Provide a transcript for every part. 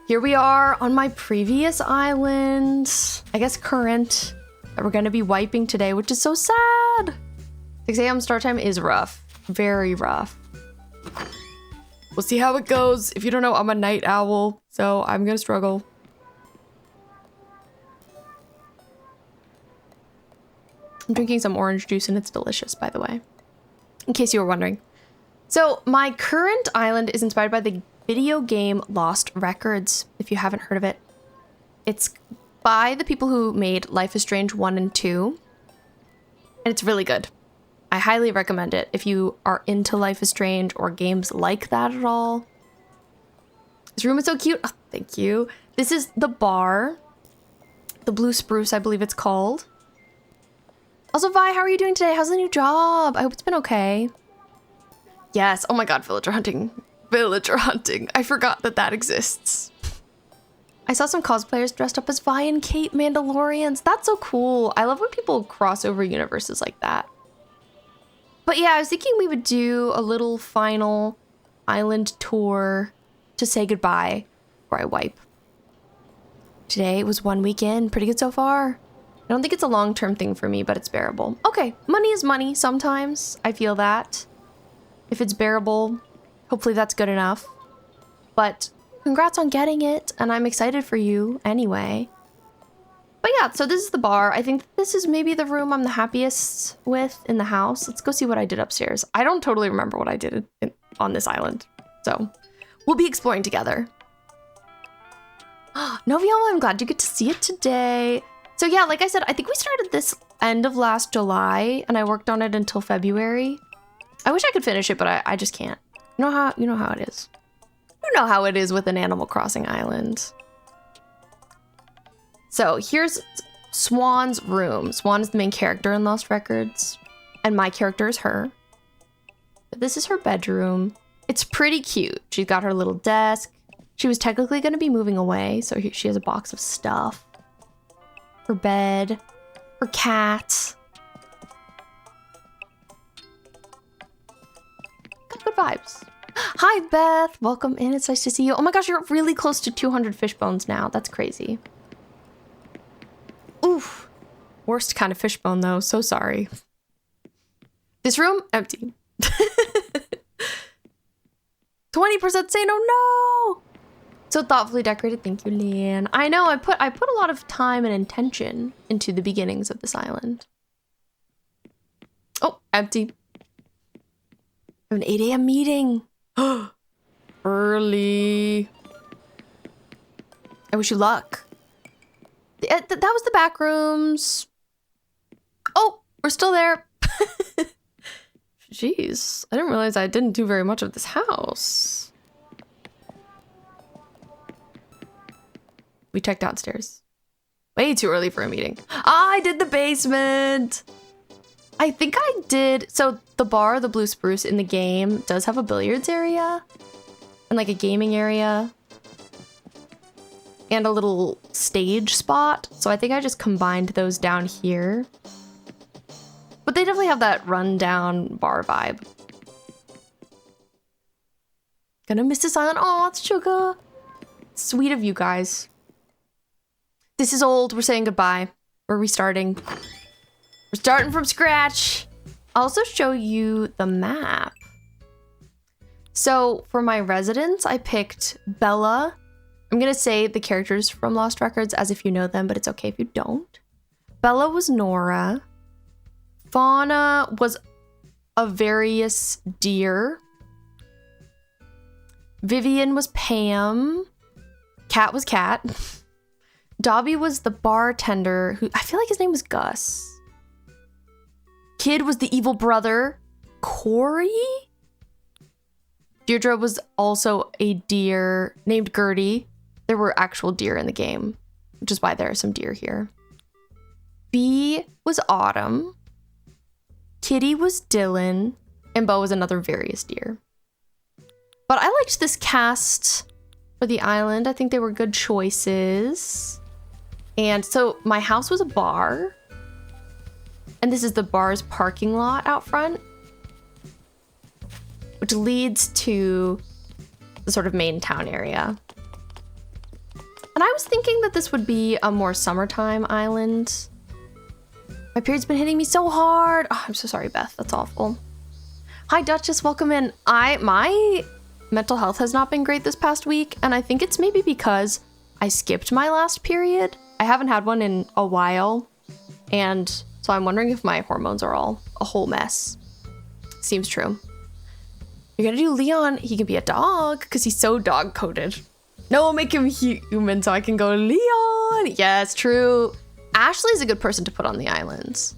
Here we are on my previous island. I guess current. That we're gonna be wiping today, which is so sad. 6 a.m. start time is rough. Very rough. We'll see how it goes. If you don't know, I'm a night owl, so I'm gonna struggle. I'm drinking some orange juice and it's delicious, by the way. In case you were wondering. So my current island is inspired by the video game Lost Records, if you haven't heard of it. It's by the people who made Life is Strange 1 and 2. And it's really good. I highly recommend it if you are into Life is Strange or games like that at all. This room is so cute. Oh, thank you. This is the bar. The Blue Spruce, I believe it's called. Also, Vi, how are you doing today? How's the new job? I hope it's been okay. Yes. Oh my god, villager hunting. Villager hunting. I forgot that that exists. I saw some cosplayers dressed up as Vi and Kate Mandalorians. That's so cool. I love when people cross over universes like that. But yeah, I was thinking we would do a little final island tour to say goodbye before I wipe. Today was 1 week in. Pretty good so far. I don't think it's a long-term thing for me, but it's bearable. Okay, money is money sometimes. I feel that. If it's bearable, hopefully that's good enough. But congrats on getting it, and I'm excited for you anyway. But yeah, so this is the bar. I think this is maybe the room I'm the happiest with in the house. Let's go see what I did upstairs. I don't totally remember what I did on this island. So we'll be exploring together. Noviamo, I'm glad you get to see it today. So yeah, like I said, I think we started this end of last July and I worked on it until February. I wish I could finish it, but I just can't. You know how it is. You know how it is with an Animal Crossing island. So here's Swan's room. Swan is the main character in Lost Records, and my character is her. But this is her bedroom. It's pretty cute. She's got her little desk. She was technically going to be moving away, so she has a box of stuff. Her bed, her cat. Got good vibes. Hi, Beth. Welcome in. It's nice to see you. Oh my gosh, you're really close to 200 fish bones now. That's crazy. Oof. Worst kind of fish bone, though. So sorry. This room, empty. 20% say no. So thoughtfully decorated. Thank you, Leanne. I know, I put a lot of time and intention into the beginnings of this island. Oh, empty. I have an 8 a.m. meeting. Early. I wish you luck. That was the back rooms. Oh, we're still there. Jeez, I didn't realize I didn't do very much of this house. We checked downstairs. Way too early for a meeting. I did the basement. I think I did. So the bar, the Blue Spruce in the game, does have a billiards area and like a gaming area and a little stage spot. So I think I just combined those down here. But they definitely have that rundown bar vibe. Gonna miss this island. Oh, it's sugar. Sweet of you guys. This is old. We're saying goodbye. We're restarting. We're starting from scratch. I'll also show you the map. So for my residence, I picked Bella. I'm going to say the characters from Lost Records as if you know them, but it's okay if you don't. Bella was Nora. Fauna was a various deer. Vivian was Pam. Cat was Cat. Dobby was the bartender who I feel like his name was Gus. Kid was the evil brother, Corey. Deirdre was also a deer named Gertie. There were actual deer in the game, which is why there are some deer here. B was Autumn. Kitty was Dylan, and Bo was another various deer. But I liked this cast for the island. I think they were good choices. And so my house was a bar. And this is the bar's parking lot out front, which leads to the sort of main town area. And I was thinking that this would be a more summertime island. My period's been hitting me so hard. Oh, I'm so sorry, Beth. That's awful. Hi, Duchess. Welcome in. My mental health has not been great this past week, and I think it's maybe because I skipped my last period. I haven't had one in a while, and so I'm wondering if my hormones are all a whole mess. Seems true. You're gonna do Leon. He can be a dog because he's so dog-coded. No, make him human so I can go Leon. Yes, true. Ashley is a good person to put on the islands.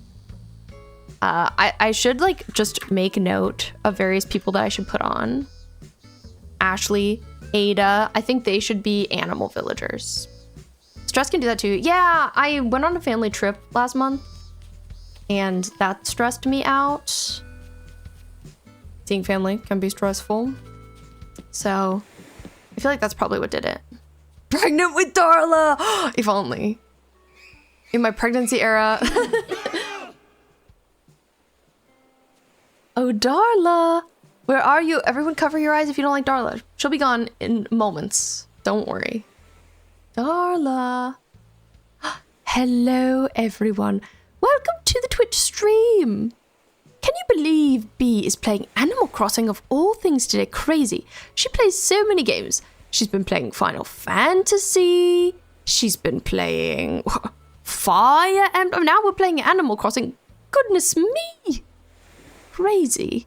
I should like just make note of various people that I should put on. Ashley, Ada, I think they should be animal villagers. Stress can do that too. Yeah, I went on a family trip last month and that stressed me out. Seeing family can be stressful. So I feel like that's probably what did it. Pregnant with Darla! If only. In my pregnancy era. Oh, Darla! Where are you? Everyone cover your eyes if you don't like Darla. She'll be gone in moments. Don't worry. Darla. Hello, everyone. Welcome to the Twitch stream. Can you believe Bee is playing Animal Crossing of all things today? Crazy. She plays so many games. She's been playing Final Fantasy. She's been playing Fire Emblem. Now we're playing Animal Crossing. Goodness me. Crazy.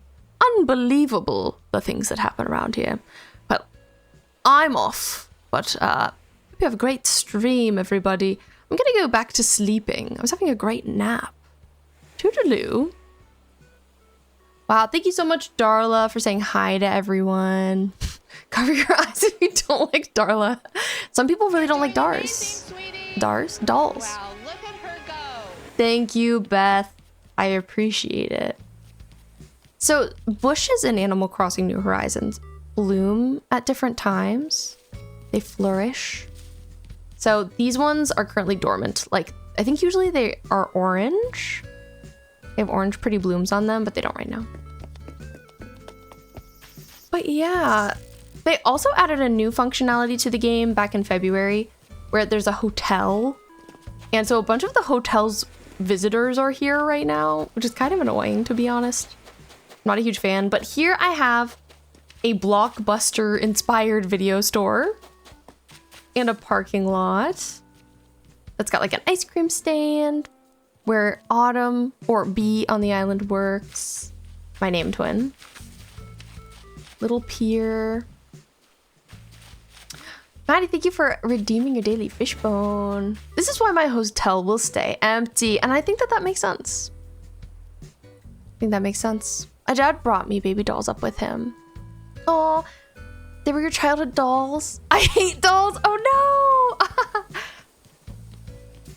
Unbelievable, the things that happen around here. Well, I'm off. But hope you have a great stream, everybody. I'm going to go back to sleeping. I was having a great nap. Toodaloo. Wow, thank you so much, Darla, for saying hi to everyone. Cover your eyes if you don't like Darla. Some people really don't like Dars. Dars? Dolls. Wow, look at her go. Thank you, Beth. I appreciate it. So, bushes in Animal Crossing New Horizons bloom at different times. They flourish. So, these ones are currently dormant. Like, I think usually they are orange. They have orange pretty blooms on them, but they don't right now. But yeah, they also added a new functionality to the game back in February where there's a hotel. And so a bunch of the hotel's visitors are here right now, which is kind of annoying, to be honest. Not a huge fan, but here I have a Blockbuster inspired video store and a parking lot that's got like an ice cream stand where Autumn, or Bee on the island, works. My name twin. Little pier. Maddie, thank you for redeeming your daily fishbone. This is why my hotel will stay empty, and I think that makes sense. I think that makes sense. My dad brought me baby dolls up with him. Oh, they were your childhood dolls? I hate dolls. Oh no!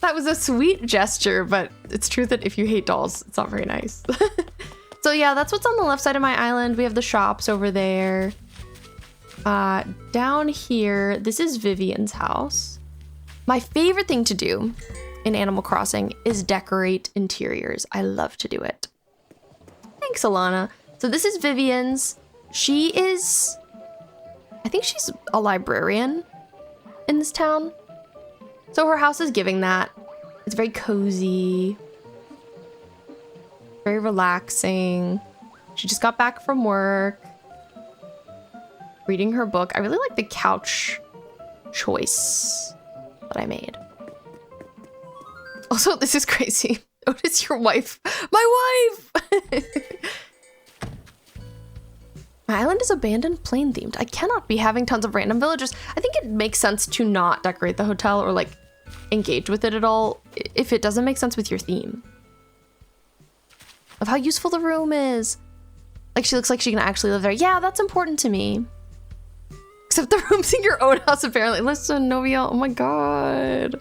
That was a sweet gesture, but it's true that if you hate dolls, it's not very nice. So yeah, that's what's on the left side of my island. We have the shops over there. Down here, this is Vivian's house. My favorite thing to do in Animal Crossing is decorate interiors. I love to do it. Thanks, Alana. So this is Vivian's. She is, I think she's a librarian in this town. So her house is giving that. It's very cozy. Very relaxing. She just got back from work. Reading her book. I really like the couch choice that I made. Also, this is crazy. Notice your wife. My wife! My island is abandoned, plain themed. I cannot be having tons of random villagers. I think it makes sense to not decorate the hotel or like engage with it at all if it doesn't make sense with your theme. Of how useful the room is. Like she looks like she can actually live there. Yeah, that's important to me. Except the room's in your own house apparently. Listen, Novia, oh my god.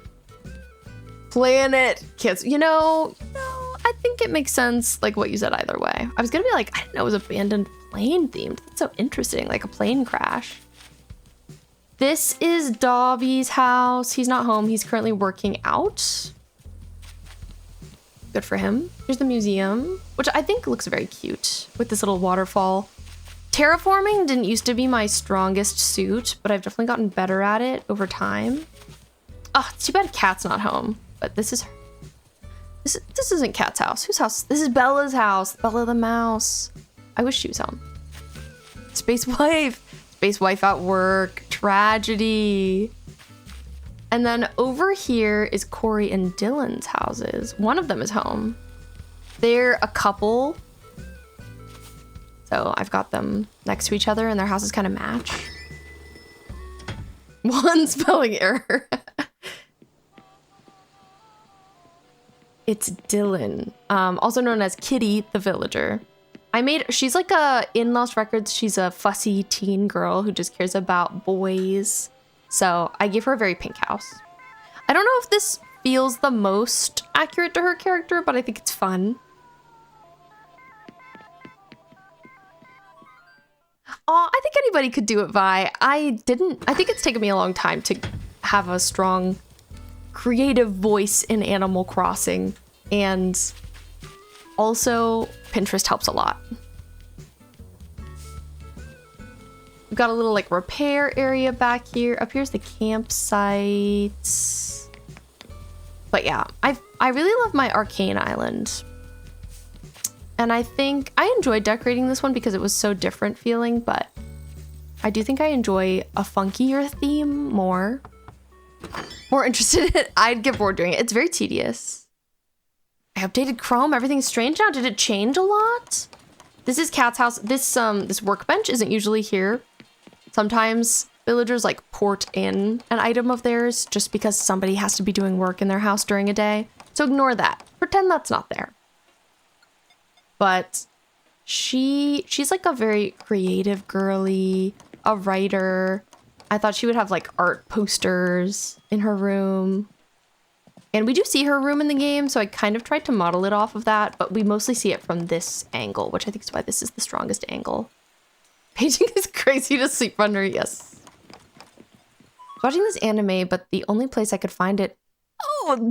Planet kids. You know, I think it makes sense like what you said either way. I was gonna be like, I didn't know it was abandoned plane themed. That's so interesting, like a plane crash. This is Dobby's house. He's not home. He's currently working out. Good for him. Here's the museum, which I think looks very cute with this little waterfall. Terraforming didn't used to be my strongest suit, but I've definitely gotten better at it over time. Oh, it's too bad Cat's not home. But this is her. This isn't Cat's house. Whose house? This is Bella's house. Bella the mouse. I wish she was home. Space wife. Space wife at work. Tragedy. And then over here is Corey and Dylan's houses. One of them is home. They're a couple. So I've got them next to each other and their houses kind of match. One spelling error. It's Dylan, also known as Kitty the Villager. She's like in Lost Records, she's a fussy teen girl who just cares about boys. So I gave her a very pink house. I don't know if this feels the most accurate to her character, but I think it's fun. Oh, I think anybody could do it, Vi. I think it's taken me a long time to have a strong creative voice in Animal Crossing, and also Pinterest helps a lot. We've got a little like repair area back here. Up here's the campsite. But yeah, I really love my arcane island. And I think I enjoyed decorating this one because it was so different feeling, but I do think I enjoy a funkier theme more. More interested in it. I'd get bored doing it. It's very tedious. I updated Chrome. Everything's strange now. Did it change a lot? This is Cat's house. This workbench isn't usually here. Sometimes villagers like port in an item of theirs just because somebody has to be doing work in their house during a day. So ignore that. Pretend that's not there. But she's like a very creative girly, a writer. I thought she would have like art posters in her room. And we do see her room in the game, so I kind of tried to model it off of that, but we mostly see it from this angle, which I think is why this is the strongest angle. Painting is crazy to sleep under, yes. Watching this anime, but the only place I could find it... Oh,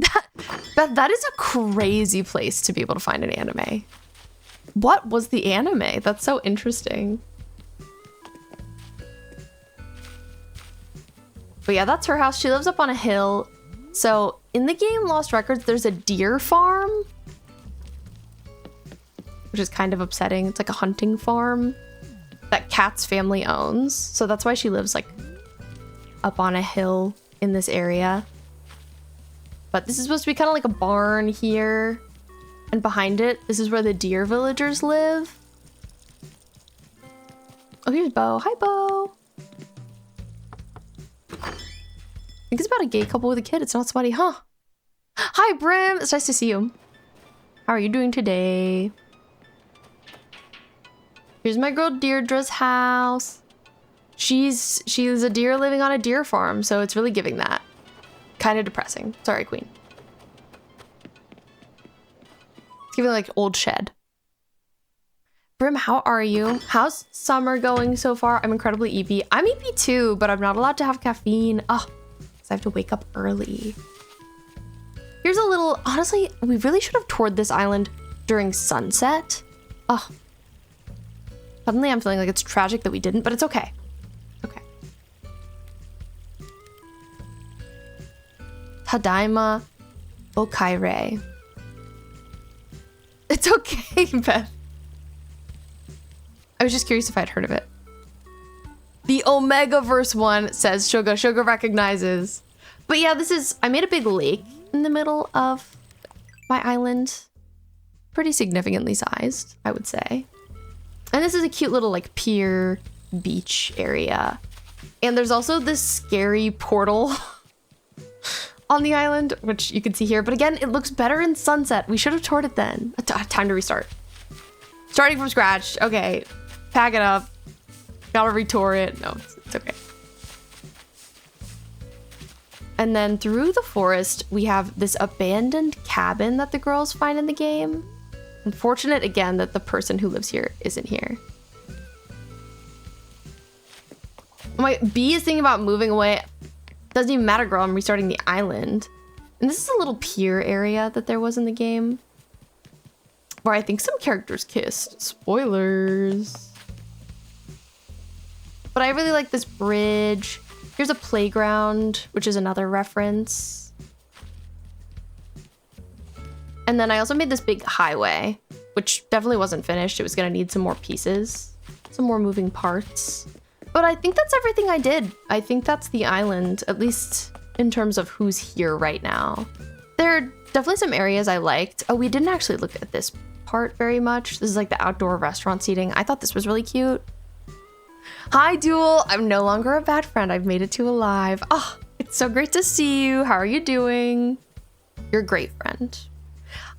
that is a crazy place to be able to find an anime. What was the anime? That's so interesting. But yeah, that's her house. She lives up on a hill. So in the game Lost Records, there's a deer farm, which is kind of upsetting. It's like a hunting farm that Cat's family owns. So that's why she lives like up on a hill in this area. But this is supposed to be kind of like a barn here. And behind it, this is where the deer villagers live. Oh, here's Bo. Hi, Bo. I think it's about a gay couple with a kid. It's not somebody, huh? Hi, Brim. It's nice to see you. How are you doing today? Here's my girl Deirdre's house. She's a deer living on a deer farm, so it's really giving that. Kind of depressing. Sorry, Queen. It's giving like old shed. Brim, how are you? How's summer going so far? I'm incredibly EP. I'm EP too, but I'm not allowed to have caffeine. Oh, because I have to wake up early. Here's a little, honestly, we really should have toured this island during sunset. Oh, suddenly I'm feeling like it's tragic that we didn't, but it's okay. Okay. Tadaima Okaire. It's okay, Beth. I was just curious if I'd heard of it. The Omegaverse one says Sugar. Sugar recognizes. But yeah, I made a big lake in the middle of my island. Pretty significantly sized, I would say. And this is a cute little like pier beach area. And there's also this scary portal on the island, which you can see here. But again, it looks better in sunset. We should have toured it then. Time to restart. Starting from scratch. Okay. Pack it up. Gotta retour it. No, it's okay. And then through the forest, we have this abandoned cabin that the girls find in the game. Unfortunate again that the person who lives here isn't here. My bee is thinking about moving away. Doesn't even matter, girl. I'm restarting the island. And this is a little pier area that there was in the game, where I think some characters kissed. Spoilers. But I really like this bridge. Here's a playground, which is another reference. And then I also made this big highway, which definitely wasn't finished. It was gonna need some more pieces, some more moving parts. But I think that's everything I did. I think that's the island, at least in terms of who's here right now. There are definitely some areas I liked. Oh, we didn't actually look at this part very much. This is like the outdoor restaurant seating. I thought this was really cute. Hi, Duel. I'm no longer a bad friend. I've made it to alive. Oh, it's so great to see you. How are you doing? You're a great friend.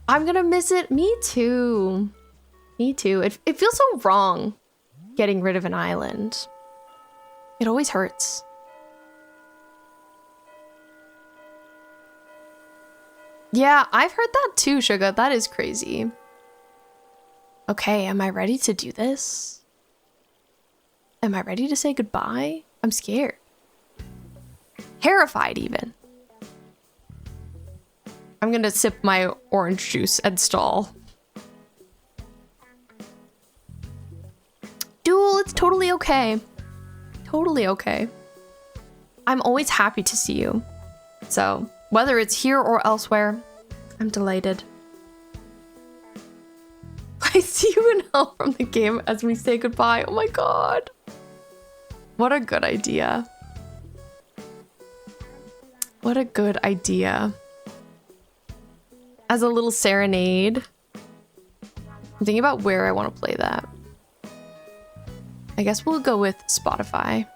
I'm gonna miss it. Me too. Me too. It feels so wrong getting rid of an island. It always hurts. Yeah, I've heard that too, Sugar. That is crazy. Okay, am I ready to do this? Am I ready to say goodbye? I'm scared. Terrified even. I'm gonna sip my orange juice and stall. Duel, it's totally okay. Totally okay. I'm always happy to see you. So, whether it's here or elsewhere, I'm delighted. I see you in hell from the game as we say goodbye. Oh my god. What a good idea. What a good idea. As a little serenade. I'm thinking about where I want to play that. I guess we'll go with Spotify.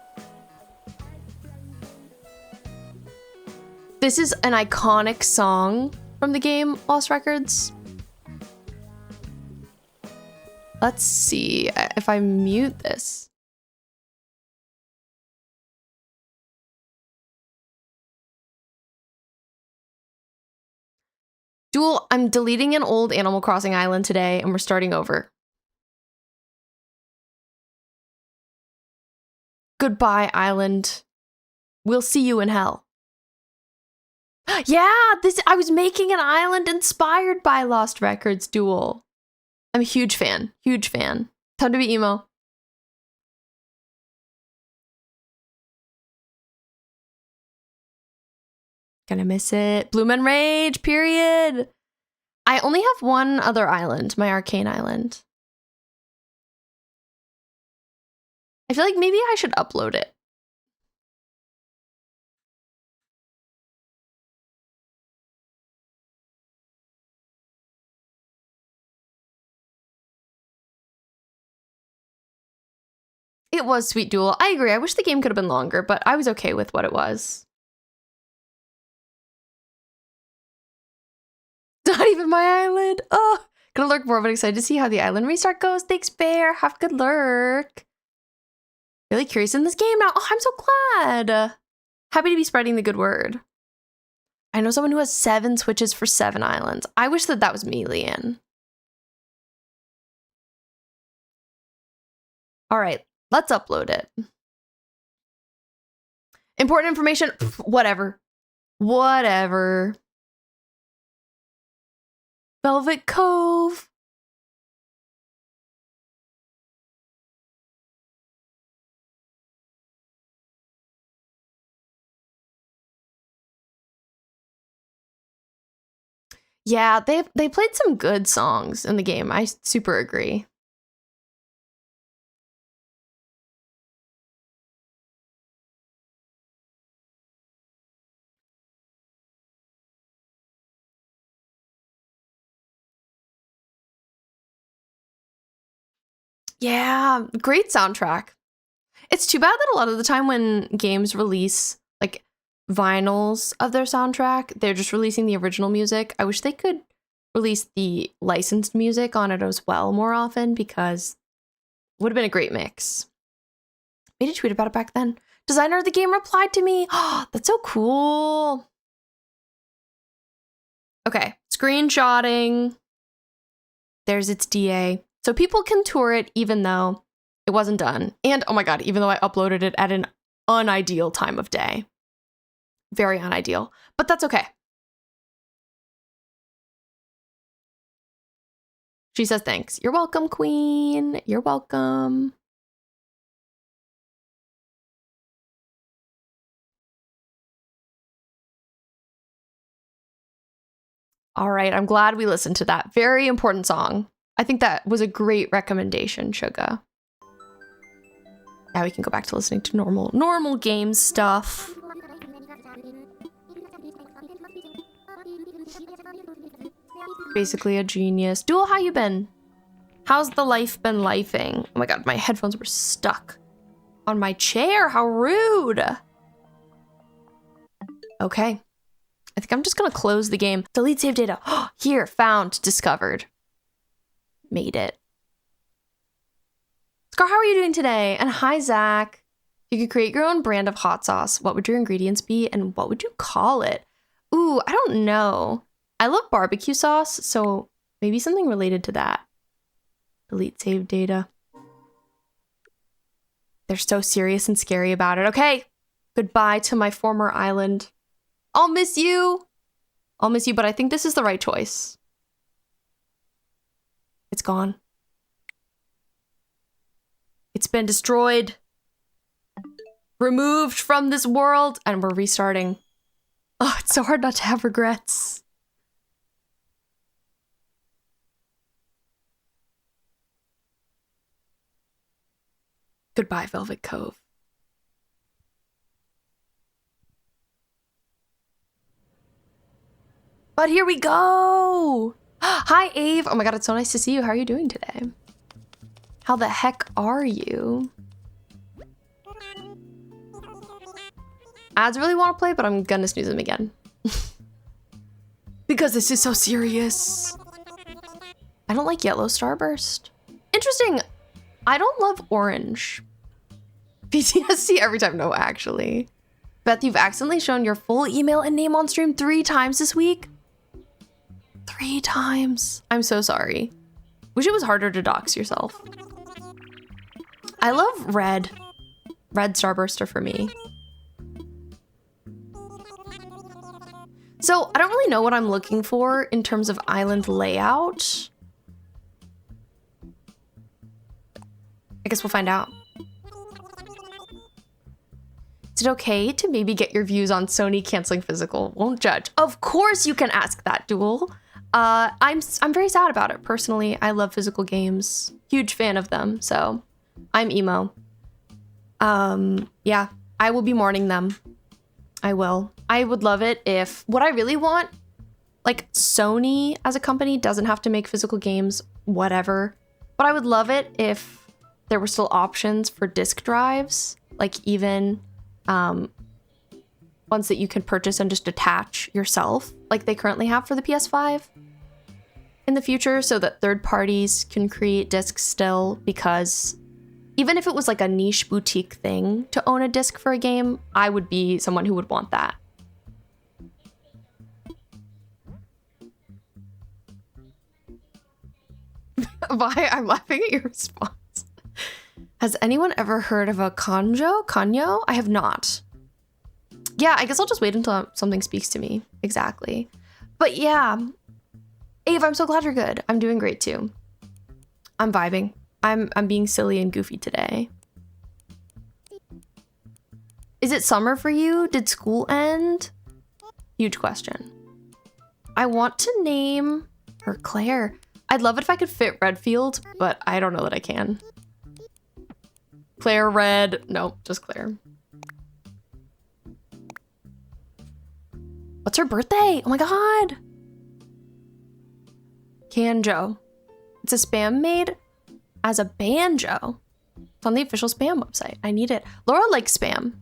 This is an iconic song from the game Lost Records. Let's see if I mute this. Duel, I'm deleting an old Animal Crossing island today and we're starting over. Goodbye, island. We'll see you in hell. Yeah, I was making an island inspired by Lost Records, Duel. I'm a huge fan. Huge fan. Time to be emo. Gonna miss it. Bloom and Rage, period. I only have one other island, my Arcane Island. I feel like maybe I should upload it. It was Sweet Duel. I agree. I wish the game could have been longer, but I was okay with what it was. Not even my island. Oh, gonna lurk more, but excited to see how the island restart goes. Thanks, Bear. Have a good lurk. Really curious in this game now. Oh, I'm so glad. Happy to be spreading the good word. I know someone who has 7 Switches for 7 islands. I wish that was me, Leanne. All right, let's upload it. Important information, whatever. Whatever. Velvet Cove. Yeah, they played some good songs in the game. I super agree. Yeah, great soundtrack. It's too bad that a lot of the time when games release like vinyls of their soundtrack, they're just releasing the original music. I wish they could release the licensed music on it as well more often because it would have been a great mix. Made a tweet about it back then. Designer of the game replied to me. Oh, that's so cool. Okay, screenshotting. There's its DA. So people can tour it even though it wasn't done. And oh my god, even though I uploaded it at an unideal time of day. Very unideal. But that's okay. She says thanks. You're welcome, Queen. You're welcome. All right, I'm glad we listened to that. Very important song. I think that was a great recommendation, Suga. Now we can go back to listening to normal game stuff. Basically a genius. Duel, how you been? How's the life been lifing? Oh my god, my headphones were stuck on my chair. How rude. Okay. I think I'm just gonna close the game. Delete save data. Here, found, discovered. Made it. Scar, how are you doing today? And hi, Zach. You could create your own brand of hot sauce. What would your ingredients be and what would you call it? Ooh, I don't know. I love barbecue sauce, so maybe something related to that. Delete save data. They're so serious and scary about it. Okay, goodbye to my former island. I'll miss you. I'll miss you, but I think this is the right choice. It's gone. It's been destroyed. Removed from this world, and we're restarting. Oh, it's so hard not to have regrets. Goodbye, Velvet Cove. But here we go. Hi, Ave. Oh my god, it's so nice to see you. How are you doing today? How the heck are you? Ads really want to play, but I'm gonna snooze them again. Because this is so serious. I don't like yellow starburst. Interesting. I don't love orange. PTSD every time. No, actually. Beth, you've accidentally shown your full email and name on stream 3 times this week. 3 times. I'm so sorry. Wish it was harder to dox yourself. I love red. Red starburster for me. So I don't really know what I'm looking for in terms of island layout. I guess we'll find out. Is it okay to maybe get your views on Sony canceling physical? Won't judge. Of course you can ask that, Duel. I'm very sad about it. Personally, I love physical games. Huge fan of them, so I'm emo. Yeah, I will be mourning them. I will. I would love it if what I really want, like Sony as a company doesn't have to make physical games, whatever. But I would love it if there were still options for disk drives, like even ones that you can purchase and just attach yourself, like they currently have for the PS5 in the future, so that third parties can create discs still, because even if it was like a niche boutique thing to own a disc for a game, I would be someone who would want that. Why? I'm laughing at your response. Has anyone ever heard of a kanjo? Kanyo? I have not. Yeah, I guess I'll just wait until something speaks to me. Exactly. But yeah. Ave, I'm so glad you're good. I'm doing great too. I'm vibing. I'm being silly and goofy today. Is it summer for you? Did school end? Huge question. I want to name her Claire. I'd love it if I could fit Redfield, but I don't know that I can. Claire Red. No, just Claire. What's her birthday? Oh my god. Kanjo. It's a spam made as a banjo. It's on the official spam website. I need it. Laura likes spam.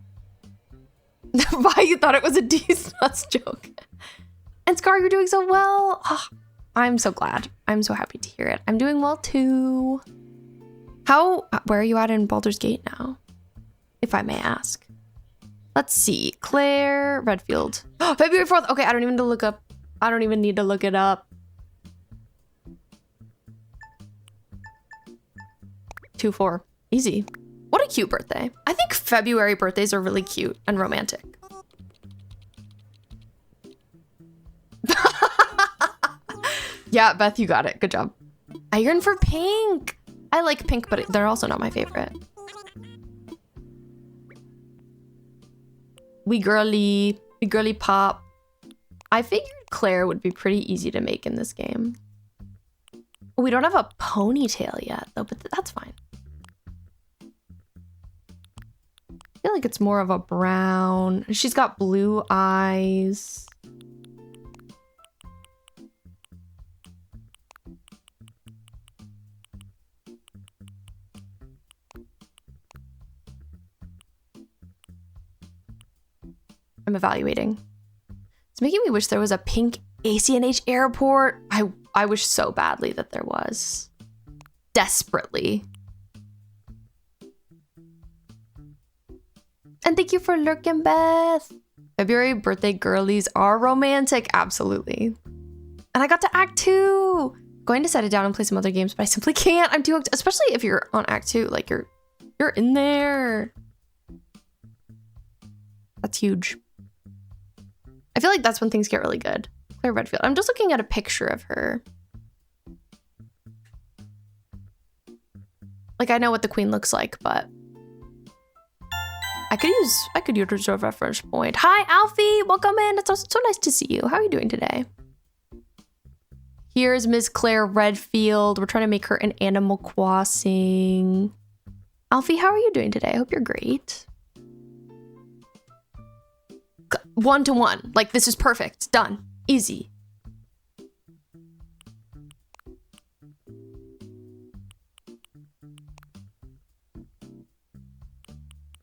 Why you thought it was a D-Nuts joke. And Scar, you're doing so well. Oh, I'm so glad. I'm so happy to hear it. I'm doing well too. Where are you at in Baldur's Gate now? If I may ask. Let's see. Claire Redfield. February 4th. Okay, I don't even need to look up. I don't even need to look it up. 2-4. Easy. What a cute birthday. I think February birthdays are really cute and romantic. Yeah, Beth, you got it. Good job. I yearn for pink. I like pink, but they're also not my favorite. We girly pop. I figured Claire would be pretty easy to make in this game. We don't have a ponytail yet, though, but that's fine. I feel like it's more of a brown. She's got blue eyes. I'm evaluating. It's making me wish there was a pink ACNH airport. I wish so badly that there was. Desperately. And thank you for lurking, Beth. February birthday girlies are romantic. Absolutely. And I got to Act 2. Going to set it down and play some other games, but I simply can't. I'm too hooked, especially if you're on Act 2. Like, you're in there. That's huge. I feel like that's when things get really good. Claire Redfield. I'm just looking at a picture of her. Like, I know what the queen looks like, but I could use a reference point. Hi, Alfie. Welcome in. It's so nice to see you. How are you doing today? Here's Miss Claire Redfield. We're trying to make her an Animal Crossing. Alfie, how are you doing today? I hope you're great. 1-to-1. Like, this is perfect. Done. Easy.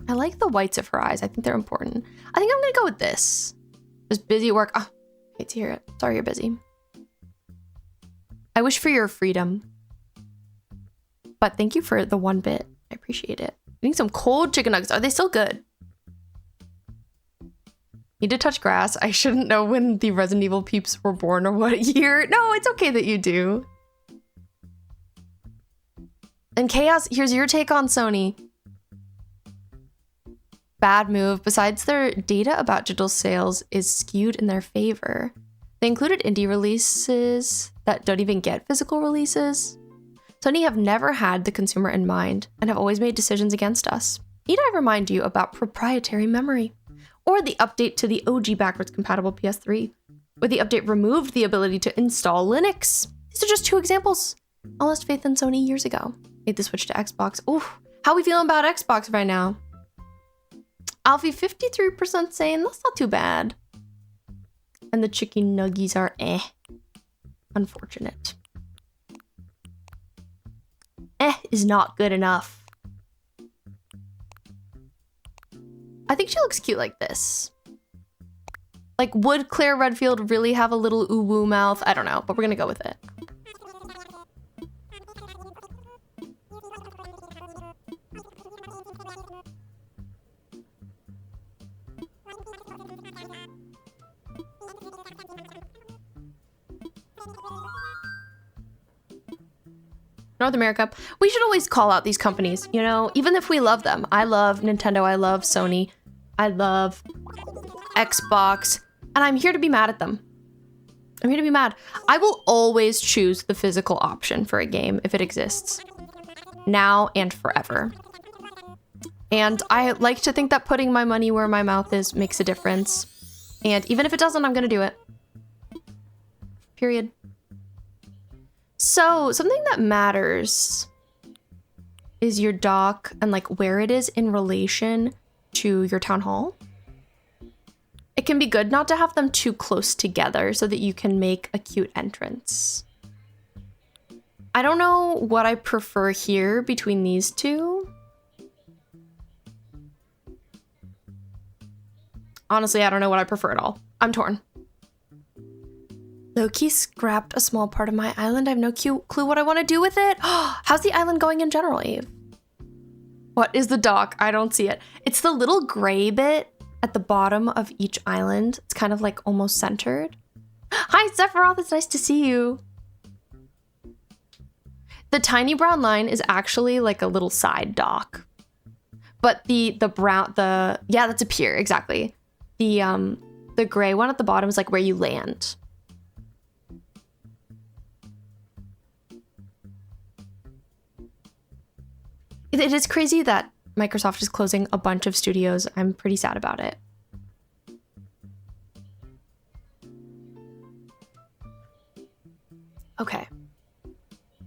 I like the whites of her eyes. I think they're important. I think I'm gonna go with this. Just busy at work. Oh, hate to hear it. Sorry you're busy. I wish for your freedom. But thank you for the 1 bit. I appreciate it. Eating some cold chicken nuggets. Are they still good? Need to touch grass. I shouldn't know when the Resident Evil peeps were born or what year. No, it's okay that you do. And Chaos, here's your take on Sony. Bad move. Besides, their data about digital sales is skewed in their favor. They included indie releases that don't even get physical releases. Sony have never had the consumer in mind and have always made decisions against us. Need I remind you about proprietary memory? Or the update to the OG backwards compatible PS3, where the update removed the ability to install Linux. These are just 2 examples. I lost faith in Sony years ago. Made the switch to Xbox. Oof, how we feeling about Xbox right now? Alfie, 53% saying that's not too bad. And the chicken nuggies are unfortunate. Is not good enough. I think she looks cute like this. Like, would Claire Redfield really have a little ooh-woo mouth? I don't know, but we're gonna go with it. North America. We should always call out these companies, you know, even if we love them. I love Nintendo, I love Sony, I love Xbox, and I'm here to be mad at them. I'm here to be mad. I will always choose the physical option for a game if it exists, now and forever. And I like to think that putting my money where my mouth is makes a difference. And even if it doesn't, I'm gonna do it. Period. So, something that matters is your dock and like where it is in relation to your town hall. It can be good not to have them too close together so that you can make a cute entrance. I don't know what I prefer here between these 2. Honestly, I don't know what I prefer at all. I'm torn. Loki scrapped a small part of my island. I have no clue what I want to do with it. How's the island going in general, Eve? What is the dock? I don't see it. It's the little gray bit at the bottom of each island. It's kind of like almost centered. Hi, Sephiroth. It's nice to see you. The tiny brown line is actually like a little side dock. But the brown, yeah, that's a pier, exactly. The gray one at the bottom is like where you land. It is crazy that Microsoft is closing a bunch of studios. I'm pretty sad about it. Okay.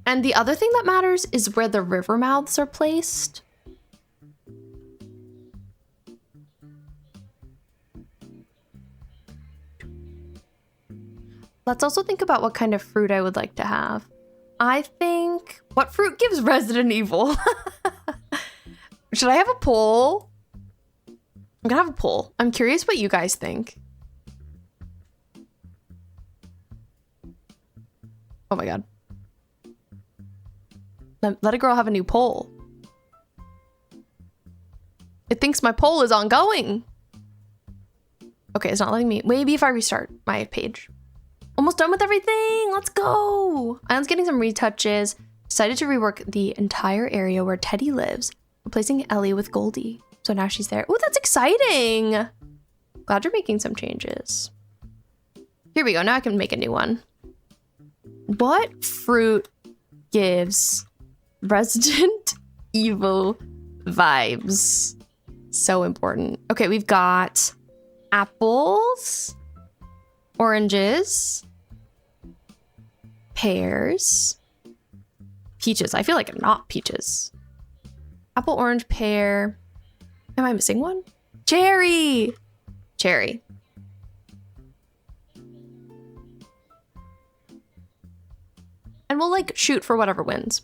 And the other thing that matters is where the river mouths are placed. Let's also think about what kind of fruit I would like to have. I think, what fruit gives Resident Evil? Should I have a poll? I'm gonna have a poll. I'm curious what you guys think. Oh my god. Let a girl have a new poll. It thinks my poll is ongoing. Okay, it's not letting me. Maybe if I restart my page. Almost done with everything. Let's go. Island's getting some retouches. Decided to rework the entire area where Teddy lives, replacing Ellie with Goldie. So now she's there. Ooh, that's exciting. Glad you're making some changes. Here we go. Now I can make a new one. What fruit gives Resident Evil vibes? So important. Okay, we've got apples, oranges, pears, peaches. I feel like not peaches. Apple, orange, pear. Am I missing one? Cherry. Cherry. And we'll like shoot for whatever wins.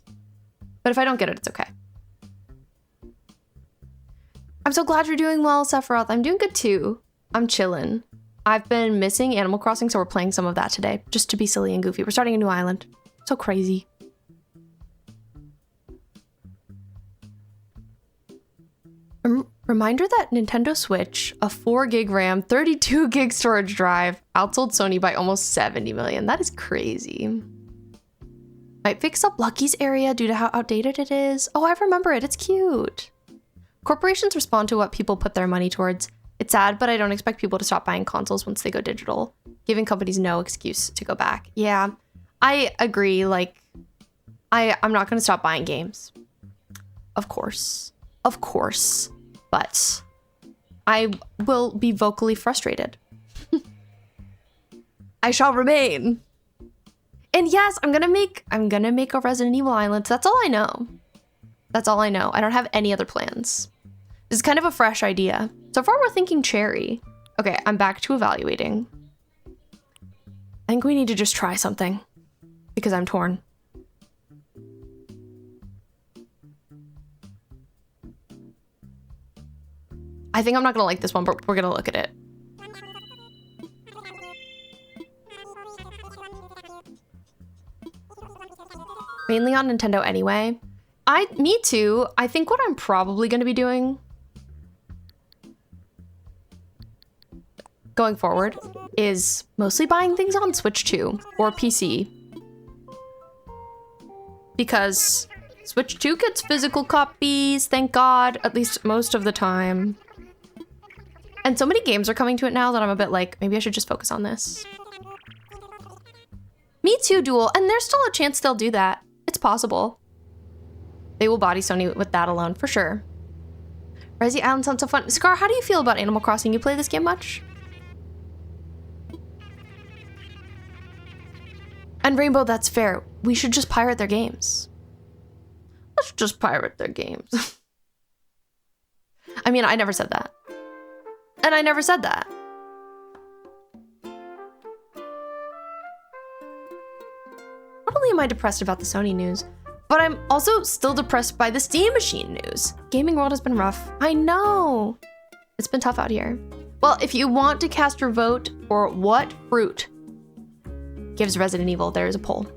But if I don't get it, it's okay. I'm so glad you're doing well, Sephiroth. I'm doing good too. I'm chilling. I've been missing Animal Crossing, so we're playing some of that today, just to be silly and goofy. We're starting a new island. So crazy. Reminder that Nintendo Switch, a 4 gig RAM, 32 gig storage drive, outsold Sony by almost 70 million. That is crazy. Might fix up Lucky's area due to how outdated it is. Oh, I remember it. It's cute. Corporations respond to what people put their money towards. It's sad, but I don't expect people to stop buying consoles once they go digital, giving companies no excuse to go back. Yeah, I agree. Like, I'm not going to stop buying games. Of course. Of course. But I will be vocally frustrated. I shall remain. And yes, I'm gonna make a Resident Evil island. That's all I know. That's all I know. I don't have any other plans. This is kind of a fresh idea. So far, we're thinking cherry. Okay, I'm back to evaluating. I think we need to just try something because I'm torn. I think I'm not gonna like this one, but we're gonna look at it. Mainly on Nintendo anyway. Me too. I think what I'm probably gonna be doing going forward is mostly buying things on Switch 2 or PC. Because Switch 2 gets physical copies, thank God, at least most of the time. And so many games are coming to it now that I'm a bit like, maybe I should just focus on this. Me too, Duel. And there's still a chance they'll do that. It's possible. They will body Sony with that alone, for sure. Resi Island sounds so fun. Scar, how do you feel about Animal Crossing? You play this game much? And Rainbow, that's fair. We should just pirate their games. Let's just pirate their games. I mean, I never said that. And I never said that. Not only am I depressed about the Sony news, but I'm also still depressed by the Steam Machine news. Gaming world has been rough. I know. It's been tough out here. Well, if you want to cast your vote for what fruit gives Resident Evil, there is a poll.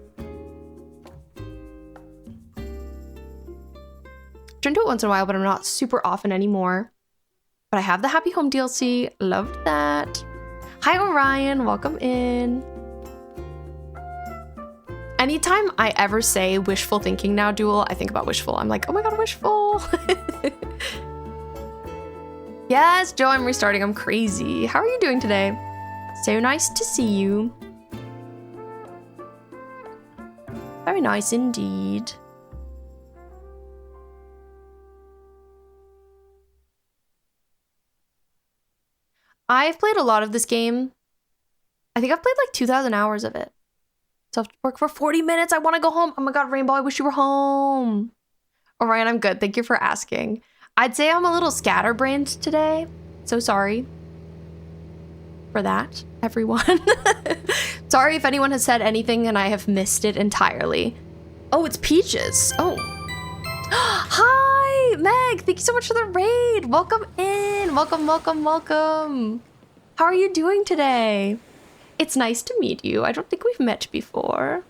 Turn to it once in a while, but I'm not super often anymore. But I have the Happy Home DLC. Loved that. Hi, Orion. Welcome in. Anytime I ever say wishful thinking now, Duel, I think about wishful. I'm like, oh my god, wishful. Yes, Joe, I'm restarting. I'm crazy. How are you doing today? So nice to see you. Very nice indeed. I've played a lot of this game. I think I've played like 2,000 hours of it. Stopped work for 40 minutes. I want to go home. Oh my god, Rainbow, I wish you were home. Orion, I'm good. Thank you for asking. I'd say I'm a little scatterbrained today. So sorry for that, everyone. Sorry if anyone has said anything and I have missed it entirely. Oh, it's Peaches. Oh. Hi, Meg. Thank you so much for the raid. Welcome in. Welcome, welcome, welcome. How are you doing today? It's nice to meet you. I don't think we've met before.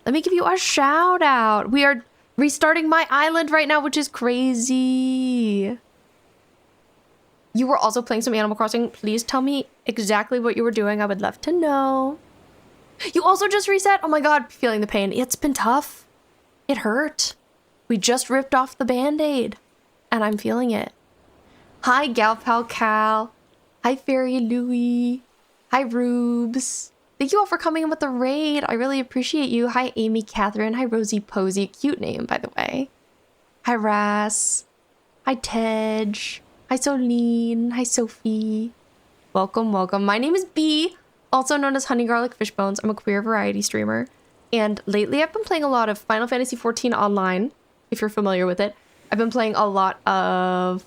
Let me give you a shout out. We are restarting my island right now, which is crazy. You were also playing some Animal Crossing. Please tell me exactly what you were doing. I would love to know. You also just reset? Oh my god, feeling the pain. It's been tough. It hurt. We just ripped off the band-aid and I'm feeling it. Hi, Gal Pal Cal. Hi, Fairy Louie. Hi, Rubes. Thank you all for coming in with the raid. I really appreciate you. Hi, Amy Catherine. Hi, Rosie Posey. Cute name, by the way. Hi, Ras. Hi, Tej. Hi, Soline. Hi, Sophie. Welcome, welcome. My name is B, also known as Honey Garlic Fishbones. I'm a queer variety streamer. And lately I've been playing a lot of Final Fantasy XIV Online, if you're familiar with it. I've been playing the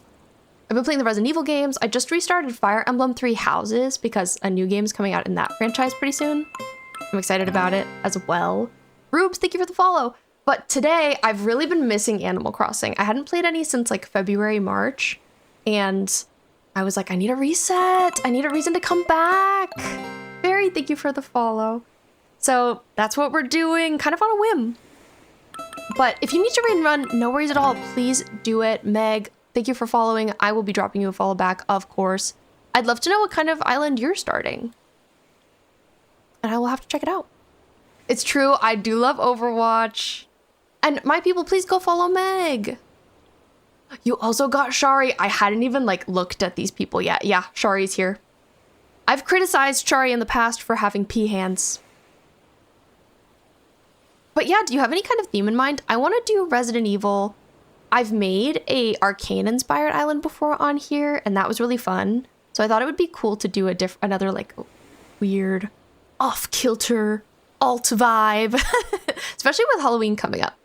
Resident Evil games. I just restarted Fire Emblem Three Houses because a new game is coming out in that franchise pretty soon. I'm excited about it as well. Rubes, thank you for the follow. But today, I've really been missing Animal Crossing. I hadn't played any since like February, March. And I was like, I need a reset. I need a reason to come back. Barry, thank you for the follow. So that's what we're doing, kind of on a whim. But if you need to raid and run, no worries at all. Please do it. Meg, thank you for following. I will be dropping you a follow back, of course. I'd love to know what kind of island you're starting. And I will have to check it out. It's true, I do love Overwatch. And my people, please go follow Meg. You also got Shari. I hadn't even like looked at these people yet. Yeah, Shari's here. I've criticized Shari in the past for having pea hands. But yeah, do you have any kind of theme in mind? I want to do Resident Evil. I've made a arcane-inspired island before on here, and that was really fun. So I thought it would be cool to do another like weird, off-kilter, alt vibe, especially with Halloween coming up.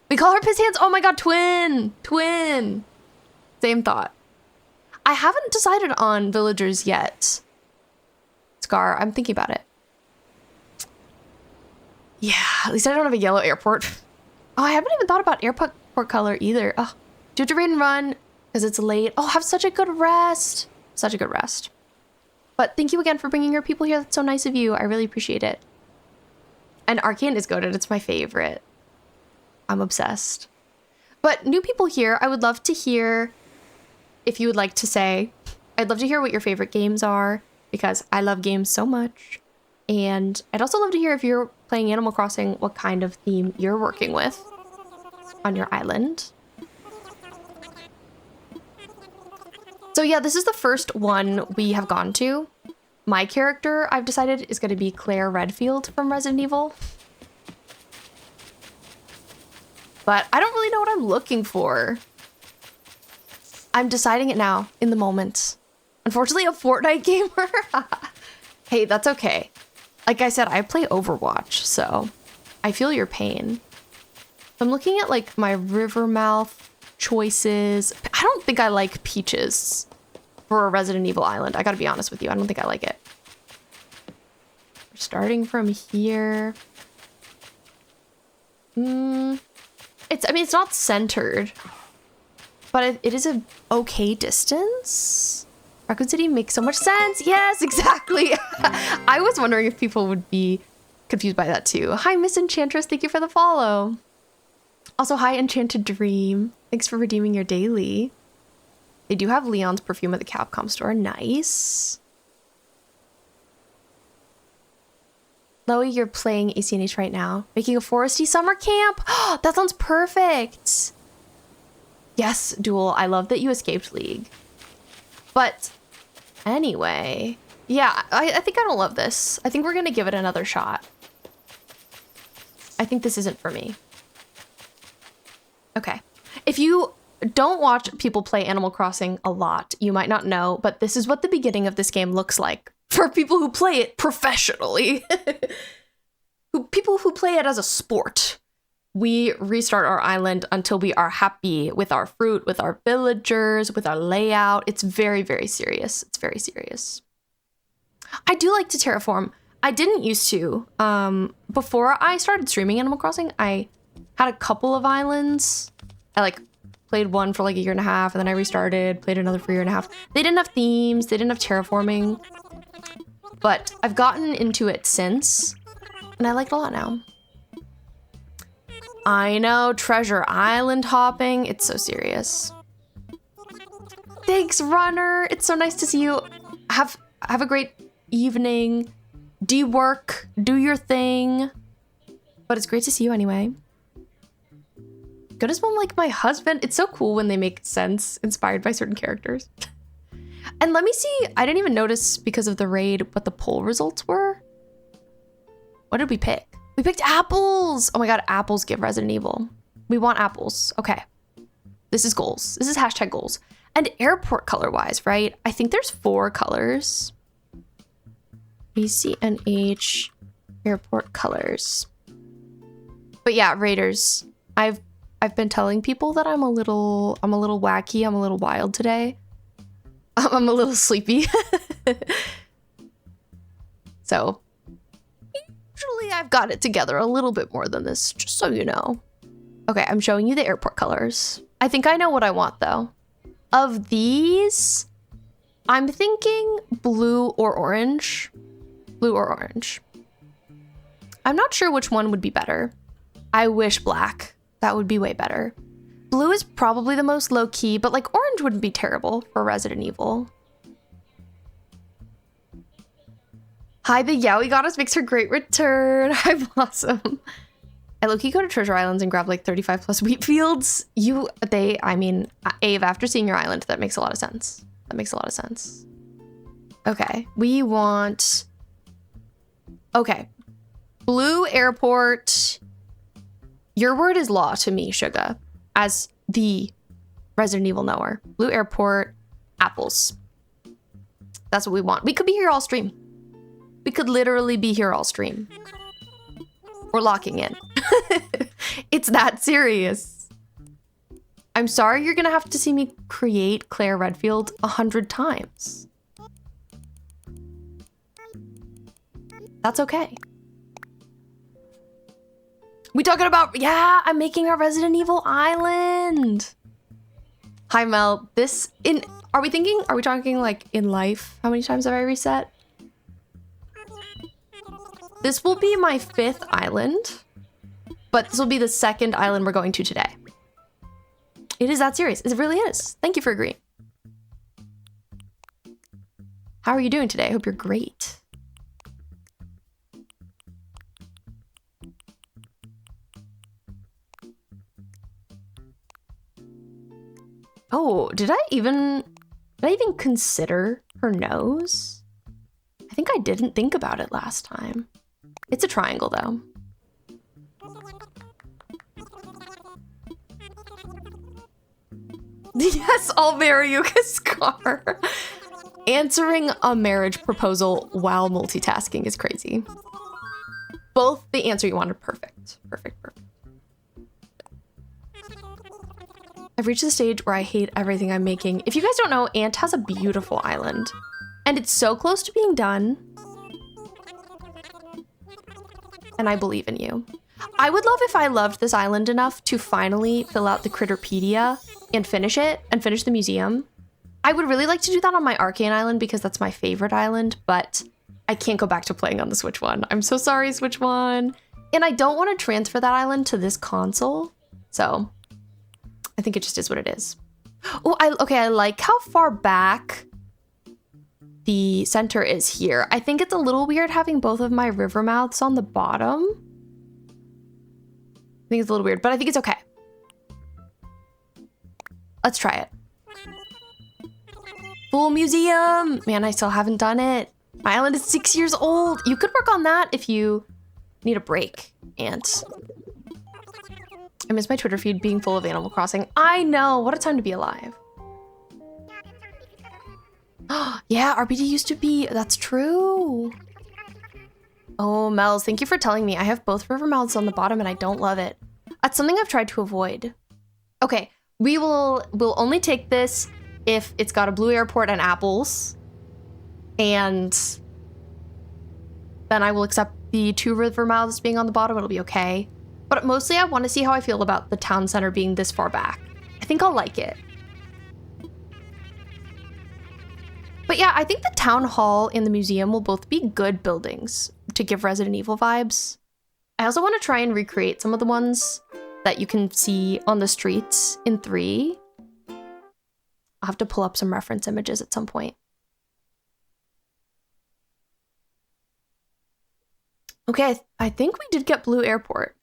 We call her piss hands. Oh my god, twin. Same thought. I haven't decided on villagers yet. Scar, I'm thinking about it. Yeah, at least I don't have a yellow airport. Oh, I haven't even thought about airport color either. Oh, do you have to raid and run because it's late? Oh, have such a good rest. Such a good rest. But thank you again for bringing your people here. That's so nice of you. I really appreciate it. And Arcane is goated. It's my favorite. I'm obsessed. But new people here, I would love to hear if you would like to say. I'd love to hear what your favorite games are because I love games so much. And I'd also love to hear if you're playing Animal Crossing, what kind of theme you're working with on your island. So yeah, this is the first one we have gone to. My character, I've decided, is going to be Claire Redfield from Resident Evil. But I don't really know what I'm looking for. I'm deciding it now, in the moment. Unfortunately, a Fortnite gamer. Hey, that's okay. Like I said, I play Overwatch, so I feel your pain. I'm looking at like my Rivermouth choices. I don't think I like Peaches for a Resident Evil island. I gotta be honest with you. I don't think I like it. We're starting from here. It's not centered, but it is a okay distance. Raccoon City makes so much sense. Yes, exactly. I was wondering if people would be confused by that too. Hi, Miss Enchantress. Thank you for the follow. Also, hi, Enchanted Dream. Thanks for redeeming your daily. They do have Leon's perfume at the Capcom store. Nice. Loey, you're playing ACNH right now. Making a foresty summer camp. That sounds perfect. Yes, Duel. I love that you escaped League. But anyway, yeah, I think I don't love this. I think we're going to give it another shot. I think this isn't for me. Okay. If you don't watch people play Animal Crossing a lot, you might not know, but this is what the beginning of this game looks like for people who play it professionally. people who play it as a sport. We restart our island until we are happy with our fruit, with our villagers, with our layout. It's very, very serious. It's very serious. I do like to terraform. I didn't used to. Before I started streaming Animal Crossing, I had a couple of islands. I like played one for like a year and a half, and then I restarted, played another for a year and a half. They didn't have themes, they didn't have terraforming, but I've gotten into it since, and I like it a lot now. I know, treasure island hopping, it's so serious. Thanks, Runner. It's so nice to see you. Have a great evening. Do work, do your thing. But it's great to see you anyway. Good as one like my husband. It's so cool when they make sense inspired by certain characters. And let me see, I didn't even notice because of the raid what the poll results were. What did we pick? We picked apples. Oh my God, apples give Resident Evil. We want apples. Okay. This is goals. This is hashtag goals. And airport color wise, right? I think there's 4 colors. BCNH airport colors. But yeah, Raiders. I've been telling people that I'm a little wacky, I'm a little wild today. I'm a little sleepy. So usually I've got it together a little bit more than this, just so you know. Okay, I'm showing you the airport colors. I think I know what I want though. Of these, I'm thinking blue or orange. Blue or orange. I'm not sure which one would be better. I wish black. That would be way better. Blue is probably the most low-key, but like orange wouldn't be terrible for Resident Evil. Hi, the Yowie Goddess makes her great return. Hi, Blossom. I low-key go to Treasure Islands and grab like 35 plus wheat fields. I mean, Ave, after seeing your island, that makes a lot of sense. That makes a lot of sense. Okay, we want... Okay. Blue airport... Your word is law to me, Suga, as the Resident Evil knower. Blue airport, apples. That's what we want. We could be here all stream. We could literally be here all stream. We're locking in. It's that serious. I'm sorry you're gonna have to see me create Claire Redfield 100 times. That's okay. We talking about, yeah, I'm making our Resident Evil island. Hi, Mel. Are we talking like in life? How many times have I reset? This will be my 5th island, but this will be the 2nd island we're going to today. It is that serious. It really is. Thank you for agreeing. How are you doing today? I hope you're great. Oh, did I even consider her nose? I think I didn't think about it last time. It's a triangle though. Yes, I'll marry you, Kaskar. Answering a marriage proposal while multitasking is crazy. Both the answer you wanted, perfect. Perfect, perfect. I've reached the stage where I hate everything I'm making. If you guys don't know, Ant has a beautiful island. And it's so close to being done. And I believe in you. I would love if I loved this island enough to finally fill out the Critterpedia and finish it, and finish the museum. I would really like to do that on my Arcane Island because that's my favorite island, but I can't go back to playing on the Switch One. I'm so sorry, Switch One. And I don't want to transfer that island to this console. So I think it just is what it is. Oh, I like how far back the center is here. I think it's a little weird having both of my river mouths on the bottom. I think it's a little weird, but I think it's okay. Let's try it. Full museum. Man, I still haven't done it. My island is 6 years old. You could work on that if you need a break, Ant. I miss my Twitter feed being full of Animal Crossing. I know, what a time to be alive. Yeah, RPD used to be, that's true. Oh, Mel's, thank you for telling me. I have both river mouths on the bottom and I don't love it. That's something I've tried to avoid. Okay, we'll only take this if it's got a blue airport and apples. And then I will accept the 2 river mouths being on the bottom. It'll be okay. But mostly I want to see how I feel about the town center being this far back. I think I'll like it. But yeah, I think the town hall and the museum will both be good buildings to give Resident Evil vibes. I also want to try and recreate some of the ones that you can see on the streets in 3. I'll have to pull up some reference images at some point. Okay, I think we did get Blue Airport.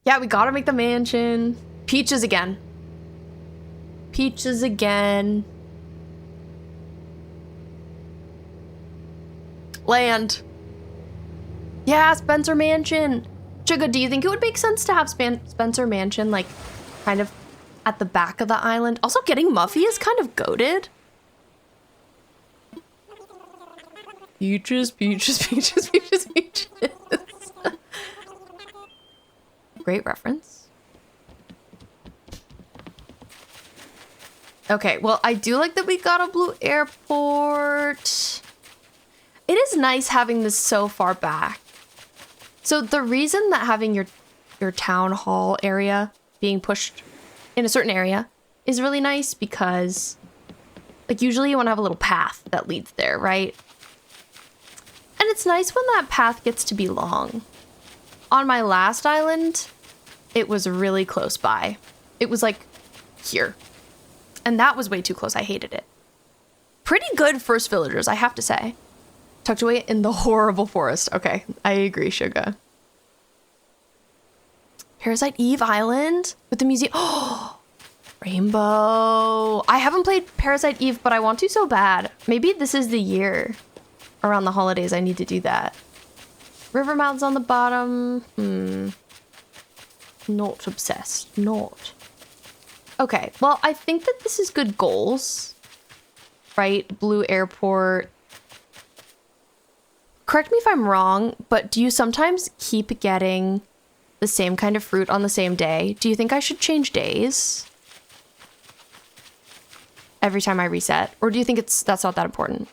Yeah, we gotta make the mansion. Peaches again. Peaches again. Land. Yeah, Spencer Mansion. Sugar, do you think it would make sense to have Spencer Mansion, like, kind of at the back of the island? Also, getting Muffy is kind of goated. Peaches, peaches, peaches, peaches, peaches. Great reference. Okay, well, I do like that we got a blue airport. It is nice having this so far back. So the reason that having your town hall area being pushed in a certain area is really nice because, like, usually you want to have a little path that leads there, right? And it's nice when that path gets to be long. On my last island, it was really close by. It was like here. And that was way too close. I hated it. Pretty good first villagers, I have to say. Tucked away in the horrible forest. Okay, I agree, Suga. Parasite Eve Island with the museum. Oh, Rainbow. I haven't played Parasite Eve, but I want to so bad. Maybe this is the year. Around the holidays, I need to do that. River mouths on the bottom. Not obsessed. Not. Okay, well, I think that this is good goals. Right? Blue airport. Correct me if I'm wrong, but do you sometimes keep getting the same kind of fruit on the same day? Do you think I should change days every time I reset? Or do you think that's not that important?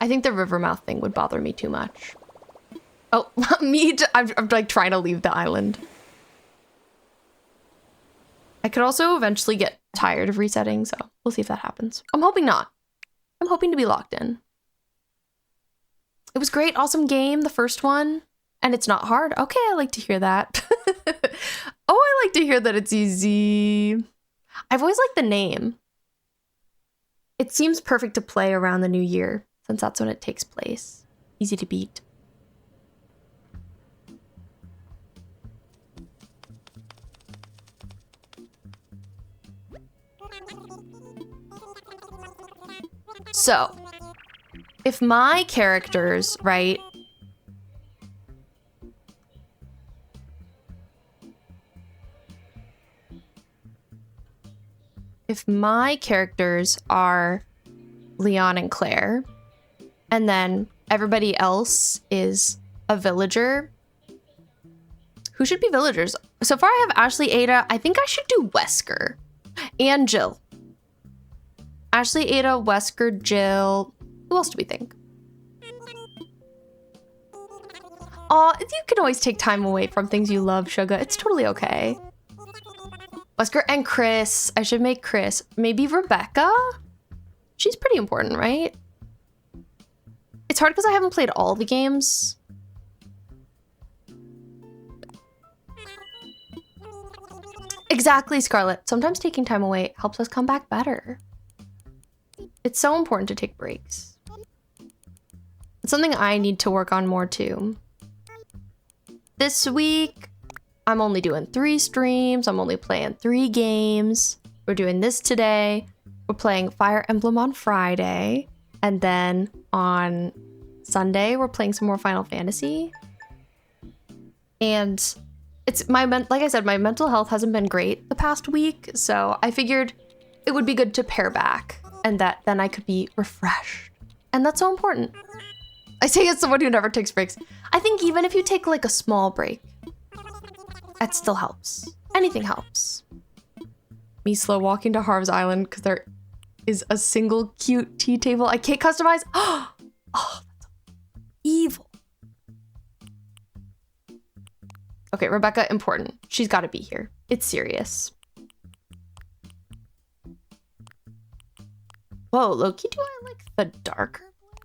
I think the Rivermouth thing would bother me too much. Oh, I'm like trying to leave the island. I could also eventually get tired of resetting, so we'll see if that happens. I'm hoping not. I'm hoping to be locked in. It was great, awesome game, the first one. And it's not hard. Okay, I like to hear that. Oh, I like to hear that it's easy. I've always liked the name. It seems perfect to play around the new year, since that's when it takes place. Easy to beat. So, if my characters, right, if my characters are Leon and Claire, and then everybody else is a villager, who should be villagers? So far I have Ashley, Ada. I think I should do Wesker and Jill. Ashley, Ada, Wesker, Jill. Who else do we think? Aw, you can always take time away from things you love, Suga. It's totally okay. Wesker and Chris. I should make Chris. Maybe Rebecca? She's pretty important, right? It's hard because I haven't played all the games. Exactly, Scarlett. Sometimes taking time away helps us come back better. It's so important to take breaks. It's something I need to work on more too. This week, I'm only doing 3 streams. I'm only playing 3 games. We're doing this today. We're playing Fire Emblem on Friday. And then on Sunday, we're playing some more Final Fantasy. And it's like I said, my mental health hasn't been great the past week, so I figured it would be good to pare back and that then I could be refreshed. And that's so important. I say as someone who never takes breaks. I think even if you take like a small break, that still helps. Anything helps. Me slow walking to Harv's Island because there is a single cute tea table I can't customize. Oh, that's evil. Okay, Rebecca, important. She's got to be here. It's serious. Whoa, Loki, do I like the darker blue?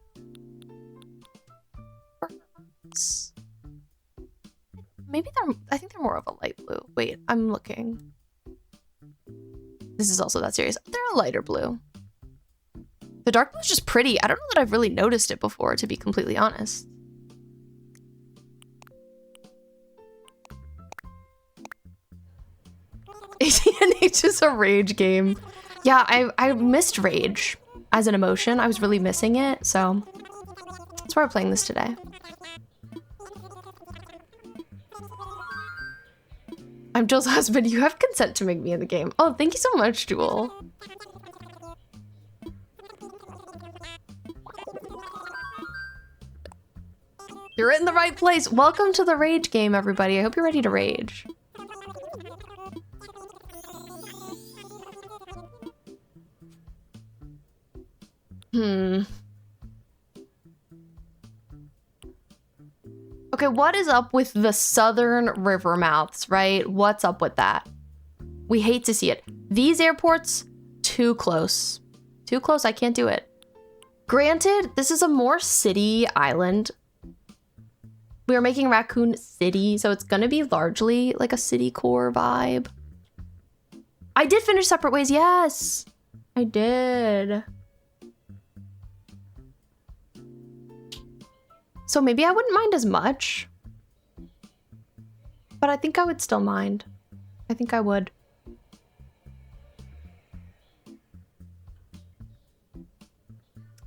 Maybe I think they're more of a light blue. Wait, I'm looking. This is also that serious. They're a lighter blue. The dark blue is just pretty. I don't know that I've really noticed it before, to be completely honest. ATNH is a rage game. Yeah, I missed rage as an emotion. I was really missing it, so that's why we're playing this today. I'm Joel's husband. You have consent to make me in the game. Oh, thank you so much, Jewel. You're in the right place. Welcome to the rage game, everybody. I hope you're ready to rage. Okay, what is up with the southern river mouths, right? What's up with that? We hate to see it. These airports, too close. Too close, I can't do it. Granted, this is a more city island. We are making Raccoon City, so it's gonna be largely like a city core vibe. I did finish Separate Ways, yes! I did. So maybe I wouldn't mind as much. But I think I would still mind. I think I would.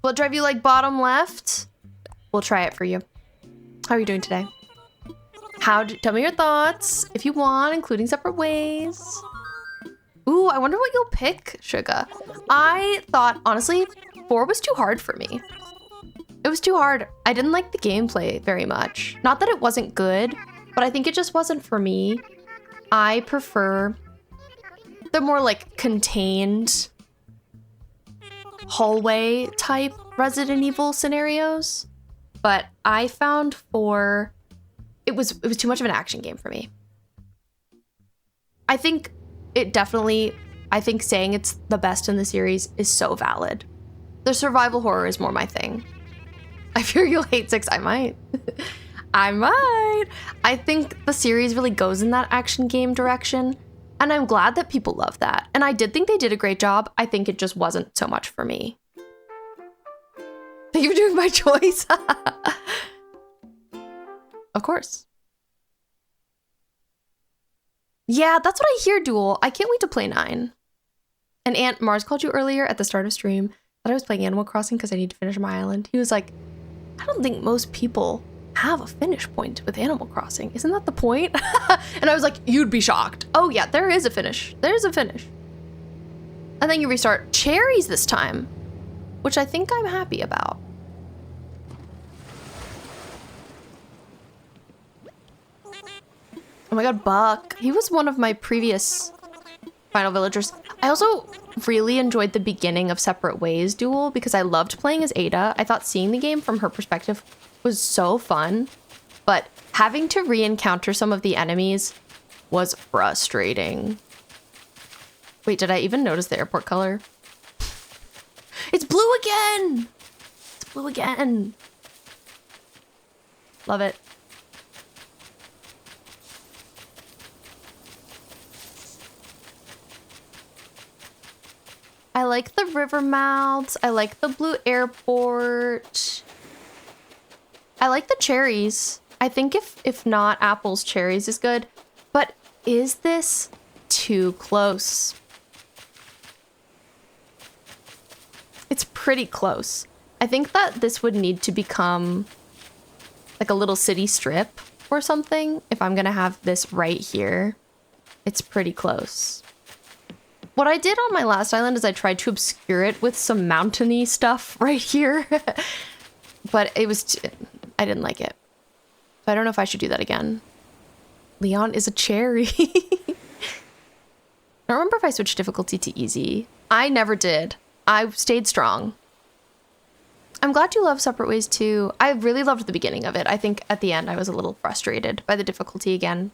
Will it drive you like bottom left? We'll try it for you. How are you doing today? Tell me your thoughts, if you want, including Separate Ways. Ooh, I wonder what you'll pick, Suga. I thought, honestly, 4 was too hard for me. It was too hard. I didn't like the gameplay very much. Not that it wasn't good, but I think it just wasn't for me. I prefer the more like contained hallway type Resident Evil scenarios. But I found 4, it was too much of an action game for me. I think saying it's the best in the series is so valid. The survival horror is more my thing. I fear you'll hate 6. I might. I might. I think the series really goes in that action game direction. And I'm glad that people love that. And I did think they did a great job. I think it just wasn't so much for me. Thank you for doing my choice. Of course. Yeah, that's what I hear, Duel. I can't wait to play 9. And Aunt Mars called you earlier at the start of stream that I was playing Animal Crossing because I need to finish my island. He was like, I don't think most people have a finish point with Animal Crossing. Isn't that the point? And I was like, you'd be shocked. Oh yeah, there is a finish. There's a finish. And then you restart cherries this time, which I think I'm happy about. Oh my god, Buck. He was one of my previous Final Villagers. I also really enjoyed the beginning of Separate Ways Duel because I loved playing as Ada. I thought seeing the game from her perspective was so fun, but having to re-encounter some of the enemies was frustrating. Wait, did I even notice the airport color? It's blue again! It's blue again. Love it. I like the river mouths. I like the blue airport. I like the cherries. I think if not apples, cherries is good. But is this too close? It's pretty close. I think that this would need to become like a little city strip or something, if I'm gonna have this right here, it's pretty close. What I did on my last island is I tried to obscure it with some mountainy stuff right here. But it was, I didn't like it. So I don't know if I should do that again. Leon is a cherry. I don't remember if I switched difficulty to easy. I never did. I stayed strong. I'm glad you love Separate Ways too. I really loved the beginning of it. I think at the end I was a little frustrated by the difficulty again.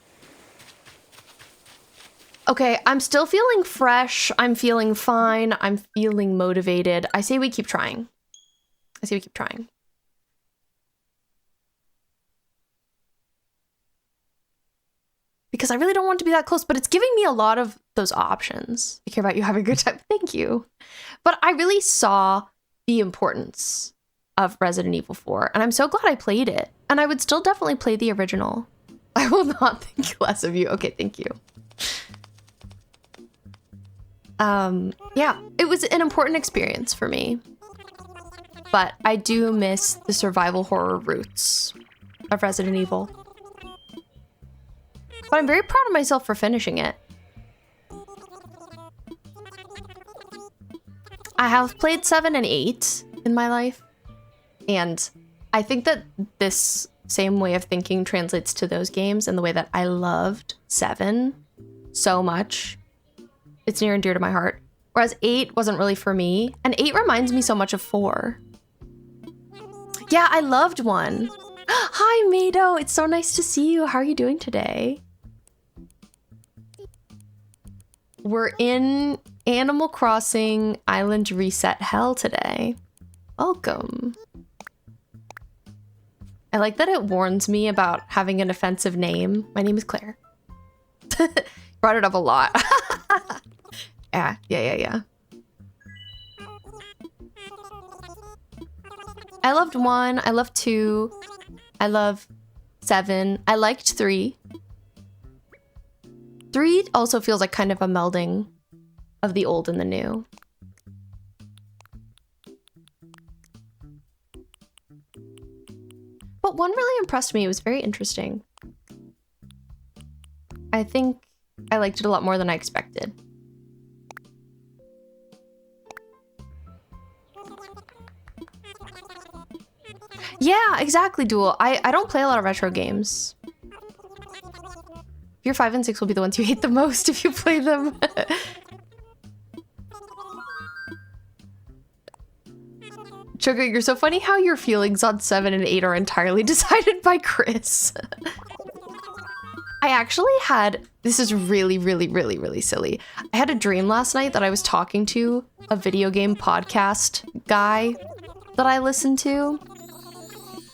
Okay, I'm still feeling fresh. I'm feeling fine. I'm feeling motivated. I say we keep trying. I say we keep trying. Because I really don't want to be that close, but it's giving me a lot of those options. I care about you having a good time. Thank you. But I really saw the importance of Resident Evil 4, and I'm so glad I played it. And I would still definitely play the original. I will not think less of you. Okay, thank you. Yeah, it was an important experience for me. But I do miss the survival horror roots of Resident Evil. But I'm very proud of myself for finishing it. I have played 7 and 8 in my life. And I think that this same way of thinking translates to those games and the way that I loved 7 so much. It's near and dear to my heart. Whereas 8 wasn't really for me. And 8 reminds me so much of 4. Yeah, I loved 1. Hi, Mado. It's so nice to see you. How are you doing today? We're in Animal Crossing Island Reset Hell today. Welcome. I like that it warns me about having an offensive name. My name is Claire. Brought it up a lot. Yeah. I loved 1. I loved 2. I love 7. I liked 3. 3 also feels like kind of a melding of the old and the new. But 1 really impressed me. It was very interesting. I think I liked it a lot more than I expected. Yeah, exactly, Duel. I don't play a lot of retro games. Your 5 and 6 will be the ones you hate the most if you play them. Sugar, you're so funny how your feelings on 7 and 8 are entirely decided by Chris. I actually had, this is really silly. I had a dream last night that I was talking to a video game podcast guy that I listened to.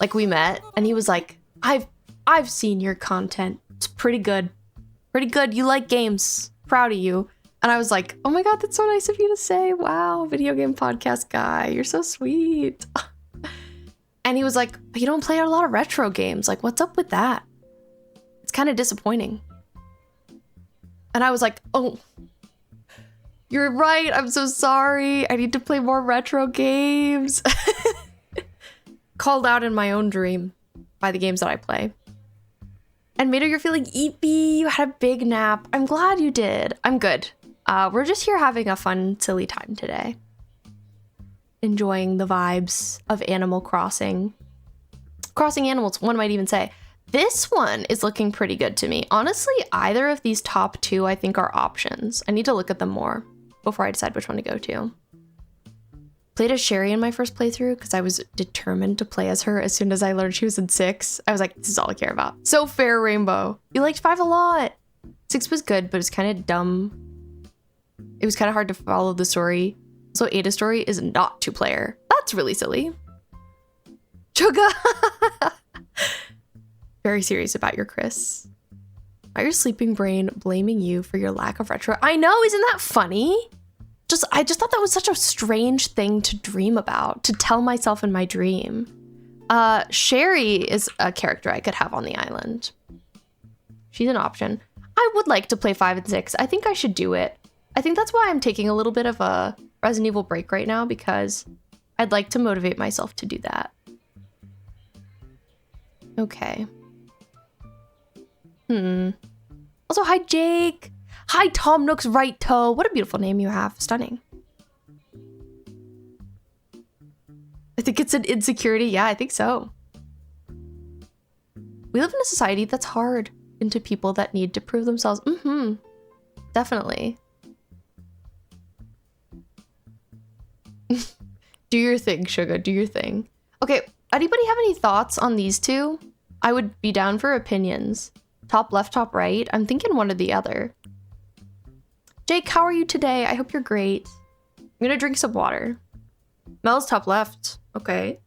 Like, we met, and he was like, I've seen your content. It's pretty good. Pretty good. You like games. Proud of you. And I was like, oh my god, that's so nice of you to say. Wow, video game podcast guy. You're so sweet. And he was like, but you don't play a lot of retro games. Like, what's up with that? It's kind of disappointing. And I was like, oh, you're right. I'm so sorry. I need to play more retro games. Called out in my own dream by the games that I play. And Mater, you're feeling eepy. You had a big nap. I'm glad you did. I'm good. We're just here having a fun, silly time today. Enjoying the vibes of Animal Crossing. Crossing animals, one might even say. This one is looking pretty good to me. Honestly, either of these top 2 I think are options. I need to look at them more before I decide which one to go to. Played as Sherry in my first playthrough because I was determined to play as her as soon as I learned she was in 6. I was like, this is all I care about. So fair, Rainbow. You liked 5 a lot. 6 was good, but it's kind of dumb. It was kind of hard to follow the story. So Ada's story is not 2-player. That's really silly. Chuga! Very serious about your Chris. Not your sleeping brain blaming you for your lack of retro. I know, isn't that funny? I just thought that was such a strange thing to dream about, to tell myself in my dream. Sherry is a character I could have on the island. She's an option. I would like to play 5 and 6. I think I should do it. I think that's why I'm taking a little bit of a Resident Evil break right now, because I'd like to motivate myself to do that. Okay. Also, hi, Jake. Hi, Tom Nook's right toe. What a beautiful name you have. Stunning. I think it's an insecurity. Yeah, I think so. We live in a society that's hard into people that need to prove themselves. Definitely. Do your thing, Sugar. Do your thing. Okay, anybody have any thoughts on these two? I would be down for opinions. Top left, top right. I'm thinking one or the other. Jake, how are you today? I hope you're great. I'm gonna drink some water. Mel's top left. Okay.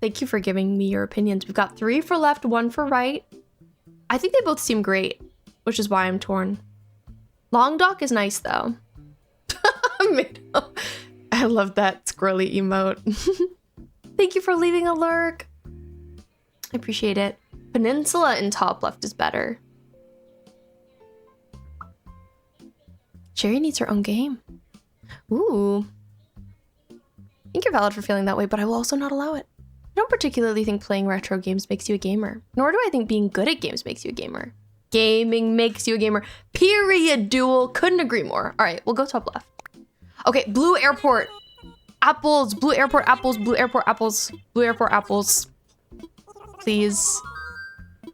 Thank you for giving me your opinions. We've got 3 for left, 1 for right. I think they both seem great, which is why I'm torn. Long Dock is nice, though. I love that squirrely emote. Thank you for leaving a lurk. I appreciate it. Peninsula in top left is better. Sherry needs her own game. Ooh. I think you're valid for feeling that way, but I will also not allow it. I don't particularly think playing retro games makes you a gamer, nor do I think being good at games makes you a gamer. Gaming makes you a gamer. Period, Duel. Couldn't agree more. All right, we'll go top left. Okay, Blue Airport. Apples. Blue Airport apples. Blue Airport apples. Blue Airport apples. Please.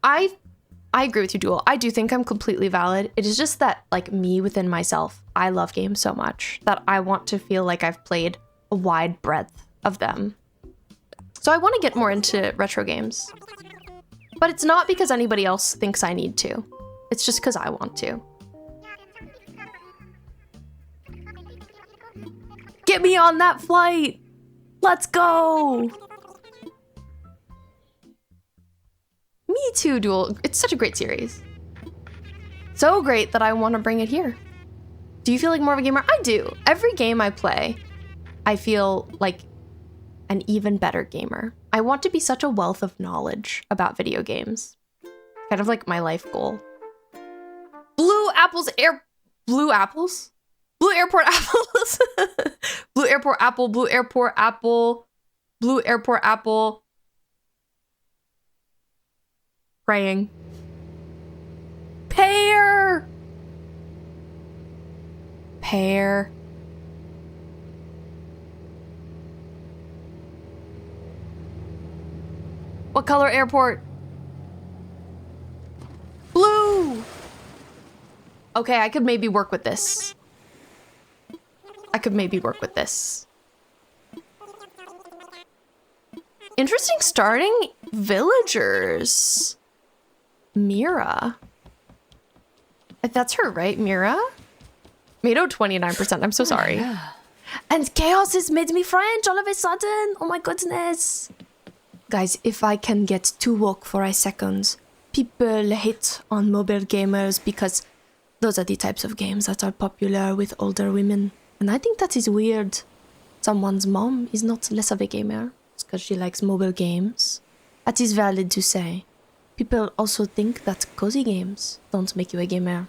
I agree with you, Duel. I do think I'm completely valid. It is just that, like, me within myself, I love games so much that I want to feel like I've played a wide breadth of them. So I want to get more into retro games. But it's not because anybody else thinks I need to. It's just because I want to. Get me on that flight! Let's go! Me too, Duel. It's such a great series. So great that I want to bring it here. Do you feel like more of a gamer? I do. Every game I play, I feel like an even better gamer. I want to be such a wealth of knowledge about video games. Kind of like my life goal. Blue apples, blue apples? Blue airport apples. Blue airport apple, blue airport apple, blue airport apple. Praying. Pear. Pear. What color airport? Blue! Okay, I could maybe work with this. Interesting starting. Villagers. Mira. That's her, right? Mira? Mado 29%. I'm so sorry. Yeah. And chaos has made me French all of a sudden. Oh my goodness. Guys, if I can get too woke for a second, people hate on mobile gamers because those are the types of games that are popular with older women. And I think that is weird. Someone's mom is not less of a gamer. It's because she likes mobile games. That is valid to say. People also think that cozy games don't make you a gamer.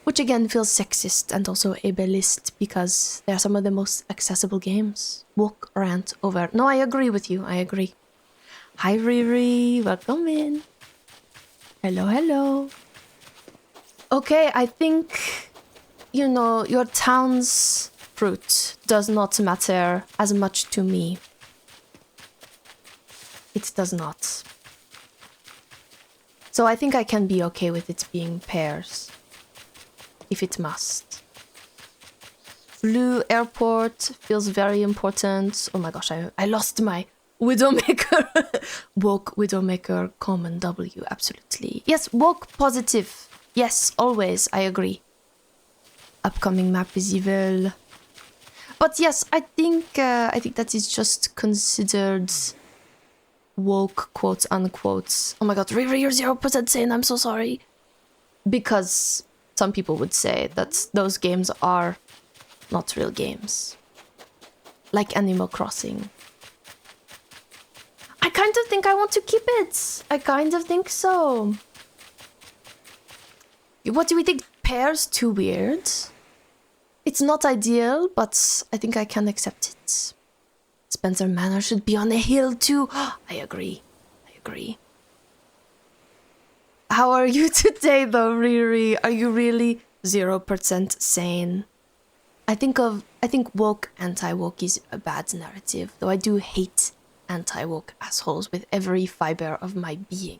Which again feels sexist and also ableist because they are some of the most accessible games. Woke, rant, over. No, I agree with you. I agree. Hi, Riri. Welcome in. Hello, hello. Okay, I think, you know, your town's fruit does not matter as much to me. It does not. So I think I can be okay with it being pears. If it must. Blue airport feels very important. Oh my gosh, I lost my Widowmaker. Woke Widowmaker, common W, absolutely. Yes, woke positive. Yes, always, I agree. Upcoming map is evil. But yes, I think that is just considered woke, quotes, unquotes. Oh my god, Riri, you're 0% sane, I'm so sorry. Because some people would say that those games are not real games. Like Animal Crossing. I kind of think I want to keep it. I kind of think so. What do we think? Pears too weird? It's not ideal, but I think I can accept it. Spencer Manor should be on a hill too. I agree. I agree. How are you today though, Riri? Are you really 0% sane? I think woke anti-woke is a bad narrative, though I do hate anti-woke assholes with every fiber of my being.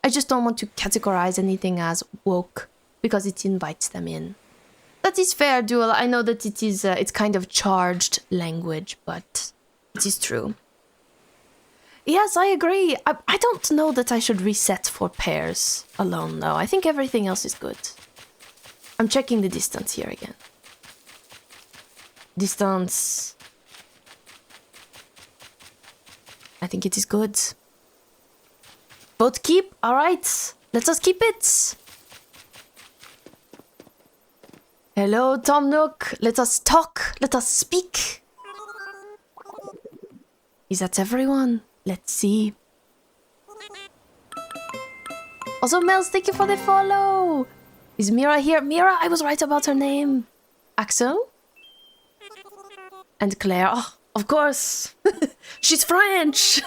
I just don't want to categorize anything as woke because it invites them in. That is fair, Duel. I know that it is it's kind of charged language, but it is true. Yes, I agree. I don't know that I should reset for pairs alone, though. I think everything else is good. I'm checking the distance here again. Distance. I think it is good. Vote keep. All right. Let us keep it. Hello, Tom Nook. Let us talk. Let us speak. Is that everyone? Let's see. Also, Mels, thank you for the follow. Is Mira here? Mira, I was right about her name. Axel? And Claire. Oh, of course. She's French.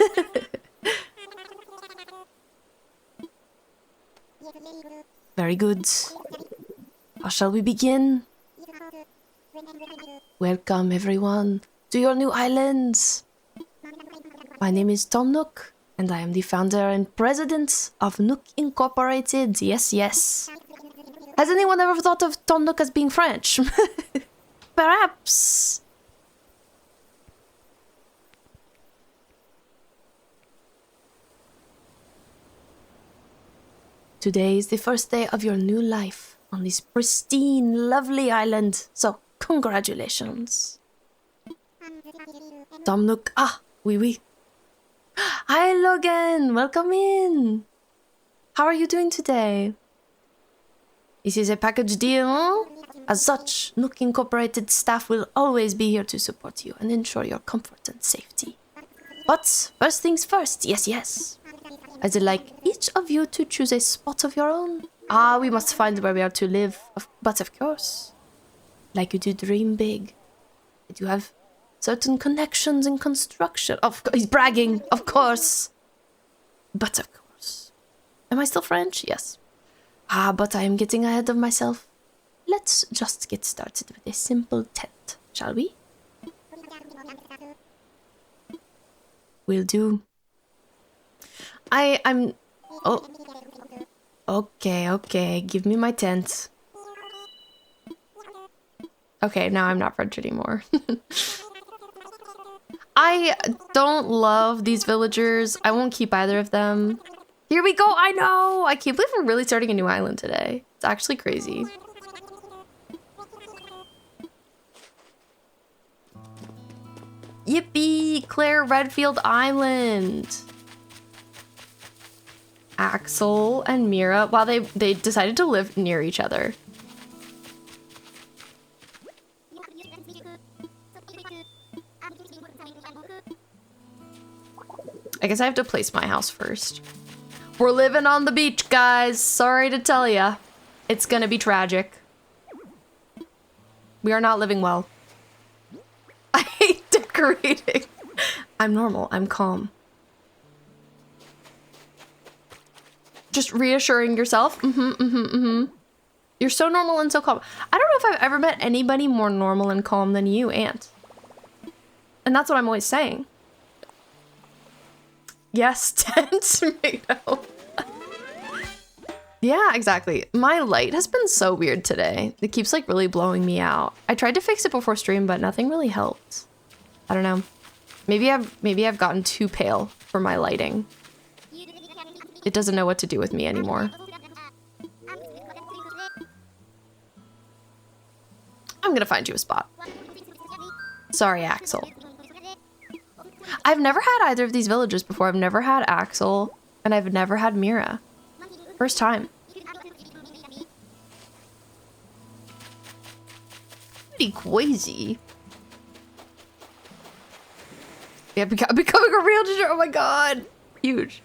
Very good. How shall we begin? Welcome, everyone, to your new islands. My name is Tom Nook, and I am the founder and president of Nook Incorporated. Yes, yes. Has anyone ever thought of Tom Nook as being French? Perhaps. Today is the first day of your new life on this pristine, lovely island. So, congratulations. Tom Nook. Ah, oui. Hi, Logan. Welcome in. How are you doing today? This is a package deal. As such, Nook Incorporated staff will always be here to support you and ensure your comfort and safety. But first things first, yes. I'd like each of you to choose a spot of your own. We must find where we are to live. But of course, like you do dream big. I do have certain connections in construction. He's bragging, of course. But of course. Am I still French? Yes. But I am getting ahead of myself. Let's just get started with a simple tent, shall we? Will do. I'm... Oh. Okay. Give me my tent. Okay, now I'm not French anymore. I don't love these villagers. I won't keep either of them. Here we go. I know. I can't believe we're really starting a new island today. It's actually crazy. Yippee! Claire Redfield Island. Axel and Mira. Wow, they decided to live near each other. I guess I have to place my house first. We're living on the beach, guys. Sorry to tell ya. It's gonna be tragic. We are not living well. I hate decorating. I'm normal. I'm calm. Just reassuring yourself. You're so normal and so calm. I don't know if I've ever met anybody more normal and calm than you, Ant. And that's what I'm always saying. Yes, tent tomato. Yeah, exactly. My light has been so weird today. It keeps like really blowing me out. I tried to fix it before stream, but nothing really helped. I don't know. Maybe I've gotten too pale for my lighting. It doesn't know what to do with me anymore. I'm gonna find you a spot. Sorry, Axel. I've never had either of these villagers before. I've never had Axel, and I've never had Mira. First time. Pretty crazy. Yeah, becoming a real ginger. Oh my god. Huge.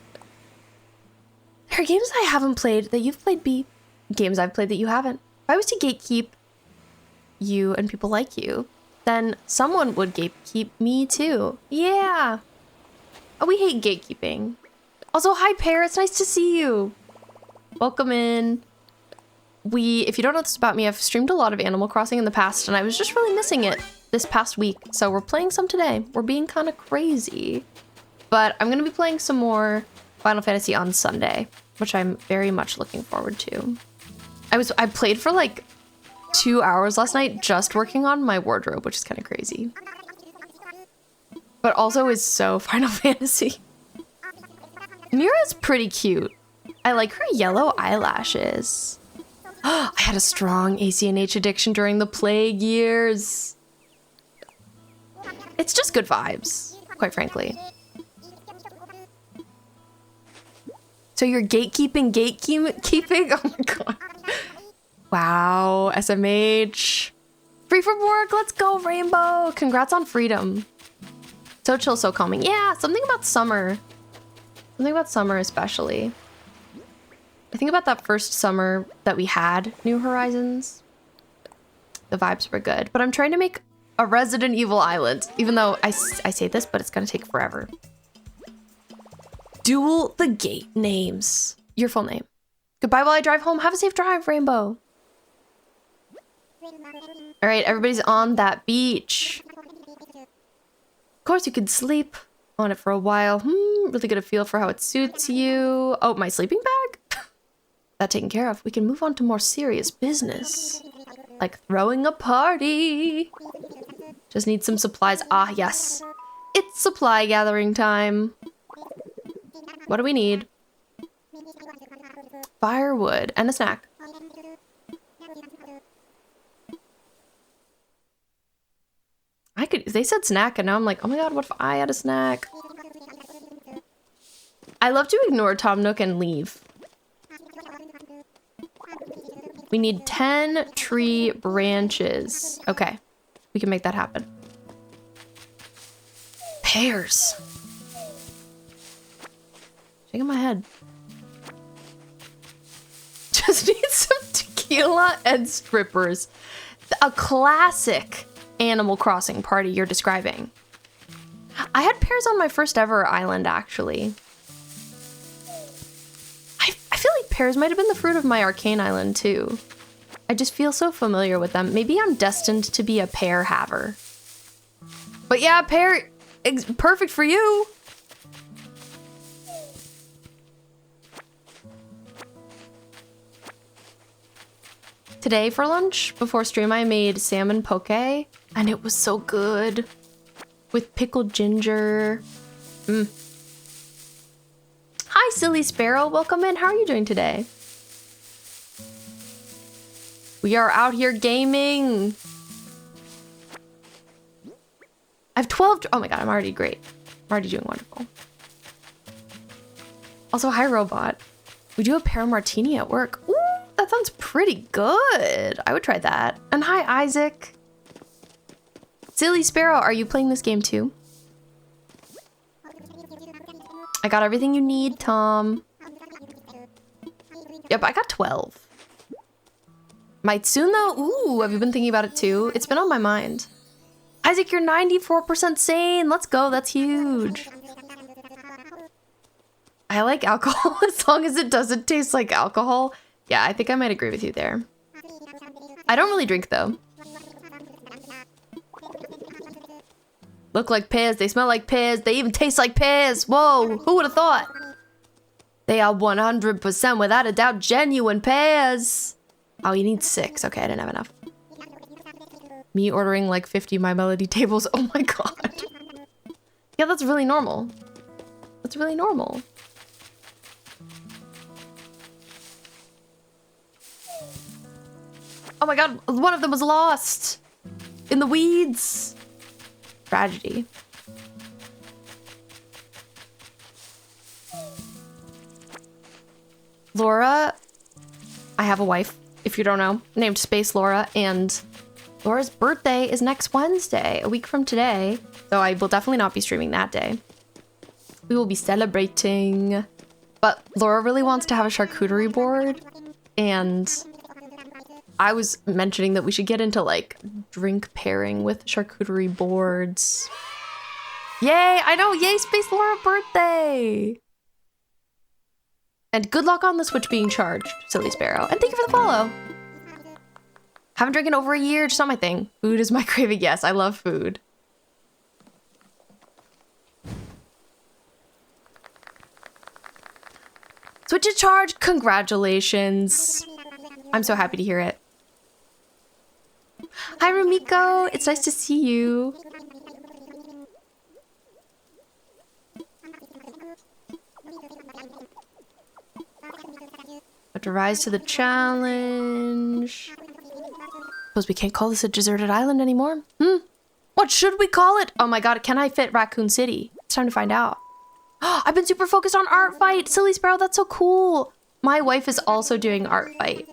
There are games I haven't played that you've played, B. Games I've played that you haven't. If I was to gatekeep you and people like you, then someone would gatekeep me too. Yeah. Oh, we hate gatekeeping. Also, hi, Pear. It's nice to see you. Welcome in. If you don't know this about me, I've streamed a lot of Animal Crossing in the past, and I was just really missing it this past week. So we're playing some today. We're being kind of crazy. But I'm going to be playing some more Final Fantasy on Sunday, which I'm very much looking forward to. I played for like 2 hours last night just working on my wardrobe, which is kind of crazy. But also is so Final Fantasy. Mira's pretty cute. I like her yellow eyelashes. I had a strong ACNH addiction during the plague years. It's just good vibes, quite frankly. So you're gatekeeping? Oh my god. Wow, SMH. Free from work, let's go, Rainbow. Congrats on freedom. So chill, so calming. Yeah, something about summer. Something about summer especially. I think about that first summer that we had New Horizons. The vibes were good, but I'm trying to make a Resident Evil island, even though I say this, but it's gonna take forever. Duel the gate names. Your full name. Goodbye while I drive home. Have a safe drive, Rainbow. All right, everybody's on that beach. Of course, you could sleep on it for a while. Really get a feel for how it suits you. Oh, my sleeping bag? That taken care of. We can move on to more serious business. Like throwing a party. Just need some supplies. Ah, yes. It's supply gathering time. What do we need? Firewood and a snack. They said snack and now I'm like, oh my god, what if I had a snack? I love to ignore Tom Nook and leave. We need 10 tree branches. Okay, we can make that happen. Pears. Shaking my head. Just need some tequila and strippers. A classic Animal Crossing party you're describing. I had pears on my first ever island, actually. I feel like pears might have been the fruit of my Arcane Island, too. I just feel so familiar with them. Maybe I'm destined to be a pear haver. But yeah, pear, perfect for you. Today for lunch, before stream, I made salmon poke, and it was so good. With pickled ginger. Hi, Silly Sparrow. Welcome in. How are you doing today? We are out here gaming. I have 12. Oh my god, I'm already great. I'm already doing wonderful. Also, hi, Robot. We do a pear martini at work. Ooh, that sounds pretty good. I would try that. And hi, Isaac. Silly Sparrow, are you playing this game too? I got everything you need, Tom. Yep, I got 12. Might soon though. Ooh, have you been thinking about it too? It's been on my mind. Isaac, you're 94% sane. Let's go, that's huge. I like alcohol as long as it doesn't taste like alcohol. Yeah, I think I might agree with you there. I don't really drink though. Look like pears, they smell like pears, they even taste like pears. Whoa, who would have thought? They are 100% without a doubt genuine pears. Oh, you need 6. Okay, I didn't have enough. Me ordering like 50 My Melody tables. Oh my god. Yeah, that's really normal. That's really normal. Oh my god, one of them was lost. In the weeds. Tragedy. Laura, I have a wife, if you don't know, named Space Laura, and Laura's birthday is next Wednesday, a week from today, so I will definitely not be streaming that day. We will be celebrating, but Laura really wants to have a charcuterie board, and I was mentioning that we should get into like drink pairing with charcuterie boards. Yay! I know! Yay, Space Laura birthday! And good luck on the Switch being charged, Silly Sparrow. And thank you for the follow. Haven't drank in over a year, just not my thing. Food is my craving. Yes, I love food. Switch is charged. Congratulations. I'm so happy to hear it. Hi, Rumiko. It's nice to see you. Have to rise to the challenge. Suppose we can't call this a deserted island anymore. What should we call it? Oh my god, can I fit Raccoon City? It's time to find out. I've been super focused on Art Fight. Silly Sparrow, that's so cool. My wife is also doing Art Fight.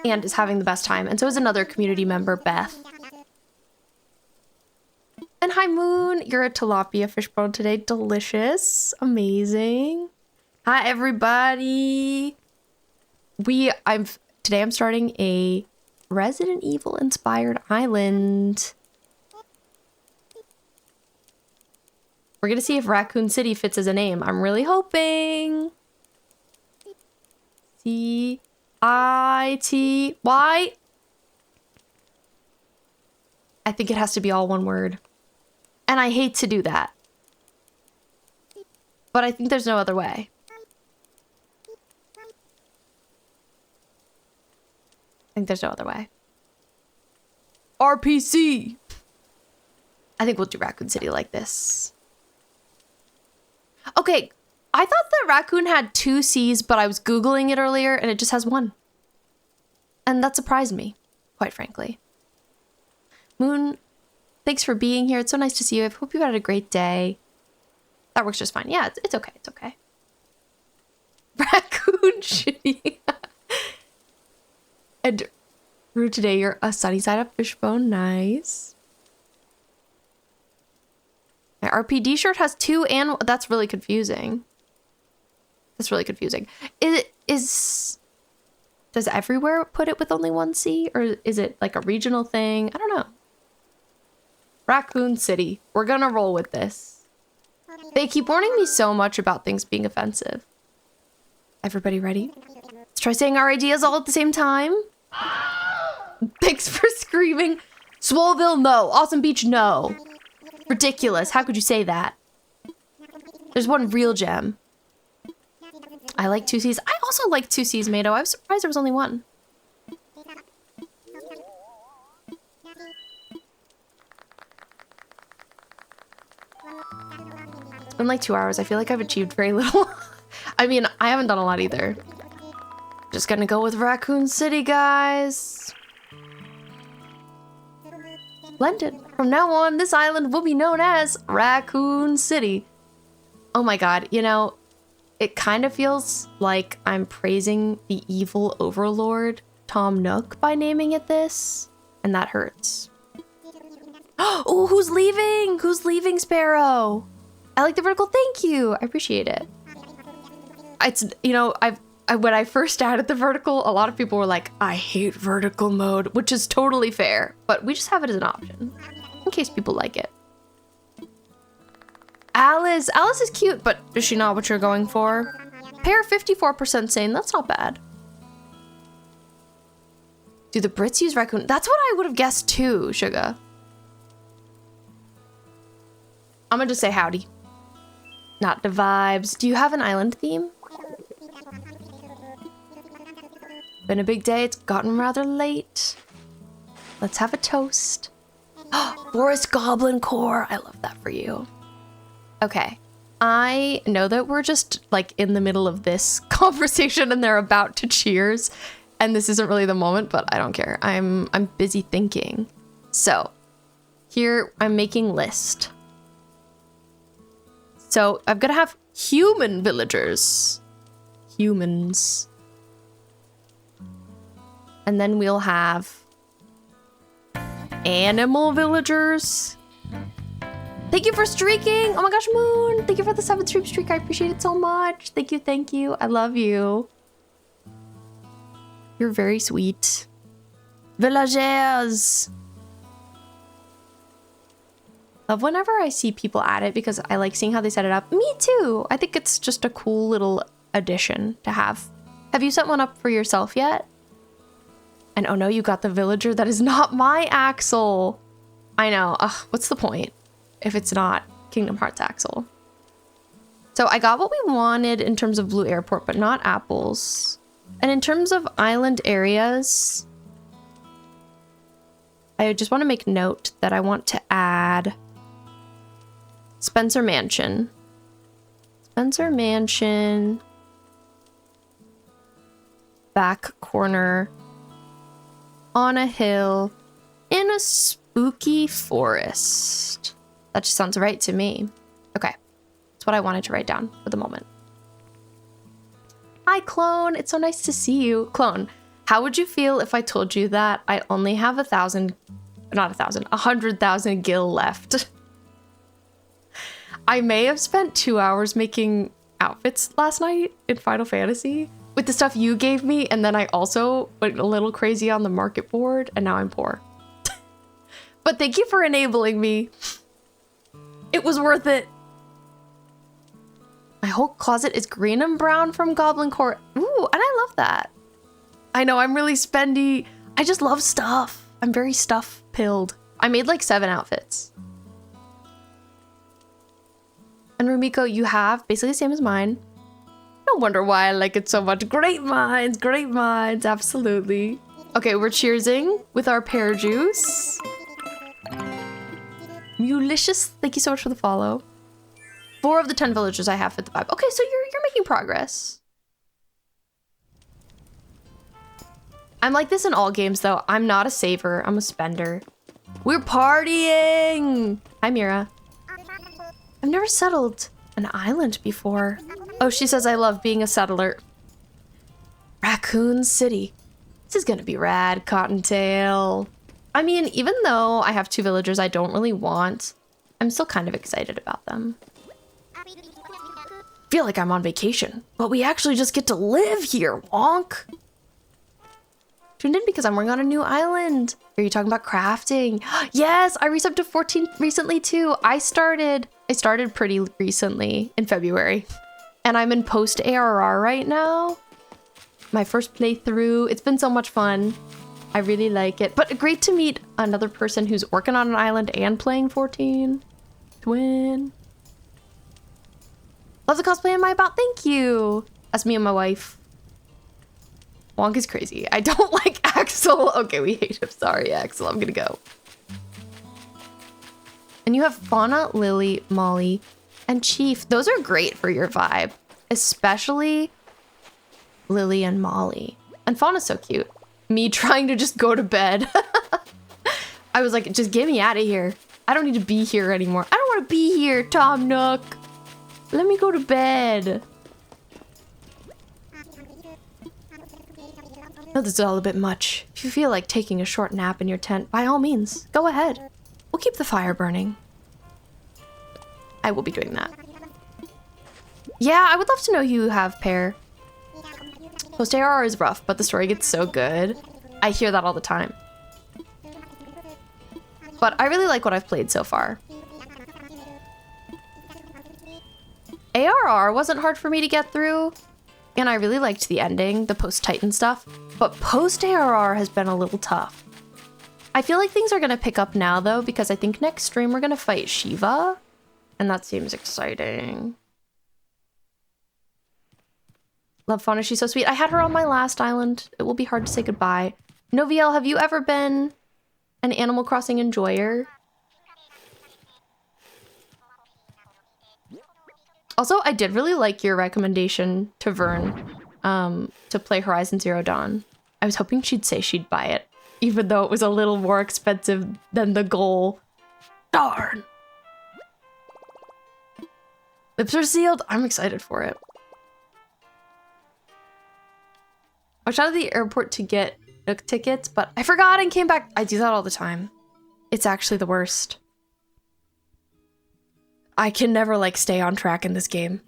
And is having the best time. And so is another community member, Beth. And hi, Moon. You're a tilapia fishbone today. Delicious. Amazing. Hi, everybody. Today I'm starting a Resident Evil inspired island. We're gonna see if Raccoon City fits as a name. I'm really hoping. C-I-T-Y. I think it has to be all one word. And I hate to do that. But I think there's no other way. I think there's no other way. RPC! I think we'll do Raccoon City like this. Okay, I thought that Raccoon had 2 C's, but I was Googling it earlier and it just has 1. And that surprised me, quite frankly. Moon, thanks for being here. It's so nice to see you. I hope you had a great day. That works just fine. Yeah, it's okay. It's okay. Raccoon shitty. And Rue, today you're a sunny side up fishbone. Nice. My RPD shirt has 2 and that's really confusing. That's really confusing. Does everywhere put it with only 1 C? Or is it like a regional thing? I don't know. Raccoon City. We're gonna roll with this. They keep warning me so much about things being offensive. Everybody ready? Let's try saying our ideas all at the same time. Thanks for screaming. Swoleville, no. Awesome Beach, no. Ridiculous. How could you say that? There's one real gem. I like 2 C's. I also like 2 C's, Mado. I was surprised there was only 1. In like 2 hours, I feel like I've achieved very little. I mean, I haven't done a lot either. Just gonna go with Raccoon City, guys. Blended. From now on, this island will be known as Raccoon City. Oh my god, you know, it kind of feels like I'm praising the evil overlord, Tom Nook, by naming it this, and that hurts. Oh, who's leaving? Who's leaving, Sparrow? I like the vertical, thank you. I appreciate it. It's, you know, when I first added the vertical, a lot of people were like, I hate vertical mode, which is totally fair, but we just have it as an option in case people like it. Alice is cute, but is she not what you're going for? Pair 54% saying that's not bad. Do the Brits use raccoon? That's what I would have guessed too, Sugar. I'm gonna just say howdy. Not the vibes. Do you have an island theme? Been a big day. It's gotten rather late. Let's have a toast. Forest Goblin Core. I love that for you. Okay. I know that we're just like in the middle of this conversation and they're about to cheers. And this isn't really the moment, but I don't care. I'm busy thinking. So here I'm making list. So I'm gonna have human villagers. Humans. And then we'll have animal villagers. Thank you for streaking. Oh my gosh, Moon. Thank you for the 7th streak. I appreciate it so much. Thank you. I love you. You're very sweet. Villagers! Love whenever I see people at it because I like seeing how they set it up. Me too! I think it's just a cool little addition to have. Have you set one up for yourself yet? And oh no, you got the villager that is not my Axel. I know. Ugh, what's the point if it's not Kingdom Hearts Axel? So I got what we wanted in terms of Blue Airport, but not apples. And in terms of island areas, I just want to make note that I want to add Spencer Mansion. Spencer Mansion. Back corner. On a hill. In a spooky forest. That just sounds right to me. Okay. That's what I wanted to write down for the moment. Hi, Clone. It's so nice to see you. Clone, how would you feel if I told you that I only have 100,000 gil left? I may have spent 2 hours making outfits last night in Final Fantasy with the stuff you gave me, and then I also went a little crazy on the market board, and now I'm poor. But thank you for enabling me. It was worth it. My whole closet is green and brown from Goblin Court. Ooh, and I love that. I know, I'm really spendy. I just love stuff. I'm very stuff-pilled. I made like 7 outfits. And Rumiko, you have basically the same as mine. No wonder why I like it so much. Great minds, absolutely. Okay, we're cheersing with our pear juice. Mulicious, thank you so much for the follow. 4 of the 10 villagers I have fit the vibe. Okay, so you're making progress. I'm like this in all games though. I'm not a saver, I'm a spender. We're partying! Hi, Mira. I've never settled an island before. Oh, she says I love being a settler. Raccoon City. This is gonna be rad, Cottontail. I mean, even though I have 2 villagers I don't really want, I'm still kind of excited about them. Feel like I'm on vacation, but we actually just get to live here, wonk. Tuned in because I'm working on a new island. Are you talking about crafting? Yes, I resubbed to 14 recently too. I started pretty recently in February, and I'm in post ARR right now. My first playthrough. It's been so much fun. I really like it, but great to meet another person who's working on an island and playing 14. Twin. Love the cosplay in my about. Thank you. That's me and my wife. Wonk is crazy. I don't like Axel. Okay, we hate him. Sorry, Axel. I'm gonna go. And you have Fauna, Lily, Molly, and Chief. Those are great for your vibe, especially Lily and Molly. And Fauna's so cute. Me trying to just go to bed. I was like, just get me out of here. I don't need to be here anymore. I don't want to be here, Tom Nook. Let me go to bed. I know this is all a bit much. If you feel like taking a short nap in your tent, by all means, go ahead. We'll keep the fire burning. I will be doing that. Yeah, I would love to know you have pair. Post ARR is rough, but the story gets so good. I hear that all the time. But I really like what I've played so far. ARR wasn't hard for me to get through, and I really liked the ending, the post-Titan stuff, but post-ARR has been a little tough. I feel like things are going to pick up now, though, because I think next stream we're going to fight Shiva, and that seems exciting. Love Fauna, she's so sweet. I had her on my last island. It will be hard to say goodbye. Noviel, have you ever been an Animal Crossing enjoyer? Also, I did really like your recommendation to Vern to play Horizon Zero Dawn. I was hoping she'd say she'd buy it, even though it was a little more expensive than the goal. Darn! Lips are sealed. I'm excited for it. I was out of the airport to get Nook tickets, but I forgot and came back. I do that all the time. It's actually the worst. I can never, like, stay on track in this game.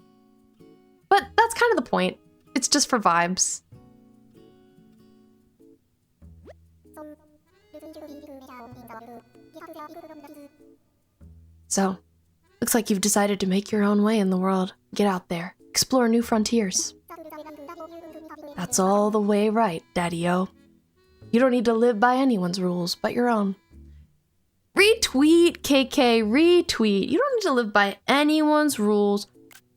But that's kind of the point. It's just for vibes. So, looks like you've decided to make your own way in the world. Get out there, explore new frontiers. That's all the way right, Daddy-o. You don't need to live by anyone's rules but your own. Retweet, KK, retweet. You don't need to live by anyone's rules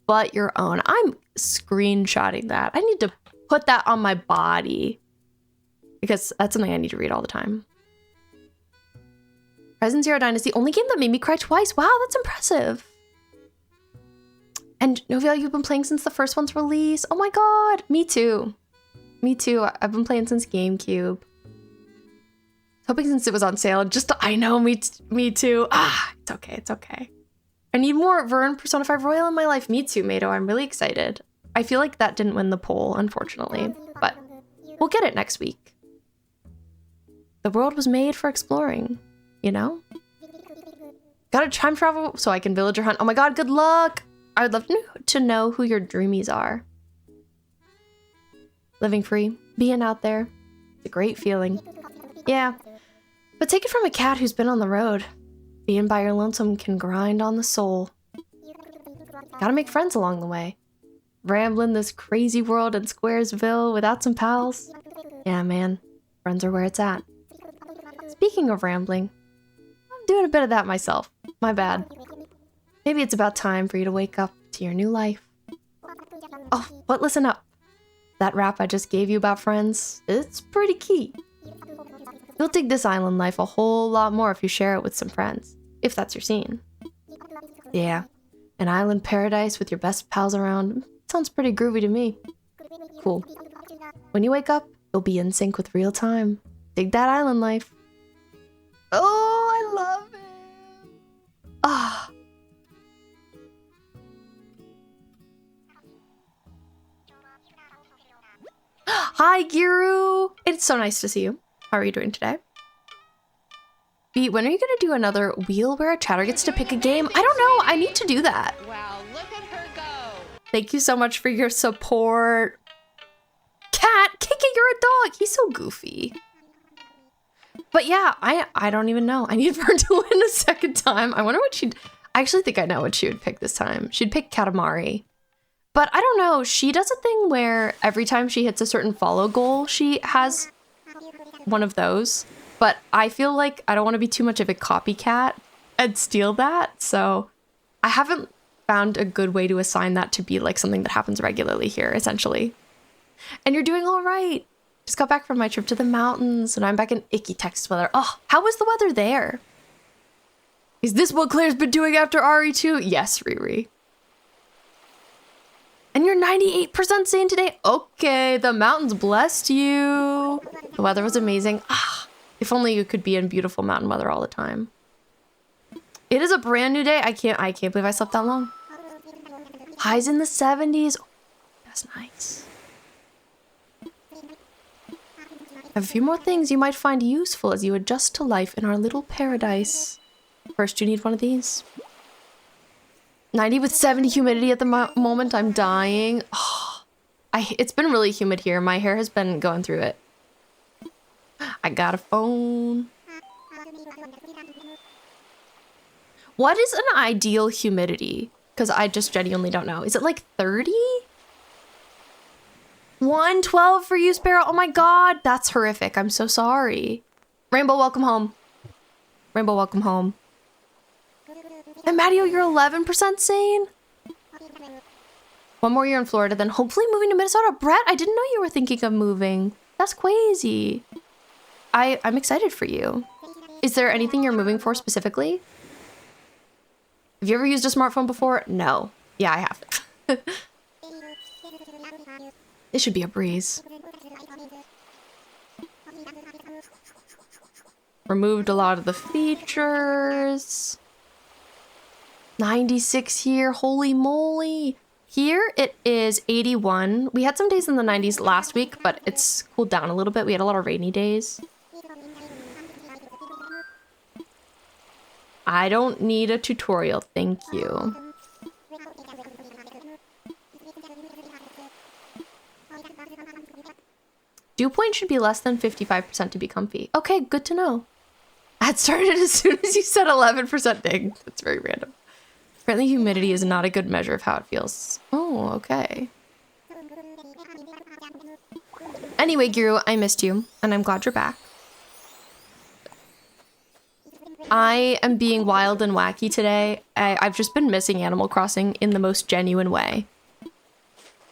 but your own. I'm screenshotting that. I need to put that on my body because that's something I need to read all the time. Horizon Zero Dawn is the only game that made me cry twice. Wow, that's impressive. And Novia, you've been playing since the first one's release. Oh my god, me too. Me too. I've been playing since GameCube. Hoping since it was on sale. I know, me too. It's okay, it's okay. I need more Vern Persona 5 Royal in my life. Me too, Mato. I'm really excited. I feel like that didn't win the poll, unfortunately, but we'll get it next week. The world was made for exploring, you know? Gotta time travel so I can villager hunt. Oh my god, good luck! I would love to know who your dreamies are. Living free, being out there. It's a great feeling. Yeah, but take it from a cat who's been on the road. Being by your lonesome can grind on the soul. Gotta make friends along the way. Rambling this crazy world in Squaresville without some pals. Yeah, man, friends are where it's at. Speaking of rambling, I'm doing a bit of that myself. My bad. Maybe it's about time for you to wake up to your new life. Oh, but listen up. That rap I just gave you about friends, it's pretty key. You'll dig this island life a whole lot more if you share it with some friends. If that's your scene. Yeah, an island paradise with your best pals around. Sounds pretty groovy to me. Cool. When you wake up, you'll be in sync with real time. Dig that island life. Oh, I love it. Ah. Hi, Giru. It's so nice to see you. How are you doing today? B, when are you gonna do another wheel where a chatter gets to pick a game? I don't know. I need to do that. Wow, look at her go. Thank you so much for your support. Cat, Kiki, you're a dog. He's so goofy. But yeah, I don't even know. I need her to win a second time. I wonder what she'd... I actually think I know what she would pick this time. She'd pick Katamari. But I don't know. She does a thing where every time she hits a certain follow goal, she has one of those. But I feel like I don't want to be too much of a copycat and steal that. So I haven't found a good way to assign that to be like something that happens regularly here, essentially. And you're doing all right. Just got back from my trip to the mountains and I'm back in icky Texas weather. Oh, how was the weather there? Is this what Claire's been doing after RE2? Yes, Riri. And you're 98% sane today? Okay, the mountains blessed you. The weather was amazing. If only you could be in beautiful mountain weather all the time. It is a brand new day. I can't believe I slept that long. Highs in the 70s. Oh, that's nice. I have a few more things you might find useful as you adjust to life in our little paradise. First, you need one of these. 90 with 70 humidity at the moment. I'm dying. Oh, it's been really humid here. My hair has been going through it. I got a phone. What is an ideal humidity? Because I just genuinely don't know. Is it like 30? 112 for you, Sparrow. Oh my god, that's horrific. I'm so sorry. Rainbow, welcome home. Rainbow, welcome home. And Matteo, you're 11% sane? One more year in Florida, then hopefully moving to Minnesota. Brett, I didn't know you were thinking of moving. That's crazy. I'm excited for you. Is there anything you're moving for specifically? Have you ever used a smartphone before? No. Yeah, I have. This should be a breeze. Removed a lot of the features. 96 here, holy moly. Here it is 81. We had some days in the 90s last week, but it's cooled down a little bit. We had a lot of rainy days. I don't need a tutorial, thank you. Dew point should be less than 55% to be comfy. Okay, good to know. That started as soon as you said 11% ding. That's very random. Apparently humidity is not a good measure of how it feels. Oh, okay. Anyway, Giru, I missed you, and I'm glad you're back. I am being wild and wacky today. I've just been missing Animal Crossing in the most genuine way.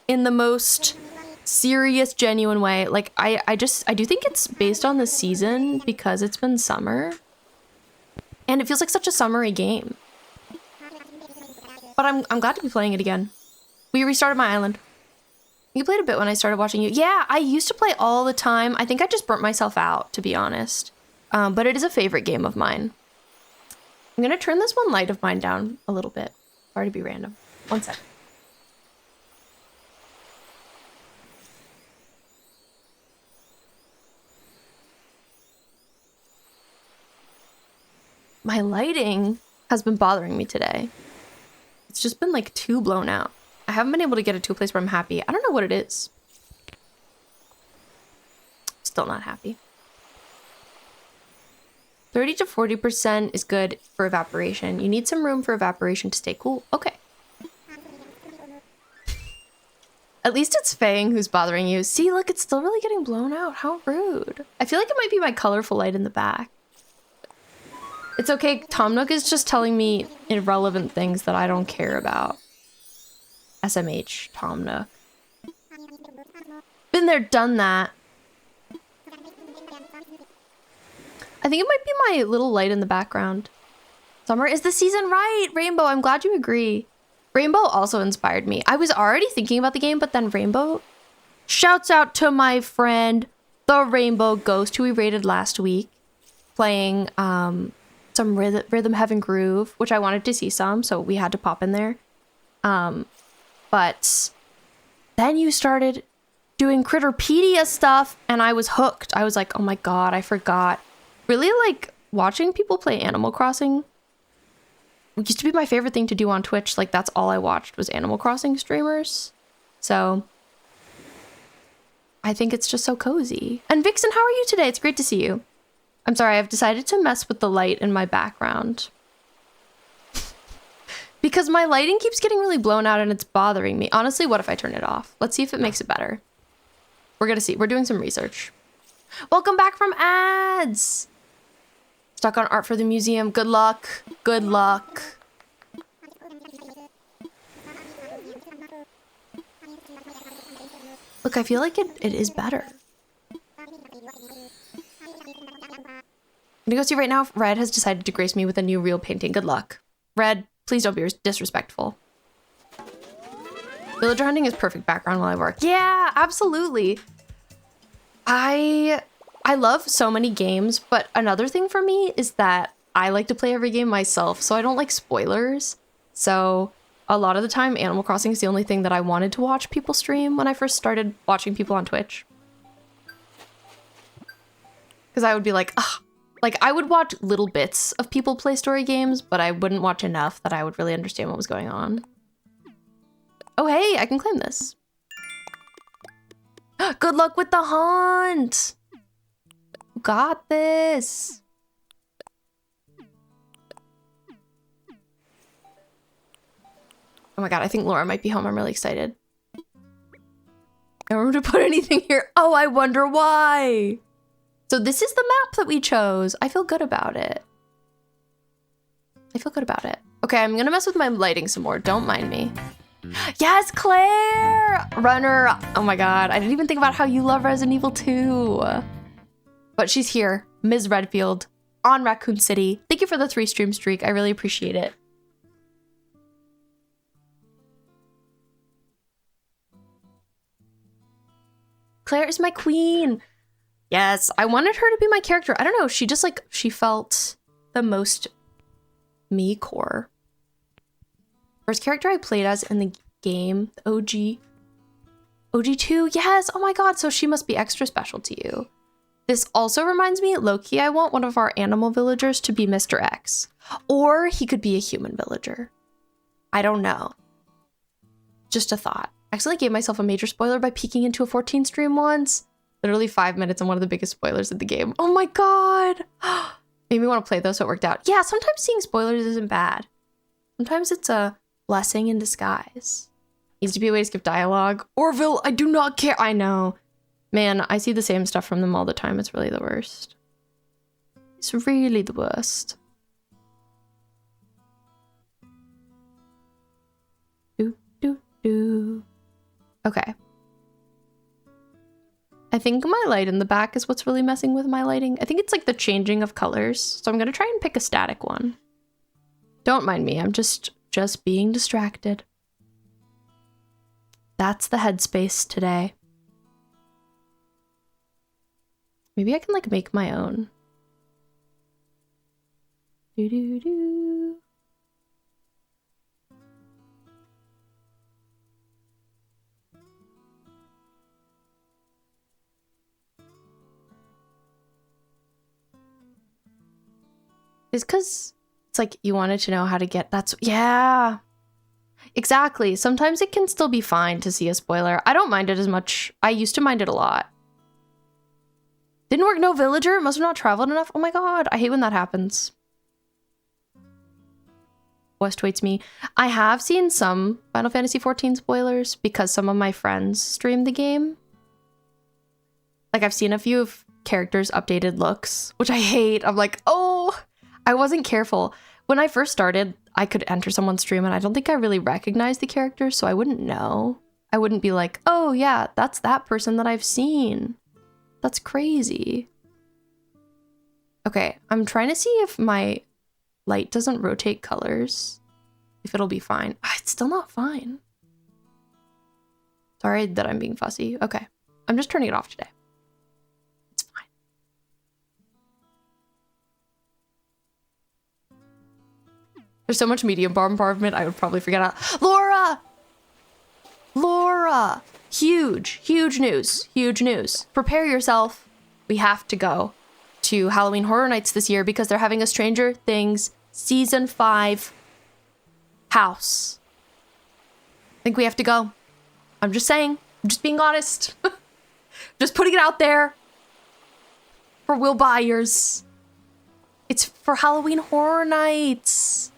In the most serious, genuine way. Like, I do think it's based on the season because it's been summer. And it feels like such a summery game. But I'm glad to be playing it again. We restarted my island. You played a bit when I started watching you. Yeah, I used to play all the time. I think I just burnt myself out, to be honest. But it is a favorite game of mine. I'm gonna turn this one light of mine down a little bit. Sorry to be random. One sec. My lighting has been bothering me today. It's just been like too blown out. I haven't been able to get it to a place where I'm happy. I don't know what it is. Still not happy. 30 to 40% is good for evaporation. You need some room for evaporation to stay cool. Okay. At least it's Fang who's bothering you. See, look, it's still really getting blown out. How rude. I feel like it might be my colorful light in the back. It's okay. Tom Nook is just telling me irrelevant things that I don't care about. SMH, Tom Nook. Been there, done that. I think it might be my little light in the background. Summer is the season, right? Rainbow, I'm glad you agree. Rainbow also inspired me. I was already thinking about the game, but then Rainbow... Shouts out to my friend, the Rainbow Ghost, who we rated last week. Playing some Rhythm Heaven Groove, which I wanted to see some, so we had to pop in there. But then you started doing Critterpedia stuff, and I was hooked. I was like, oh my god, I forgot. Really, like, watching people play Animal Crossing used to be my favorite thing to do on Twitch. Like, that's all I watched was Animal Crossing streamers. So, I think it's just so cozy. And Vixen, how are you today? It's great to see you. I'm sorry, I've decided to mess with the light in my background. Because my lighting keeps getting really blown out and it's bothering me. Honestly, what if I turn it off? Let's see if it makes it better. We're gonna see. We're doing some research. Welcome back from ads! Stuck on art for the museum. Good luck. Good luck. Look, I feel like it is better. I'm gonna go see right now if Red has decided to grace me with a new real painting. Good luck. Red, please don't be disrespectful. Villager hunting is perfect background while I work. Yeah, absolutely. I love so many games, but another thing for me is that I like to play every game myself, so I don't like spoilers. So a lot of the time, Animal Crossing is the only thing that I wanted to watch people stream when I first started watching people on Twitch. Because I would be like, ugh. Like, I would watch little bits of people play story games, but I wouldn't watch enough that I would really understand what was going on. Oh, hey, I can claim this. Good luck with the hunt! Got this! Oh my god, I think Laura might be home. I'm really excited. No room to put anything here. Oh, I wonder why! So this is the map that we chose. I feel good about it. I feel good about it. Okay, I'm gonna mess with my lighting some more. Don't mind me. Yes, Claire! Runner. Oh my god, I didn't even think about how you love Resident Evil 2. But she's here. Ms. Redfield on Raccoon City. Thank you for the 3 stream streak. I really appreciate it. Claire is my queen. Yes, I wanted her to be my character. I don't know, she just like, she felt the most me core. First character I played as in the game, OG. OG2, yes, oh my god, so she must be extra special to you. This also reminds me, low-key, I want one of our animal villagers to be Mr. X. Or he could be a human villager. I don't know. Just a thought. I accidentally gave myself a major spoiler by peeking into a 14 stream once. Literally 5 minutes and one of the biggest spoilers of the game. Oh my god! Made me want to play though, so it worked out. Yeah, sometimes seeing spoilers isn't bad. Sometimes it's a blessing in disguise. Needs to be a way to skip dialogue. Orville, I do not care. I know. Man, I see the same stuff from them all the time. It's really the worst. It's really the worst. Okay. I think my light in the back is what's really messing with my lighting. I think it's like the changing of colors. So I'm gonna try and pick a static one. Don't mind me, I'm just being distracted. That's the headspace today. Maybe I can like make my own. Do. It's because it's like you wanted to know how to get yeah. Exactly. Sometimes it can still be fine to see a spoiler. I don't mind it as much. I used to mind it a lot. Didn't work, no villager? Must have not traveled enough. Oh my god, I hate when that happens. West waits me. I have seen some Final Fantasy XIV spoilers because some of my friends streamed the game. Like I've seen a few of characters' updated looks, which I hate. I'm like, oh, I wasn't careful. When I first started, I could enter someone's stream and I don't think I really recognized the characters, so I wouldn't know. I wouldn't be like, oh yeah, that's that person that I've seen. That's crazy. Okay, I'm trying to see if my light doesn't rotate colors, if it'll be fine. It's still not fine. Sorry that I'm being fussy. Okay, I'm just turning it off today. It's fine. There's so much medium bombardment, I would probably forget out. Laura! Laura! Huge news. Prepare yourself. We have to go to Halloween Horror Nights this year because they're having a Stranger Things Season 5 house. I think we have to go. I'm just saying. I'm just being honest. Just putting it out there. For Will Byers. It's for Halloween Horror Nights.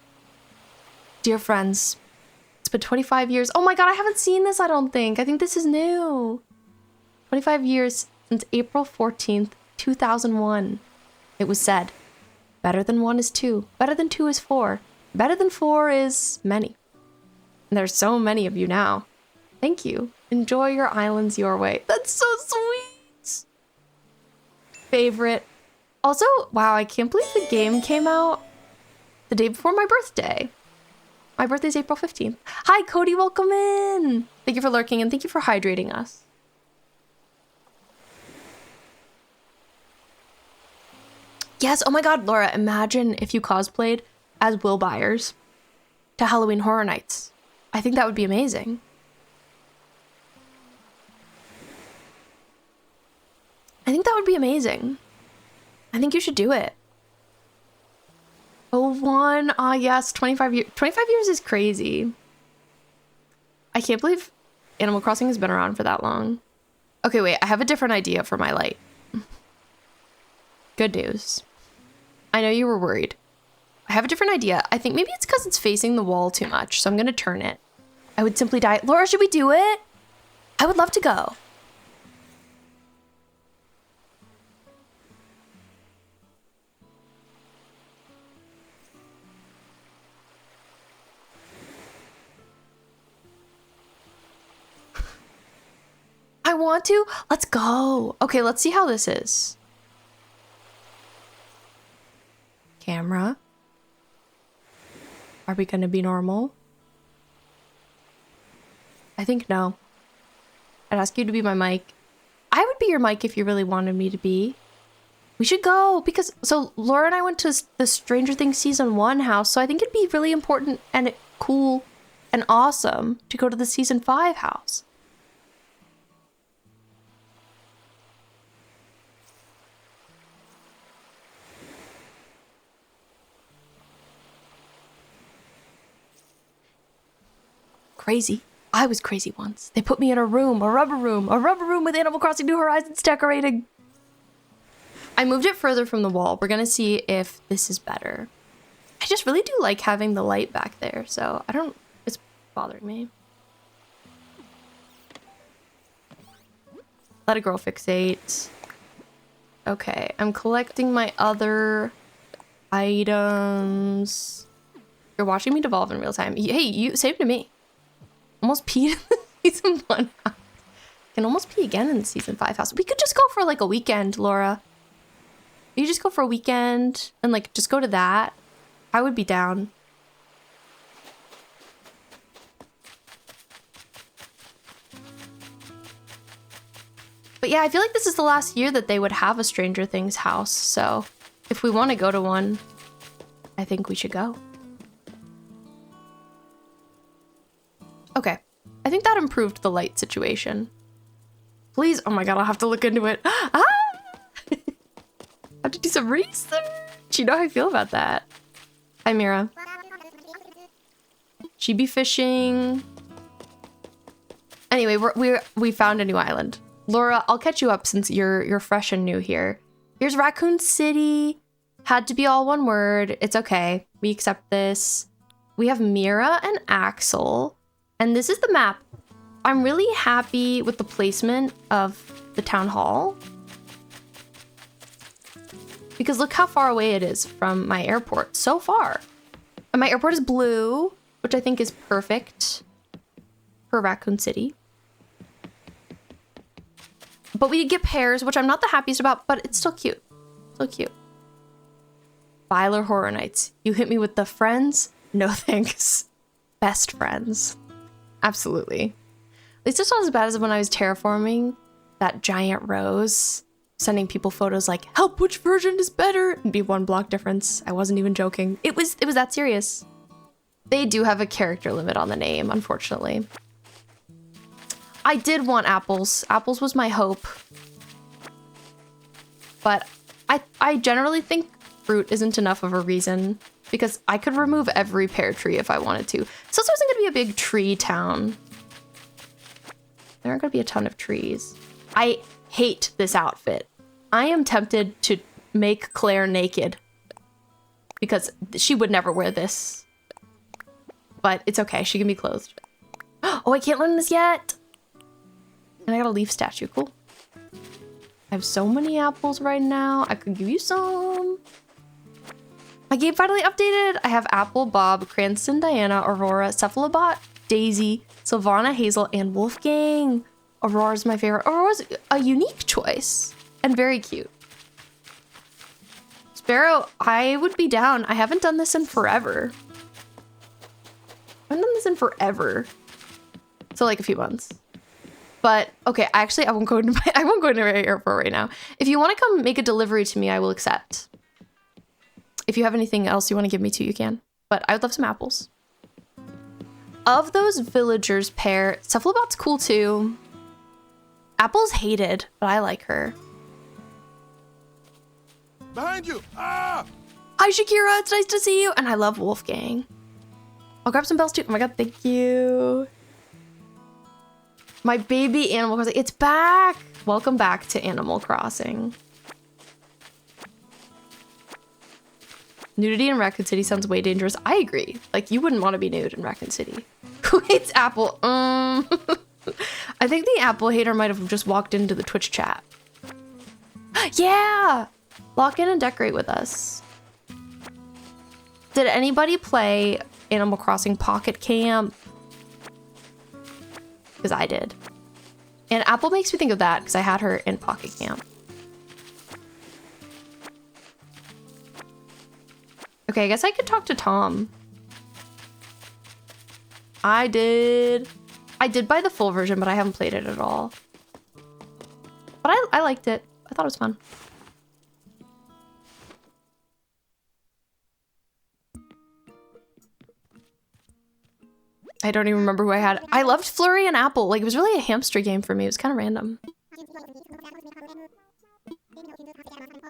Dear friends, it's been 25 years. Oh my god, I haven't seen this, I don't think. I think this is new. 25 years since April 14th, 2001. It was said, better than 1 is 2. Better than 2 is 4. Better than 4 is many. And there's so many of you now. Thank you. Enjoy your islands your way. That's so sweet. Favorite. Also, wow, I can't believe the game came out the day before my birthday. My birthday's April 15th. Hi, Cody, welcome in. Thank you for lurking and thank you for hydrating us. Yes, oh my god, Laura, imagine if you cosplayed as Will Byers to Halloween Horror Nights. I think that would be amazing. I think that would be amazing. I think you should do it. Oh, 1. Ah, yes, 25 years. 25 years is crazy. I can't believe Animal Crossing has been around for that long. Okay, wait, I have a different idea for my light. Good news. I know you were worried. I have a different idea. I think maybe it's because it's facing the wall too much, so I'm going to turn it. I would simply die. Laura, should we do it? I would love to go. I want to. Let's go. Okay, let's see how this is. Camera. Are we gonna be normal? I think no. I'd ask you to be my mic. I would be your mic if you really wanted me to be. We should go because so Laura and I went to the Stranger Things Season 1 house, so I think it'd be really important and cool and awesome to go to the Season 5 house. Crazy. I was crazy once. They put me in a rubber room with Animal Crossing New Horizons decorating. I moved it further from the wall. We're gonna see if this is better. I just really do like having the light back there, so I don't, it's bothering me. Let a girl fixate. Okay, I'm collecting my other items. You're watching me devolve in real time. Hey, you saved to me. Almost peed in the season 1 house. Can almost pee again in the season 5 house. We could just go for like a weekend, Laura. You just go for a weekend and like just go to that. I would be down. But yeah, I feel like this is the last year that they would have a Stranger Things house. So if we want to go to one, I think we should go. Okay. I think that improved the light situation. Please. Oh my God, I'll have to look into it. Ah! I have to do some research. You know how I feel about that. Hi, Mira. She be fishing. Anyway, we found a new island. Laura, I'll catch you up since you're fresh and new here. Here's Raccoon City. Had to be all one word. It's okay. We accept this. We have Mira and Axel. And this is the map. I'm really happy with the placement of the town hall. Because look how far away it is from my airport. So far. And my airport is blue, which I think is perfect for Raccoon City. But we did get pears, which I'm not the happiest about, but it's still cute. So cute. Byler Horror Nights. You hit me with the friends? No thanks. Best friends. Absolutely. At least it's not as bad as when I was terraforming that giant rose, sending people photos like, help, which version is better? It'd be 1 block difference. I wasn't even joking. It was that serious. They do have a character limit on the name, unfortunately. I did want apples. Apples was my hope. But I generally think fruit isn't enough of a reason because I could remove every pear tree if I wanted to. This also isn't going to be a big tree town. There aren't going to be a ton of trees. I hate this outfit. I am tempted to make Claire naked because she would never wear this. But it's okay. She can be clothed. Oh, I can't learn this yet. And I got a leaf statue. Cool. I have so many apples right now. I could give you some. My game finally updated. I have Apple, Bob, Cranston, Diana, Aurora, Cephalobot, Daisy, Sylvana, Hazel, and Wolfgang. Aurora's my favorite. Aurora's a unique choice and very cute. Sparrow, I would be down. I haven't done this in forever. I haven't done this in forever. So like a few months. But okay, I won't go into my airport right now. If you want to come make a delivery to me, I will accept. If you have anything else you want to give me too, you can. But I would love some apples. Of those villagers pair, Cephalobot's cool too. Apple's hated, but I like her. Behind you! Ah! Hi, Shakira. It's nice to see you. And I love Wolfgang. I'll grab some bells too. Oh my God, thank you. My baby Animal Crossing. It's back. Welcome back to Animal Crossing. Nudity in Raccoon City sounds way dangerous. I agree. Like, you wouldn't want to be nude in Raccoon City. Who hates Apple? I think the Apple hater might have just walked into the Twitch chat. Yeah! Lock in and decorate with us. Did anybody play Animal Crossing Pocket Camp? Because I did. And Apple makes me think of that because I had her in Pocket Camp. Okay, I guess I could talk to Tom. I did buy the full version, but I haven't played it at all. But I liked it. I thought it was fun. I don't even remember who I had. I loved Flurry and Apple. Like, it was really a hamster game for me. It was kind of random.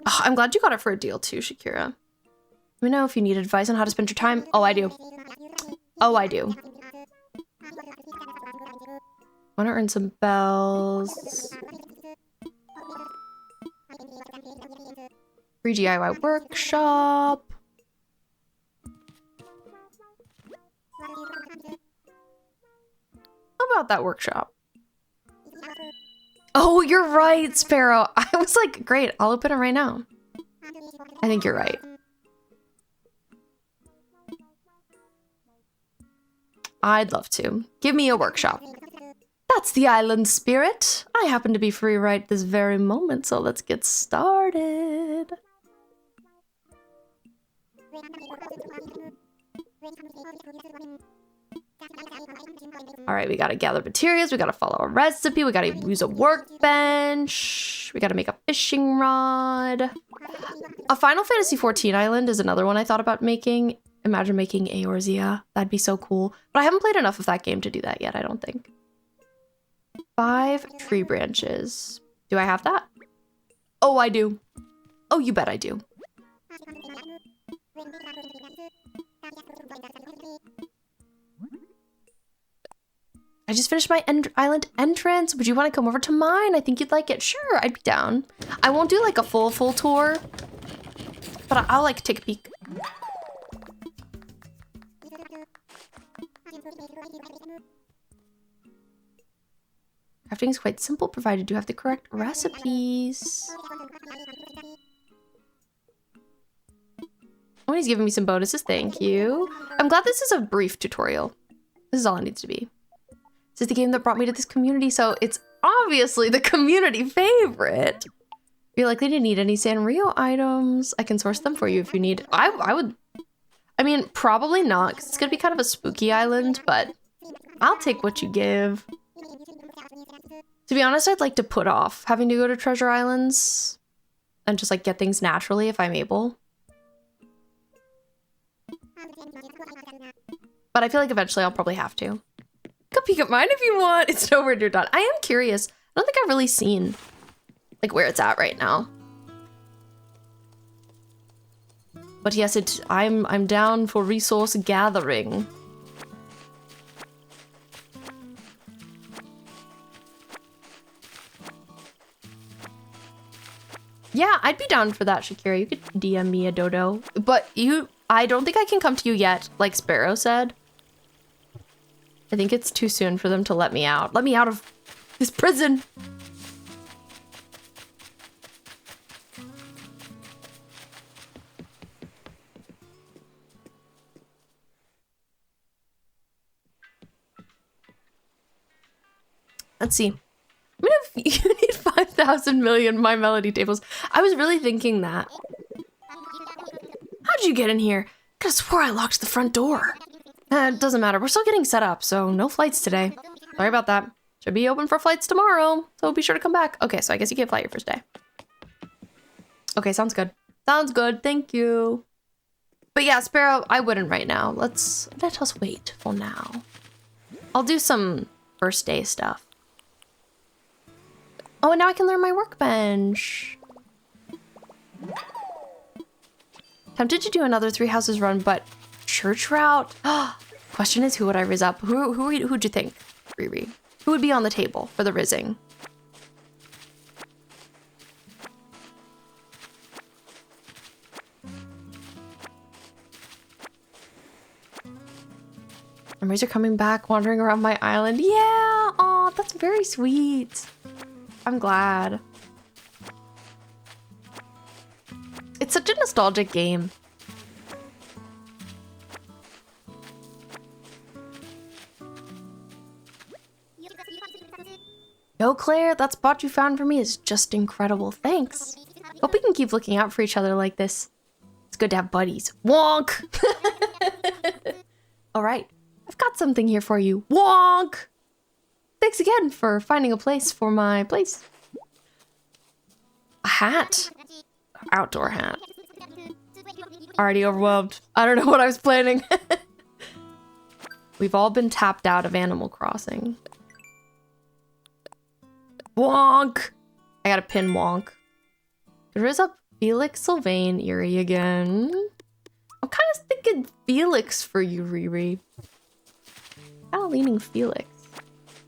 Oh, I'm glad you got it for a deal too, Shakira. Let me know if you need advice on how to spend your time. Oh, I do. Oh, I do. Want to earn some bells. Free DIY workshop. How about that workshop? Oh, you're right, Sparrow. I was like, great, I'll open it right now. I think you're right. I'd love to. Give me a workshop. That's the island spirit. I happen to be free right this very moment, so let's get started. All right, we gotta gather materials, we gotta follow a recipe, we gotta use a workbench, we gotta make a fishing rod. A Final Fantasy XIV island is another one I thought about making. Imagine making Eorzea. That'd be so cool. But I haven't played enough of that game to do that yet, I don't think. 5 tree branches. Do I have that? Oh, I do. Oh, you bet I do. I just finished my island entrance. Would you want to come over to mine? I think you'd like it. Sure, I'd be down. I won't do like a full tour, but I'll like take a peek. Crafting is quite simple, provided you have the correct recipes. Oh, he's giving me some bonuses. Thank you. I'm glad this is a brief tutorial. This is all it needs to be. This is the game that brought me to this community, so it's obviously the community favorite. You're likely to need any Sanrio items. I can source them for you if you need. I would. I mean, probably not, because it's going to be kind of a spooky island, but I'll take what you give. To be honest, I'd like to put off having to go to treasure islands and just like get things naturally if I'm able. But I feel like eventually I'll probably have to. Go peek at mine if you want. It's nowhere you're done. I am curious. I don't think I've really seen like where it's at right now. But yes, I'm down for resource gathering. Yeah, I'd be down for that, Shakira. You could DM me a dodo. But I don't think I can come to you yet, like Sparrow said. I think it's too soon for them to let me out. Let me out of this prison. Let's see. I mean, if you need 5,000 million My Melody tables. I was really thinking that. How'd you get in here? Could have swore I locked the front door. It doesn't matter. We're still getting set up, so no flights today. Sorry about that. Should be open for flights tomorrow, so be sure to come back. Okay, so I guess you can't fly your first day. Okay, sounds good. Sounds good. Thank you. But yeah, Sparrow, I wouldn't right now. Let us wait for now. I'll do some first day stuff. Oh, and now I can learn my workbench. Tempted to do another 3 houses run, but church route? Question is, who would I riz up? Who'd you think, Riri? Who would be on the table for the rizzing? Memories are coming back, wandering around my island. Yeah, aw, that's very sweet. I'm glad. It's such a nostalgic game. Yo, Claire, that spot you found for me is just incredible. Thanks. Hope we can keep looking out for each other like this. It's good to have buddies. Wonk! All right, I've got something here for you. Wonk! Thanks again for finding a place for my place. A hat. Outdoor hat. Already overwhelmed. I don't know what I was planning. We've all been tapped out of Animal Crossing. Wonk! I gotta pin Wonk. There's a Felix Sylvain Eerie again. I'm kind of thinking Felix for you, Riri. Kind of leaning Felix.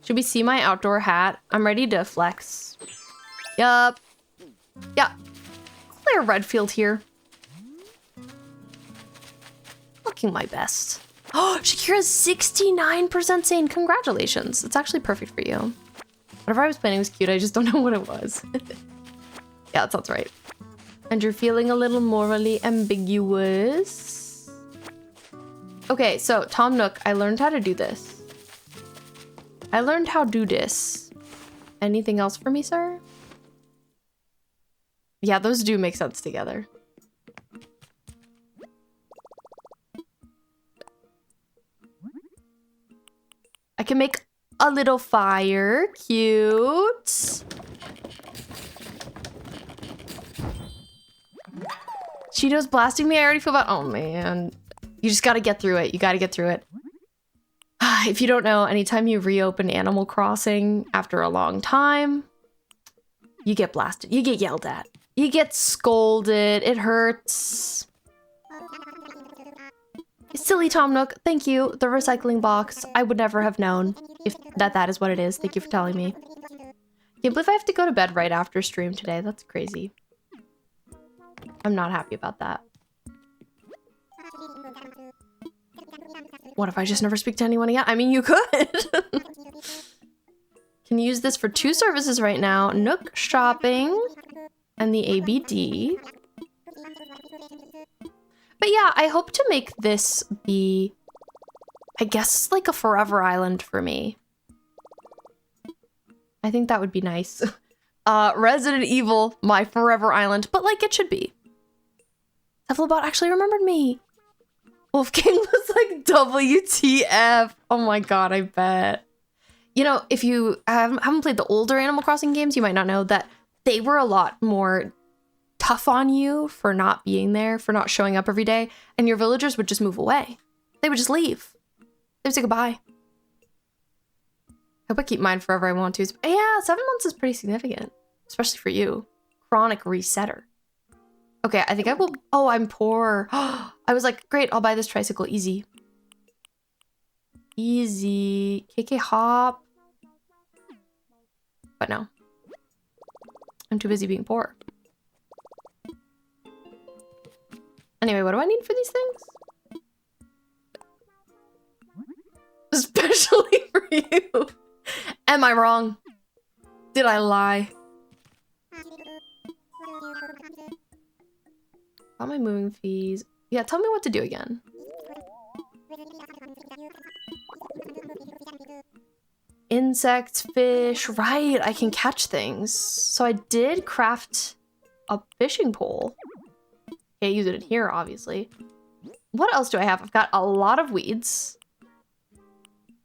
Should we see my outdoor hat? I'm ready to flex. Yup. Yeah. Claire Redfield here. Looking my best. Oh, Shakira's 69% sane. Congratulations. It's actually perfect for you. Whatever I was planning was cute. I just don't know what it was. Yeah, that sounds right. And you're feeling a little morally ambiguous. Okay, so Tom Nook, I learned how to do this. I learned how to do this. Anything else for me, sir? Yeah, those do make sense together. I can make a little fire. Cute. Cheetos blasting me. I already feel bad. Oh, man. You just got to get through it. You got to get through it. If you don't know, anytime you reopen Animal Crossing after a long time, you get blasted. You get yelled at. You get scolded. It hurts. Silly Tom Nook, thank you. The recycling box. I would never have known if that is what it is. Thank you for telling me. Can't believe I have to go to bed right after stream today. That's crazy. I'm not happy about that. What if I just never speak to anyone again? I mean, you could. Can use this for 2 services right now. Nook Shopping and the ABD. But yeah, I hope to make this be, I guess, like a forever island for me. I think that would be nice. Resident Evil, my forever island, but like it should be. Cephalobot actually remembered me. Wolf King was like, WTF. Oh my god, I bet. You know, if you haven't played the older Animal Crossing games, you might not know that they were a lot more tough on you for not being there, for not showing up every day, and your villagers would just move away. They would just leave. They would say goodbye. I hope I keep mine forever I want to. Yeah, 7 months is pretty significant, especially for you. Chronic resetter. Okay, I think I will. Oh, I'm poor. I was like, great, I'll buy this tricycle. Easy. Easy. KK hop. But no. I'm too busy being poor. Anyway, what do I need for these things? Especially for you. Am I wrong? Did I lie? All my moving fees. Yeah, tell me what to do again. Insects, fish, right, I can catch things. So I did craft a fishing pole. Can't use it in here, obviously. What else do I have? I've got a lot of weeds.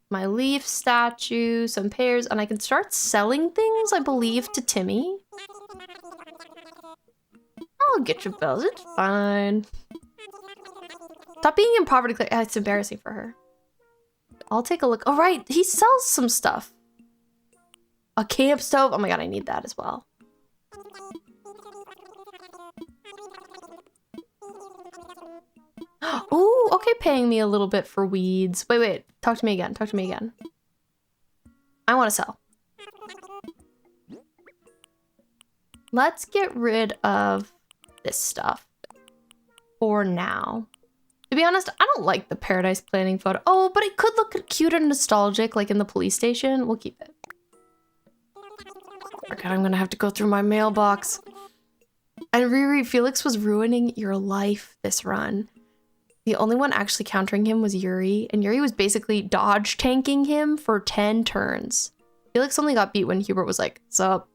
My leaf statue, some pears, and I can start selling things, I believe, to Timmy. I'll get your bells, it's fine. Stop being in poverty, Claire. It's embarrassing for her. I'll take a look. Oh, right, he sells some stuff. A camp stove. Oh my god, I need that as well. Ooh, okay, paying me a little bit for weeds. Wait, talk to me again, talk to me again. I want to sell. Let's get rid of this stuff for now. To be honest, I don't like the paradise planning photo. Oh, but it could look cute and nostalgic, like in the police station. We'll keep it. Okay, I'm gonna have to go through my mailbox. And Riri, Felix was ruining your life this run. The only one actually countering him was Yuri, and Yuri was basically dodge tanking him for 10 turns. Felix only got beat when Hubert was like, sup?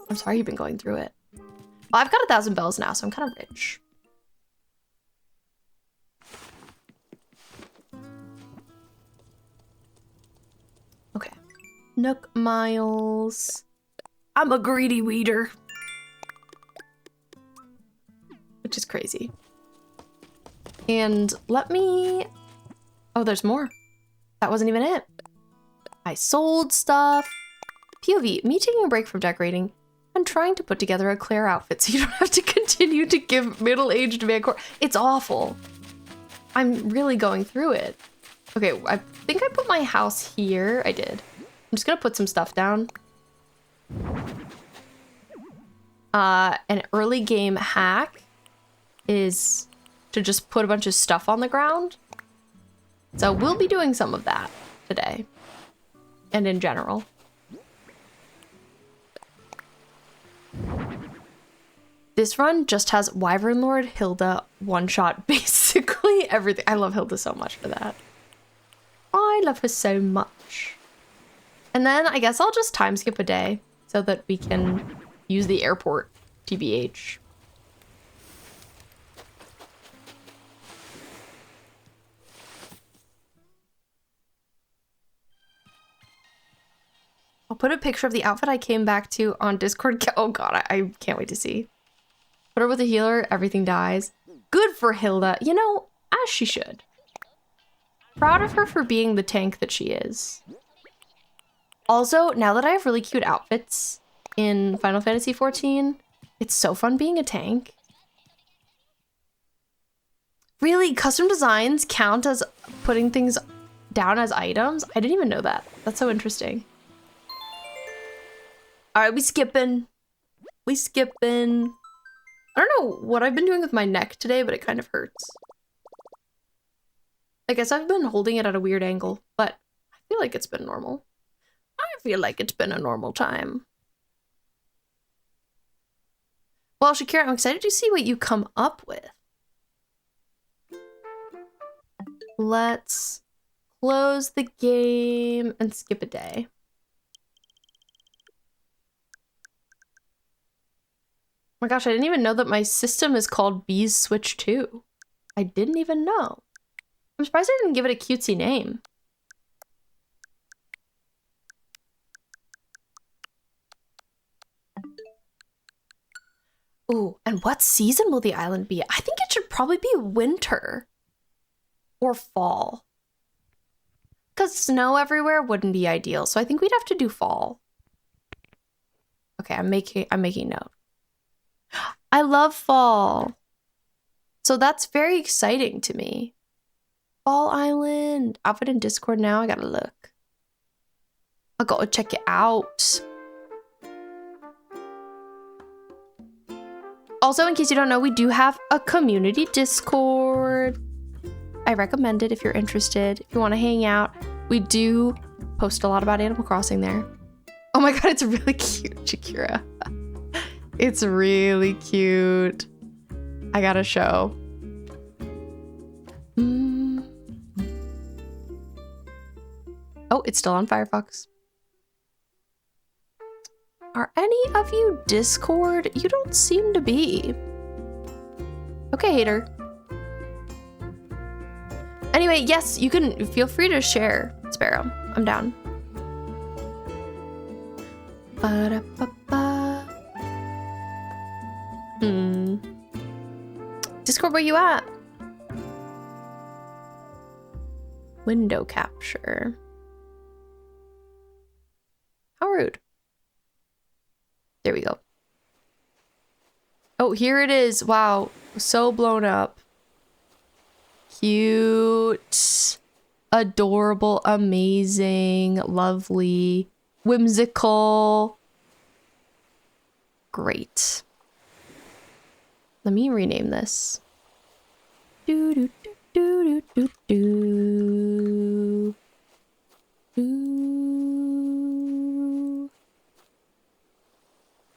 I'm sorry you've been going through it. Well, I've got 1,000 bells now, so I'm kind of rich. Okay. Nook miles. I'm a greedy weeder. Which is crazy. And let me... Oh, there's more. That wasn't even it. I sold stuff. POV, me taking a break from decorating and trying to put together a Claire outfit so you don't have to continue to give middle-aged Vancouver. It's awful. I'm really going through it. Okay, I think I put my house here. I did. I'm just gonna put some stuff down. an early game hack is to just put a bunch of stuff on the ground. So we'll be doing some of that today and in general. This run just has Wyvern Lord, Hilda, one-shot, basically everything. I love Hilda so much for that. I love her so much. And then I guess I'll just time skip a day so that we can use the airport, TBH. I'll put a picture of the outfit I came back to on Discord. Oh god, I can't wait to see. Put her with a healer, everything dies. Good for Hilda. You know, as she should. Proud of her for being the tank that she is. Also, now that I have really cute outfits in Final Fantasy XIV, it's so fun being a tank. Really, custom designs count as putting things down as items? I didn't even know that. That's so interesting. All right, we skipping. We skipping. I don't know what I've been doing with my neck today, but it kind of hurts. I guess I've been holding it at a weird angle, but I feel like it's been normal. I feel like it's been a normal time. Well, Shakira, I'm excited to see what you come up with. Let's close the game and skip a day. Oh my gosh, I didn't even know that my system is called Bees Switch 2. I didn't even know. I'm surprised I didn't give it a cutesy name. Ooh, and what season will the island be? I think it should probably be winter. Or fall. Because snow everywhere wouldn't be ideal, so I think we'd have to do fall. Okay, I'm making note. I love fall. So that's very exciting to me. Fall Island. Outfit in Discord now. I gotta look. I gotta check it out. Also, in case you don't know, we do have a community Discord. I recommend it if you're interested. If you want to hang out, we do post a lot about Animal Crossing there. Oh my god, it's really cute, Shakira. It's really cute. I gotta show. Oh, it's still on Firefox. Are any of you Discord? You don't seem to be. Okay, hater. Anyway, yes, you can feel free to share, Sparrow. I'm down. Ba-da-ba-ba. Discord, where you at? Window capture. How rude. There we go. Oh, here it is. Wow. So blown up. Cute. Adorable. Amazing. Lovely. Whimsical. Great. Let me rename this. Do do do do do do do.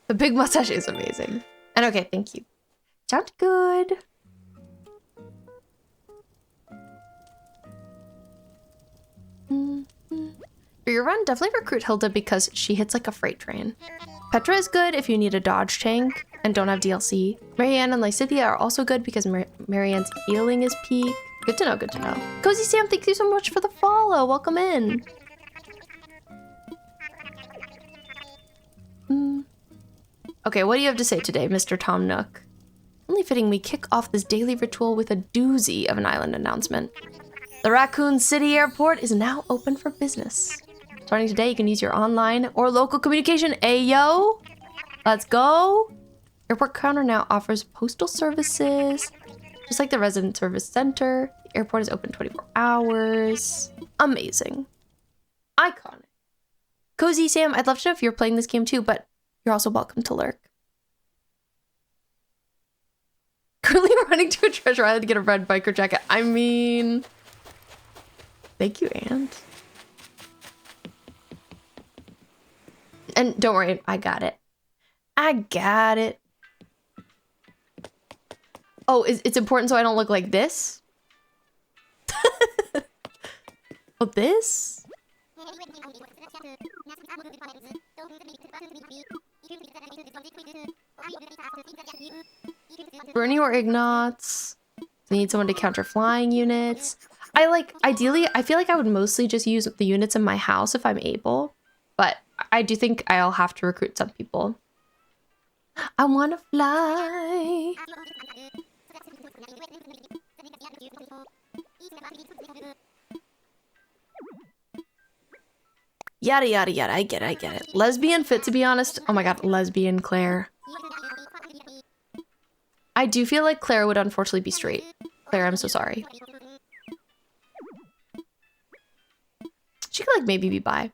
The big mustache is amazing. And okay, thank you. Sounds good. For your run, definitely recruit Hilda because she hits like a freight train. Petra is good if you need a dodge tank and don't have DLC. Marianne and Lysithia are also good because Marianne's healing is peak. Good to know, good to know. Cozy Sam, thank you so much for the follow. Welcome in. Okay, what do you have to say today, Mr. Tom Nook? Only fitting we kick off this daily ritual with a doozy of an island announcement. The Raccoon City Airport is now open for business. Starting today, you can use your online or local communication. Ayo! Let's go! Airport counter now offers postal services. Just like the resident service center, the airport is open 24 hours. Amazing. Iconic. Cozy Sam, I'd love to know if you're playing this game too, but you're also welcome to lurk. Currently running to a treasure island to get a red biker jacket. I mean, thank you, Ant. And don't worry, I got it. I got it. Oh, it's important so I don't look like this? Oh, this? Bernie or Ignots. Need someone to counter flying units. Ideally, I feel like I would mostly just use the units in my house if I'm able. But I do think I'll have to recruit some people. I wanna fly. Yada, yada, yada. I get it. Lesbian fit, to be honest. Oh my god, lesbian Claire. I do feel like Claire would unfortunately be straight. Claire, I'm so sorry. She could like maybe be bi.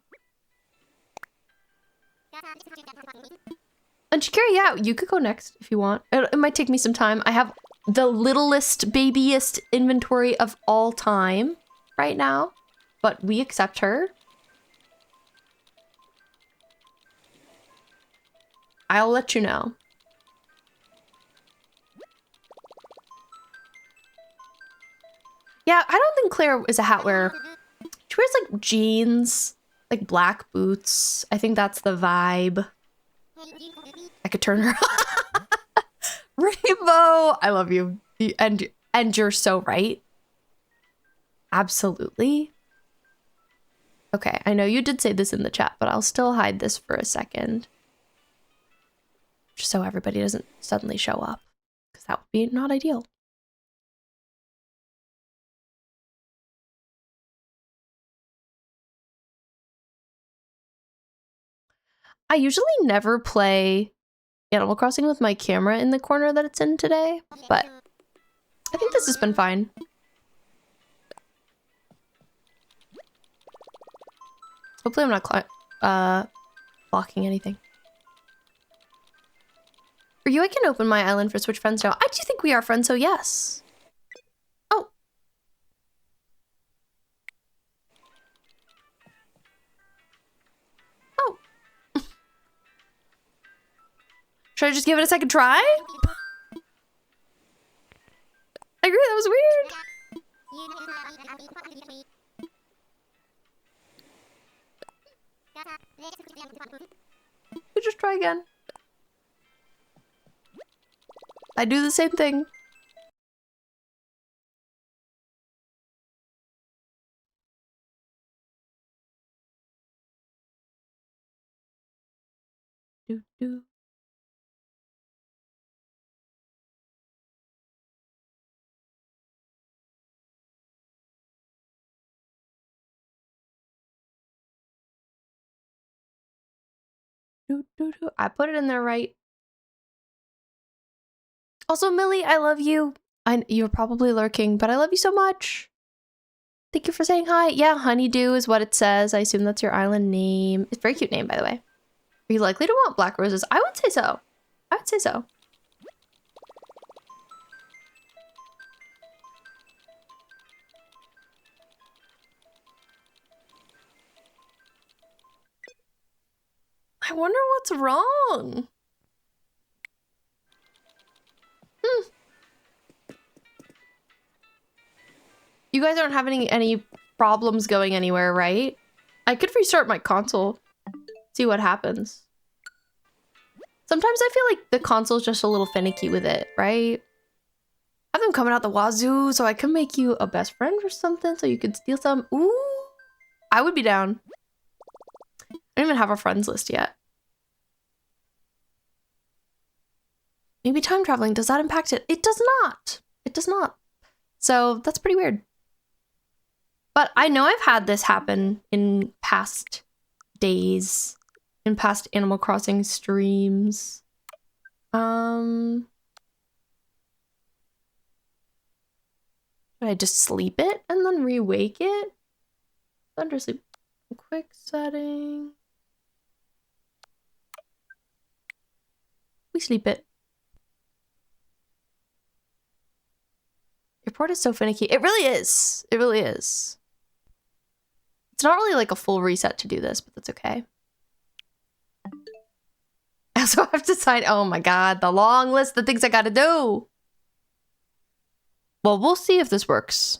And Shakira, yeah, you could go next if you want. It might take me some time. I have the littlest, babyest inventory of all time right now, but we accept her. I'll let you know. Yeah, I don't think Claire is a hat wearer. She wears like jeans, like black boots. I think that's the vibe. I could turn her. Rainbow, I love you. And you're so right. Absolutely. Okay, I know you did say this in the chat, but I'll still hide this for a second. Just so everybody doesn't suddenly show up, because that would be not ideal. I usually never play Animal Crossing with my camera in the corner that it's in today, but I think this has been fine. Hopefully I'm not blocking anything. For you, I can open my island for Switch friends now. I do think we are friends, so yes. Oh. Oh. Should I just give it a second try? I agree, that was weird. We just try again. I do the same thing. Do do. Do do do. I put it in there right. Also, Millie, I love you. You're probably lurking, but I love you so much. Thank you for saying hi. Yeah, Honeydew is what it says. I assume that's your island name. It's a very cute name, by the way. Are you likely to want black roses? I would say so. I would say so. I wonder what's wrong. You guys aren't having any problems going anywhere, right? I could restart my console. See what happens. Sometimes I feel like the console's just a little finicky with it, right? I have them coming out the wazoo, so I could make you a best friend or something so you could steal some. Ooh, I would be down. I don't even have a friends list yet. Maybe time traveling, does that impact it? It does not. It does not. So that's pretty weird. But I know I've had this happen in past days, in past Animal Crossing streams. Should I just sleep it and then re-wake it? Undersleep. Quick setting. We sleep it. Your port is so finicky. It really is. It really is. It's not really like a full reset to do this, but that's okay. I also have to sign. Oh my god, the long list of things I gotta do. Well, we'll see if this works.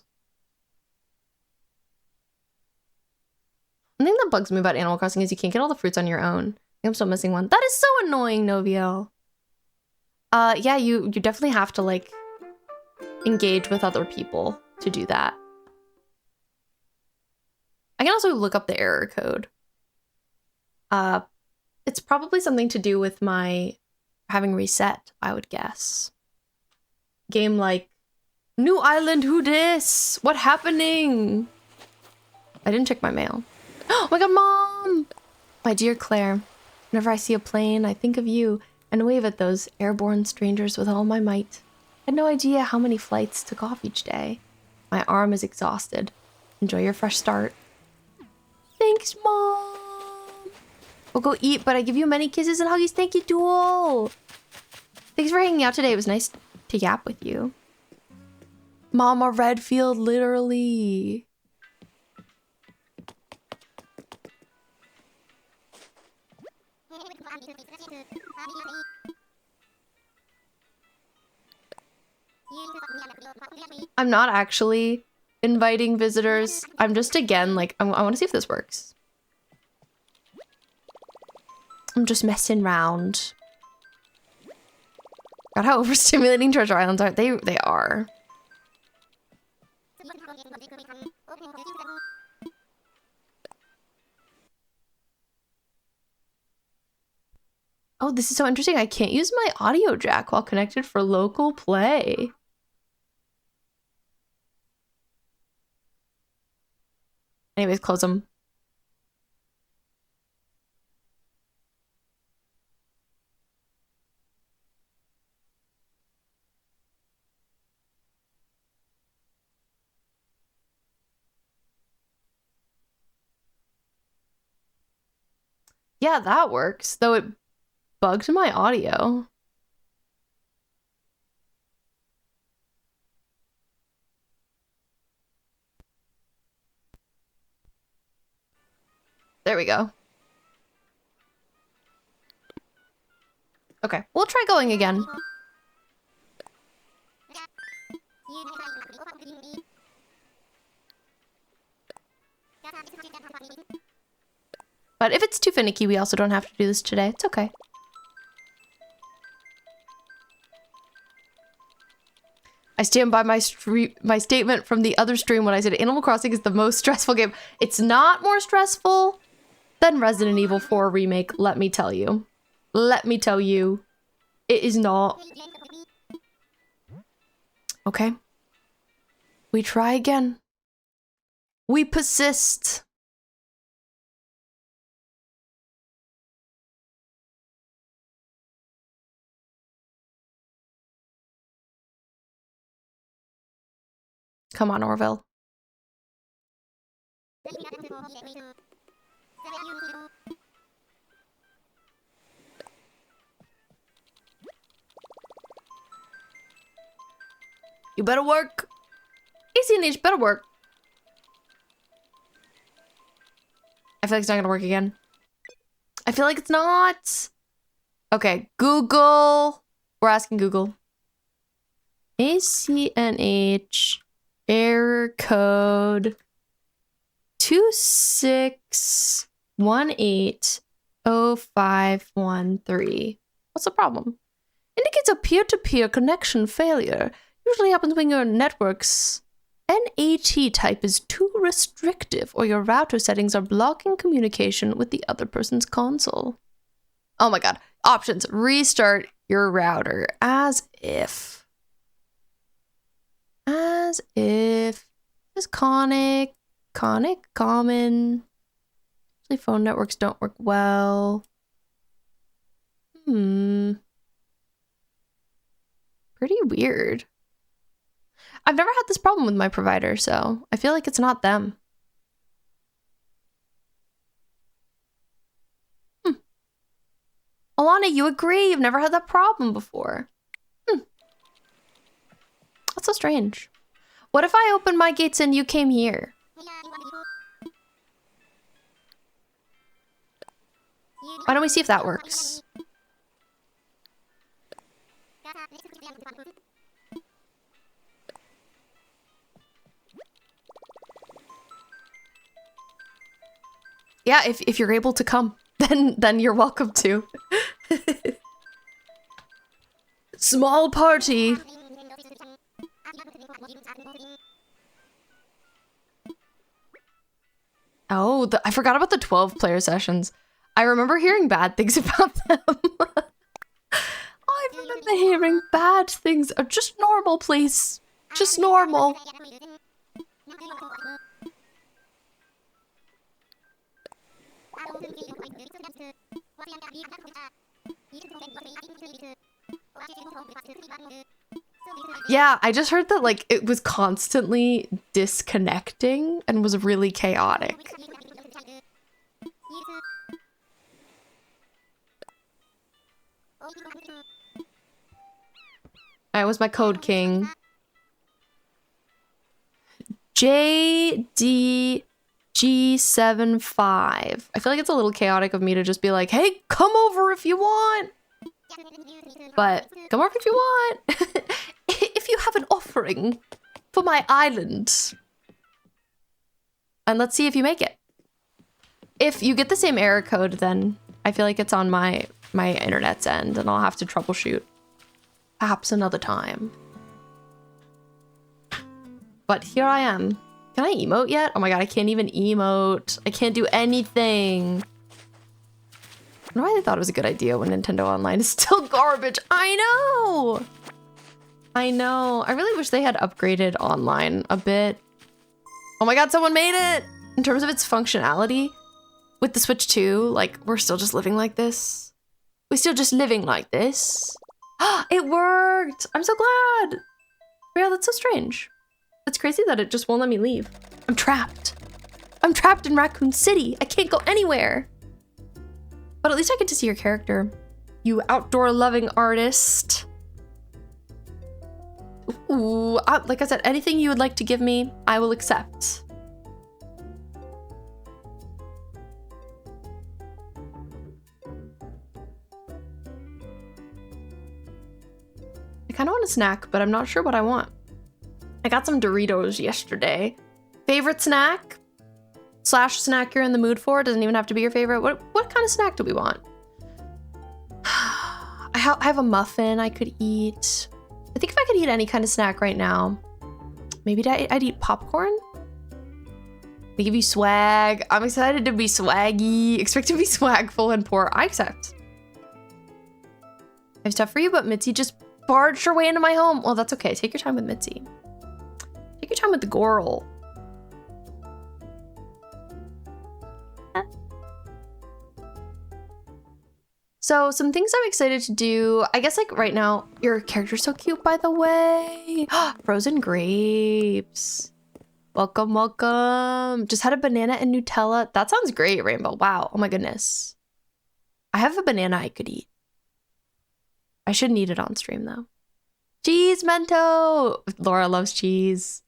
The thing that bugs me about Animal Crossing is you can't get all the fruits on your own. I think I'm still missing one. That is so annoying, Noviel. Yeah, you definitely have to like engage with other people to do that. I can also look up the error code. It's probably something to do with my having reset, I would guess. Game like, new island, who dis? What happening? I didn't check my mail. Oh my god, Mom! My dear Claire, whenever I see a plane, I think of you and wave at those airborne strangers with all my might. I had no idea how many flights took off each day. My arm is exhausted. Enjoy your fresh start. Thanks, Mom! We'll go eat, but I give you many kisses and huggies. Thank you, Duel! Thanks for hanging out today. It was nice to yap with you. Mama Redfield, literally. I'm not actually inviting visitors. I'm just, again, like, I want to see if this works. I'm just messing around. God, how overstimulating treasure islands are. They are. Oh, this is so interesting. I can't use my audio jack while connected for local play. Anyways, close them. Yeah, that works. Though it bugged my audio. There we go. Okay, we'll try going again. But if it's too finicky, we also don't have to do this today. It's okay. I stand by my statement from the other stream when I said Animal Crossing is the most stressful game. It's not more stressful than Resident Evil 4 Remake, let me tell you. Let me tell you. It is not. Okay. We try again. We persist. Come on, Orville. You better work. Easy niche, better work. I feel like it's not gonna work again. I feel like it's not. Okay, Google. We're asking Google. ACNH error code 26180513. What's the problem? Indicates a peer-to-peer connection failure. Usually happens when your network's NAT type is too restrictive or your router settings are blocking communication with the other person's console. Oh my god. Options. Restart your router. As if. As if. Is Conic. Common. Usually phone networks don't work well. Pretty weird. I've never had this problem with my provider, so I feel like it's not them. Alana, you agree? You've never had that problem before. That's so strange. What if I opened my gates and you came here? Why don't we see if that works? Yeah, if you're able to come, then you're welcome to. Small party. Oh, I forgot about the 12-player sessions. I remember hearing bad things about them. I remember hearing bad things. Just normal, please. Just normal. Yeah, I just heard that like it was constantly disconnecting and was really chaotic. Alright, was my code king? JDG75. I feel like it's a little chaotic of me to just be like, hey, come over if you want. But come over if you want. If you have an offering for my island. And let's see if you make it. If you get the same error code, then I feel like it's on my internet's end and I'll have to troubleshoot. Perhaps another time. But here I am. Can I emote yet? Oh my god, I can't even emote. I can't do anything. I don't know why they thought it was a good idea when Nintendo Online is still garbage. I know! I know. I really wish they had upgraded online a bit. Oh my god, someone made it! In terms of its functionality, with the Switch 2, like, we're still just living like this. We're still just living like this. It worked! I'm so glad! Yeah, that's so strange. It's crazy that it just won't let me leave. I'm trapped. I'm trapped in Raccoon City. I can't go anywhere. But at least I get to see your character. You outdoor-loving artist. Ooh, like I said, anything you would like to give me, I will accept. I kind of want a snack, but I'm not sure what I want. I got some Doritos yesterday. Favorite snack? Slash snack you're in the mood for? Doesn't even have to be your favorite. What kind of snack do we want? I have a muffin I could eat. I think if I could eat any kind of snack right now, maybe I'd eat popcorn. They give you swag. I'm excited to be swaggy. Expect to be swagful and poor. I accept. I have stuff for you, but Mitzi just barged her way into my home. Well, that's okay. Take your time with Mitzi. Take your time with the girl. So some things I'm excited to do, I guess like right now, your character's so cute, by the way. Frozen grapes. Welcome, welcome. Just had a banana and Nutella. That sounds great, Rainbow. Wow. Oh my goodness. I have a banana I could eat. I shouldn't eat it on stream though. Cheese Mento. Laura loves cheese.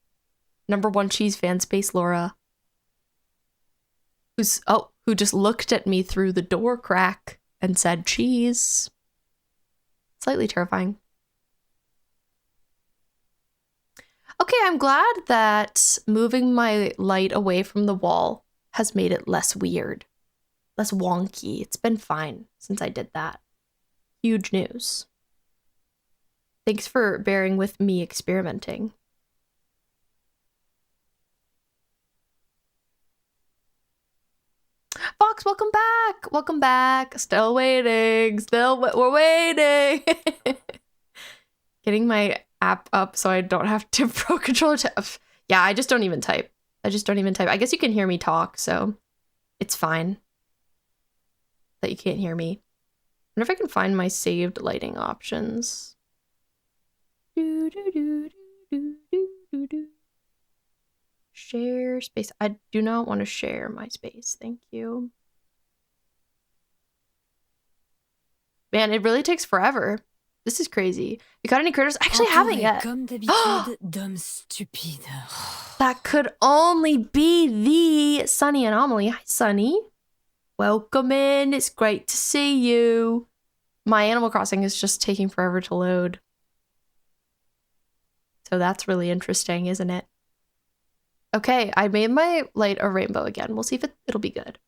#1 cheese fan space, Laura. Who just looked at me through the door crack and said cheese. Slightly terrifying. Okay, I'm glad that moving my light away from the wall has made it less weird, less wonky. It's been fine since I did that. Huge news. Thanks for bearing with me experimenting. Fox, welcome back. Welcome back. Still waiting. We're waiting. Getting my app up so I don't have to Pro Controller tab. Yeah, I just don't even type. I guess you can hear me talk, so it's fine that you can't hear me. I wonder if I can find my saved lighting options. Share space. I do not want to share my space. Thank you. Man, it really takes forever. This is crazy. You got any critters? I actually haven't yet. Comme d'habitude, d'hommes stupides. That could only be the Sunny anomaly. Hi, Sunny. Welcome in. It's great to see you. My Animal Crossing is just taking forever to load. So that's really interesting, isn't it? Okay, I made my light a rainbow again. We'll see if it'll be good.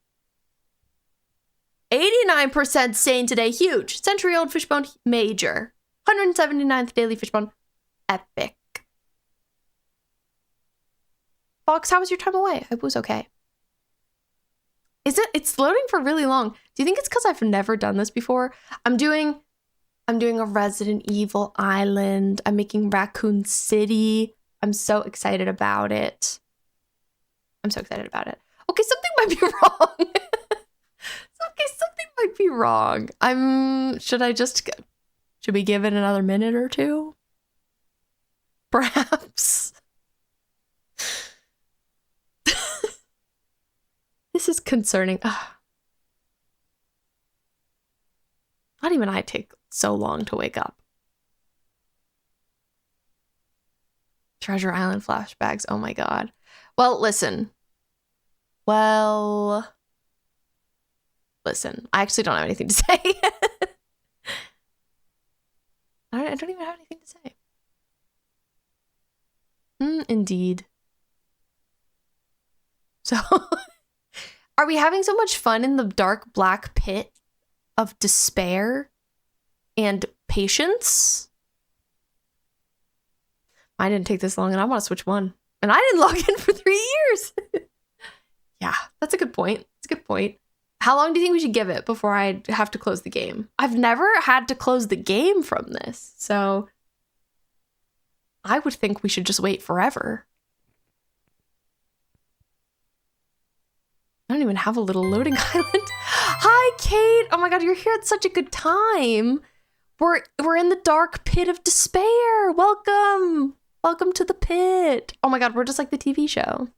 89% sane today. Huge. Century-old fishbone. Major. 179th daily fishbone. Epic. Fox, how was your time away? I was okay. It's loading for really long. Do you think it's because I've never done this before? I'm doing a Resident Evil Island. I'm making Raccoon City. I'm so excited about it. Okay, something might be wrong. Okay, something might be wrong. Should we give it another minute or two? Perhaps. This is concerning. Ugh. Not even I take so long to wake up. Treasure Island flashbacks. Oh my god. Well, listen. I actually don't have anything to say. I don't even have anything to say. Indeed. So, are we having so much fun in the dark black pit of despair and patience? I didn't take this long and I want to switch one. And I didn't log in for 3 years. Yeah, that's a good point. How long do you think we should give it before I have to close the game? I've never had to close the game from this, so I would think we should just wait forever. I don't even have a little loading island. Hi, Kate. Oh my god, you're here at such a good time. We're in the dark pit of despair. Welcome to the pit. Oh my god, we're just like the TV show.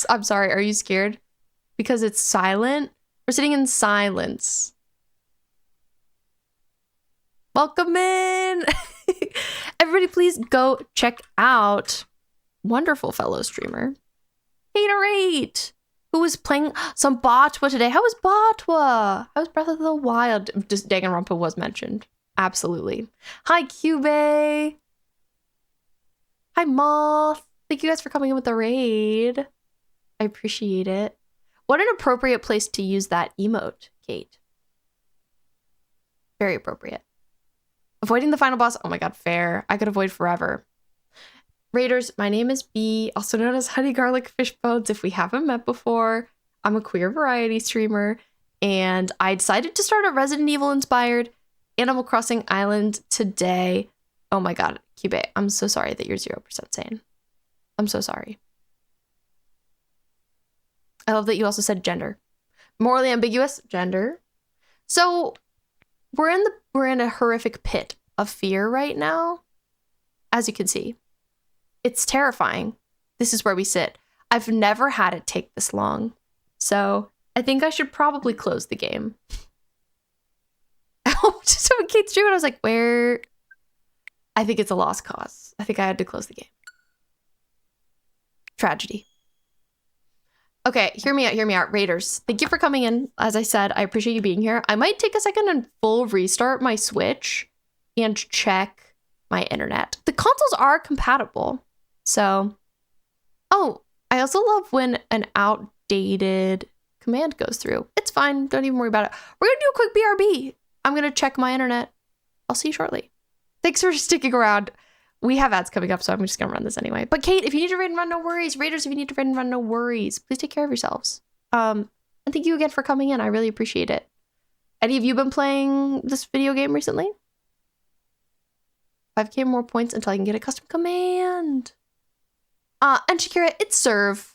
I'm sorry, are you scared? Because it's silent? We're sitting in silence. Welcome in. Everybody please go check out wonderful fellow streamer Haterade, who was playing some Botwa today. How was Botwa? How was Breath of the Wild? Just Danganronpa was mentioned. Absolutely. Hi, Cube. Hi, Moth. Thank you guys for coming in with the raid. I appreciate it. What an appropriate place to use that emote, Kate. Very appropriate. Avoiding the final boss. Oh my god, fair. I could avoid forever. Raiders, my name is B, also known as Honey Garlic Fish Bones if we haven't met before. I'm a queer variety streamer, and I decided to start a Resident Evil inspired Animal Crossing Island today. Oh my god, Cube, I'm so sorry that you're 0% sane. I'm so sorry. I love that you also said gender. Morally ambiguous, gender. So we're in a horrific pit of fear right now, as you can see. It's terrifying. This is where we sit. I've never had it take this long. So I think I should probably close the game. Just when Kate's streaming, I was like, where? I think it's a lost cause. I think I had to close the game. Tragedy. Okay, hear me out, Raiders. Thank you for coming in. As I said, I appreciate you being here. I might take a second and full restart my Switch and check my internet. The consoles are compatible. So, oh, I also love when an outdated command goes through. It's fine. Don't even worry about it. We're going to do a quick BRB. I'm going to check my internet. I'll see you shortly. Thanks for sticking around. We have ads coming up, so I'm just going to run this anyway. But Kate, if you need to raid and run, no worries. Raiders, if you need to raid and run, no worries. Please take care of yourselves. And thank you again for coming in. I really appreciate it. Any of you been playing this video game recently? 5k more points until I can get a custom command. And Shakira, it's serve.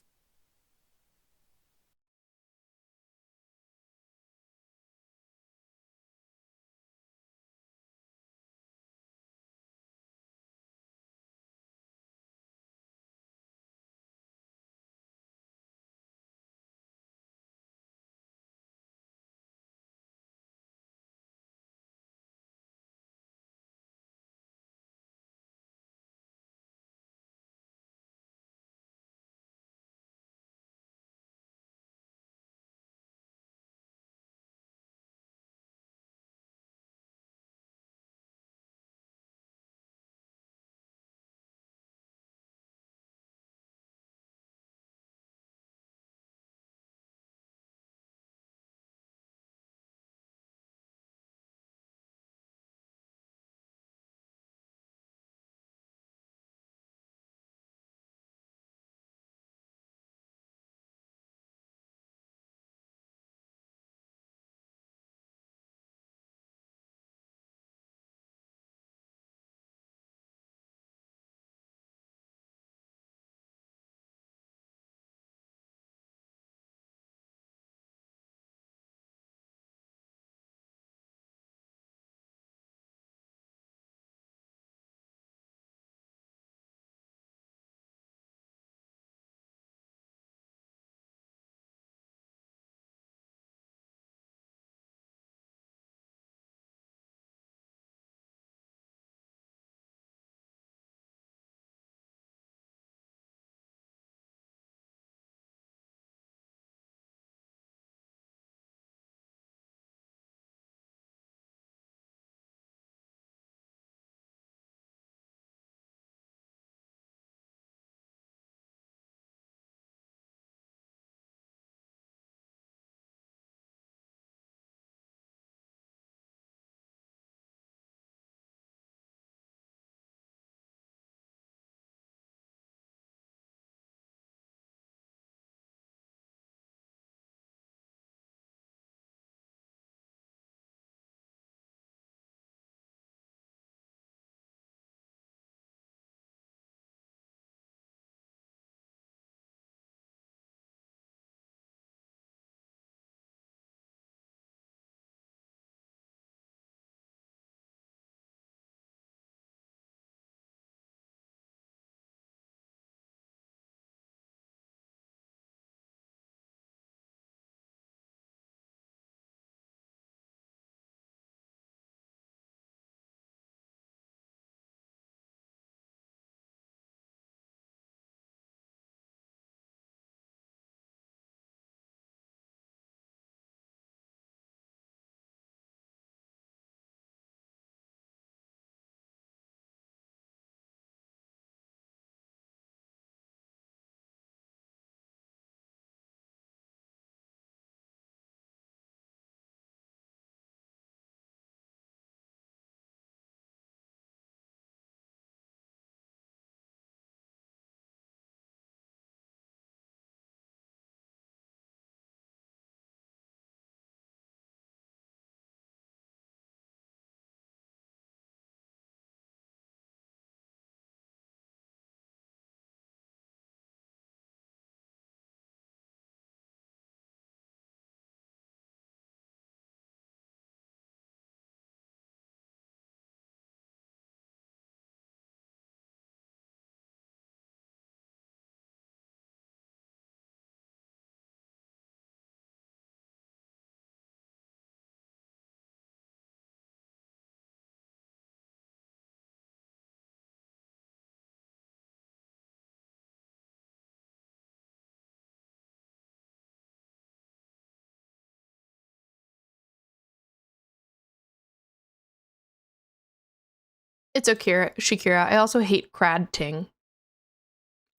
It's okay, Shakira. I also hate crad ting.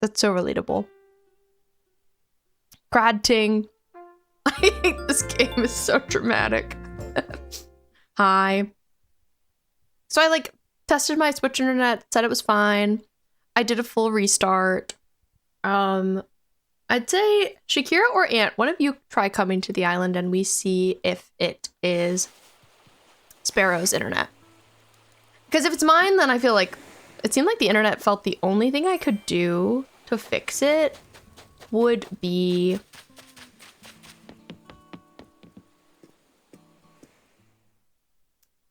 That's so relatable. Crad ting. I hate this game. It's so dramatic. Hi. So I like tested my Switch internet, said it was fine. I did a full restart. I'd say Shakira or Ant, one of you try coming to the island and we see if it is Sparrow's internet. Because if it's mine, then I feel like it seemed like the internet felt the only thing I could do to fix it would be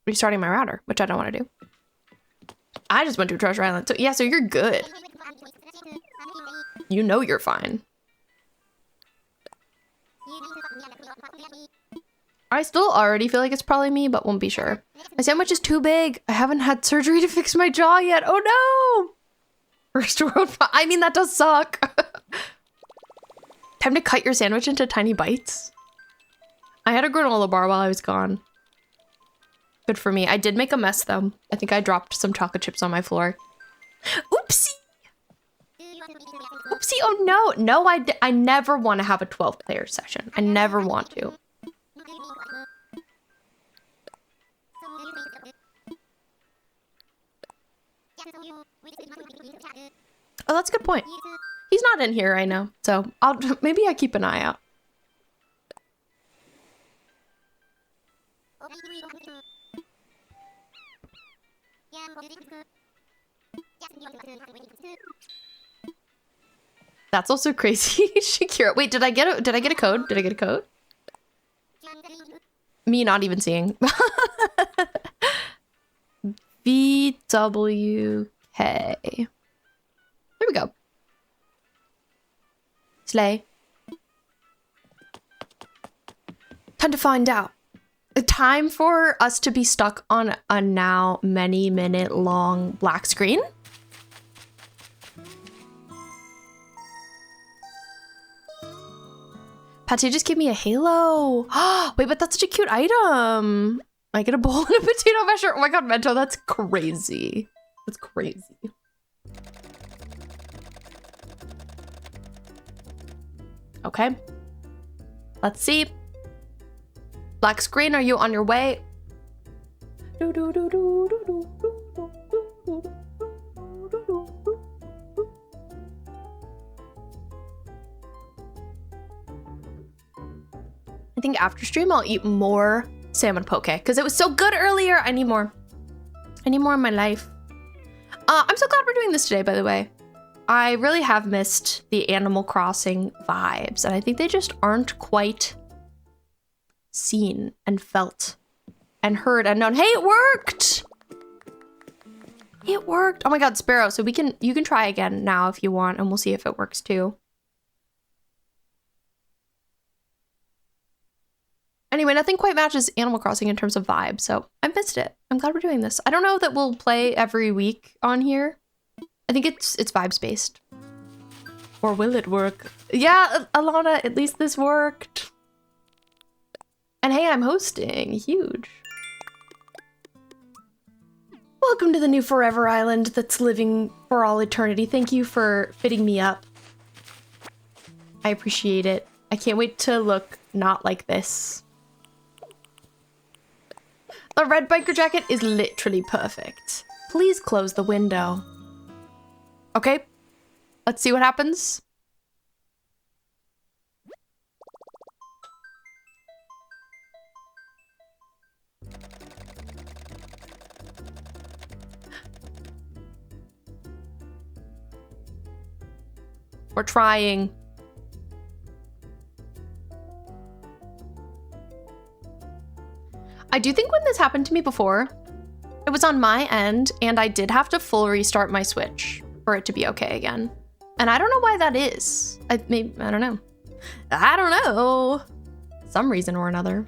restarting my router, which I don't want to do. I just went to a treasure island. So yeah, so you're good. You know you're fine. I still already feel like it's probably me, but won't be sure. My sandwich is too big. I haven't had surgery to fix my jaw yet. Oh no! First world. I mean, that does suck. Time to cut your sandwich into tiny bites. I had a granola bar while I was gone. Good for me. I did make a mess though. I think I dropped some chocolate chips on my floor. Oopsie! Oopsie, oh no. No, I never want to have a 12-player session. I never want to. Oh, that's a good point. He's not in here right now, so maybe I keep an eye out. That's also crazy. Shakira. Wait, did I get a code? Did I get a code? Me not even seeing. VWK. There we go. Slay. Time to find out. Time for us to be stuck on a now many-minute long black screen. Pate just gave me a halo. Wait, but that's such a cute item. I get a bowl and a potato masher. Oh my god, Mento, that's crazy. That's crazy. Okay. Let's see. Black screen, are you on your way? I think after stream I'll eat more salmon poke because it was so good earlier. I need more. I need more in my life. I'm so glad we're doing this today, by the way. I really have missed the Animal Crossing vibes, and I think they just aren't quite seen and felt and heard and known. Hey, it worked! It worked. Oh my god, Sparrow. So you can try again now if you want, and we'll see if it works too. Anyway, nothing quite matches Animal Crossing in terms of vibe, so I missed it. I'm glad we're doing this. I don't know that we'll play every week on here. I think it's vibes based. Or will it work? Yeah, Alana, at least this worked. And hey, I'm hosting. Huge. Welcome to the new Forever Island that's living for all eternity. Thank you for fitting me up. I appreciate it. I can't wait to look not like this. The red biker jacket is literally perfect. Please close the window. Okay, let's see what happens. We're trying. I do think when this happened to me before, it was on my end and I did have to full restart my Switch for it to be okay again. And I don't know why that is. I don't know. I don't know. Some reason or another.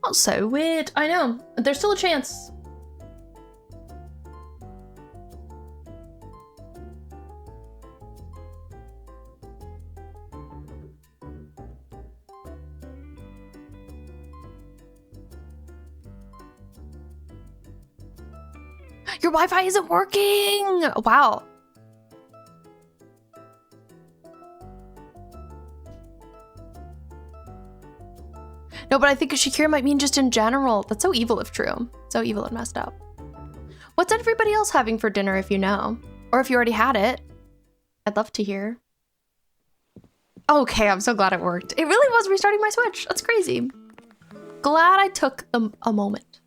Oh, so weird. I know. There's still a chance. Your Wi-Fi isn't working! Wow. No, but I think Shakira might mean just in general. That's so evil if true. So evil and messed up. What's everybody else having for dinner if you know? Or if you already had it? I'd love to hear. Okay, I'm so glad it worked. It really was restarting my Switch. That's crazy. Glad I took a moment.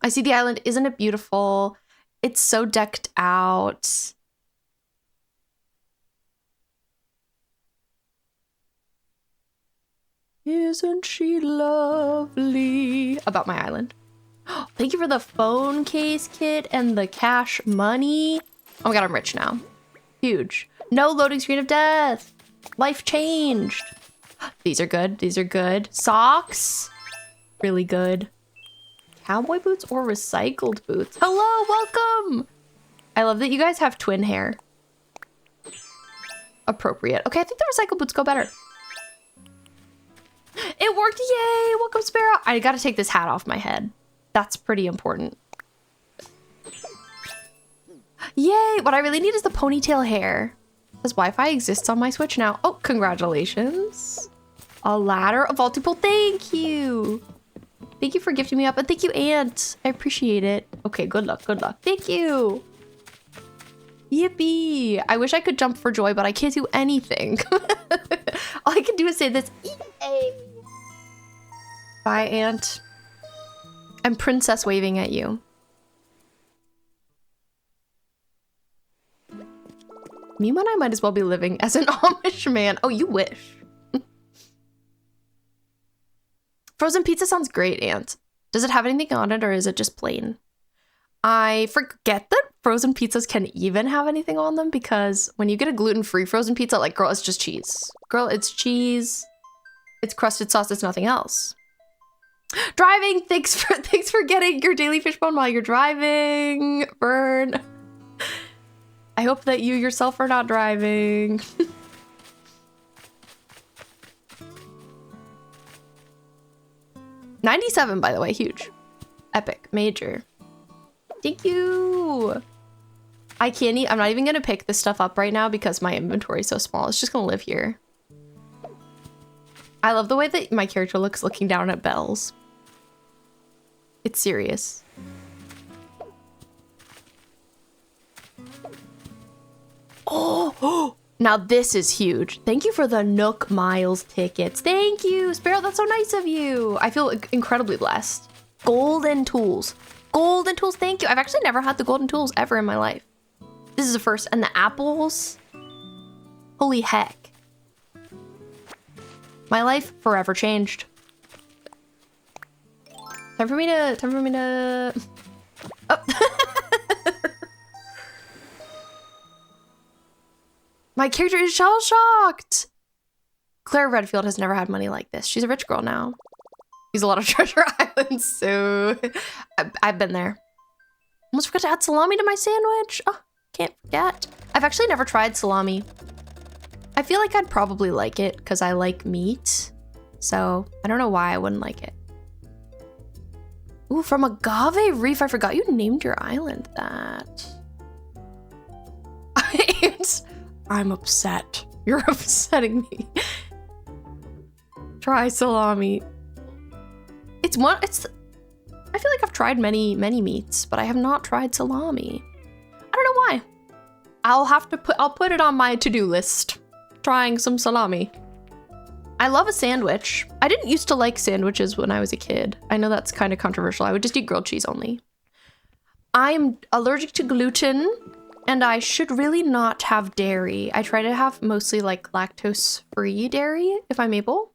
I see the island. Isn't it beautiful? It's so decked out. Isn't she lovely? About my island. Thank you for the phone case kit and the cash money. Oh my god, I'm rich now. Huge. No loading screen of death. Life changed. These are good. These are good. Socks. Really good. Cowboy boots or recycled boots? Hello, welcome. I love that you guys have twin hair. Appropriate. Okay, I think the recycled boots go better. It worked, yay! Welcome, Sparrow. I gotta take this hat off my head. That's pretty important. Yay! What I really need is the ponytail hair. Does Wi-Fi exists on my Switch now? Oh, congratulations. A ladder, a vaulting pole, thank you! Thank you for gifting me up, and thank you, Aunt. I appreciate it. Okay, good luck, good luck. Thank you! Yippee! I wish I could jump for joy, but I can't do anything. All I can do is say this. Yay! Bye, Aunt. I'm princess waving at you. Mima and I might as well be living as an Amish man. Oh, you wish. Frozen pizza sounds great, Aunt. Does it have anything on it or is it just plain? I forget that frozen pizzas can even have anything on them because when you get a gluten-free frozen pizza, like, girl, it's just cheese. Girl, it's cheese. It's crusted sauce. It's nothing else. Driving. Thanks for getting your daily fish bone while you're driving. Burn. I hope that you yourself are not driving. $97, by the way, huge. Epic, major. Thank you. I can't eat. I'm not even gonna pick this stuff up right now because my inventory is so small. It's just gonna live here. I love the way that my character looks looking down at bells. It's serious. Oh, now this is huge. Thank you for the Nook Miles tickets. Thank you, Sparrow. That's so nice of you. I feel incredibly blessed. Golden tools. Golden tools. Thank you. I've actually never had the golden tools ever in my life. This is a first. And the apples. Holy heck. My life forever changed. Time for me to. Oh. My character is shell-shocked. Claire Redfield has never had money like this. She's a rich girl now. Use a lot of Treasure Island, so I've been there. Almost forgot to add salami to my sandwich. Oh, can't forget. I've actually never tried salami. I feel like I'd probably like it because I like meat. So I don't know why I wouldn't like it. Ooh, from Agave Reef. I forgot you named your island that. I'm upset. You're upsetting me. Try salami. I feel like I've tried many meats, but I have not tried salami. I don't know why. I'll put it on my to-do list. Trying some salami. I love a sandwich. I didn't used to like sandwiches when I was a kid. I know that's kind of controversial. I would just eat grilled cheese only. I'm allergic to gluten. And I should really not have dairy. I try to have mostly like lactose-free dairy if I'm able.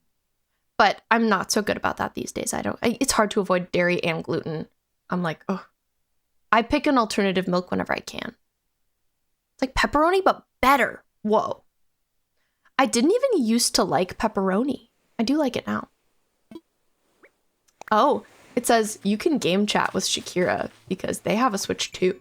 But I'm not so good about that these days. It's hard to avoid dairy and gluten. I'm like, oh. I pick an alternative milk whenever I can. It's like pepperoni, but better. Whoa. I didn't even used to like pepperoni. I do like it now. Oh, it says you can game chat with Shakira because they have a Switch too.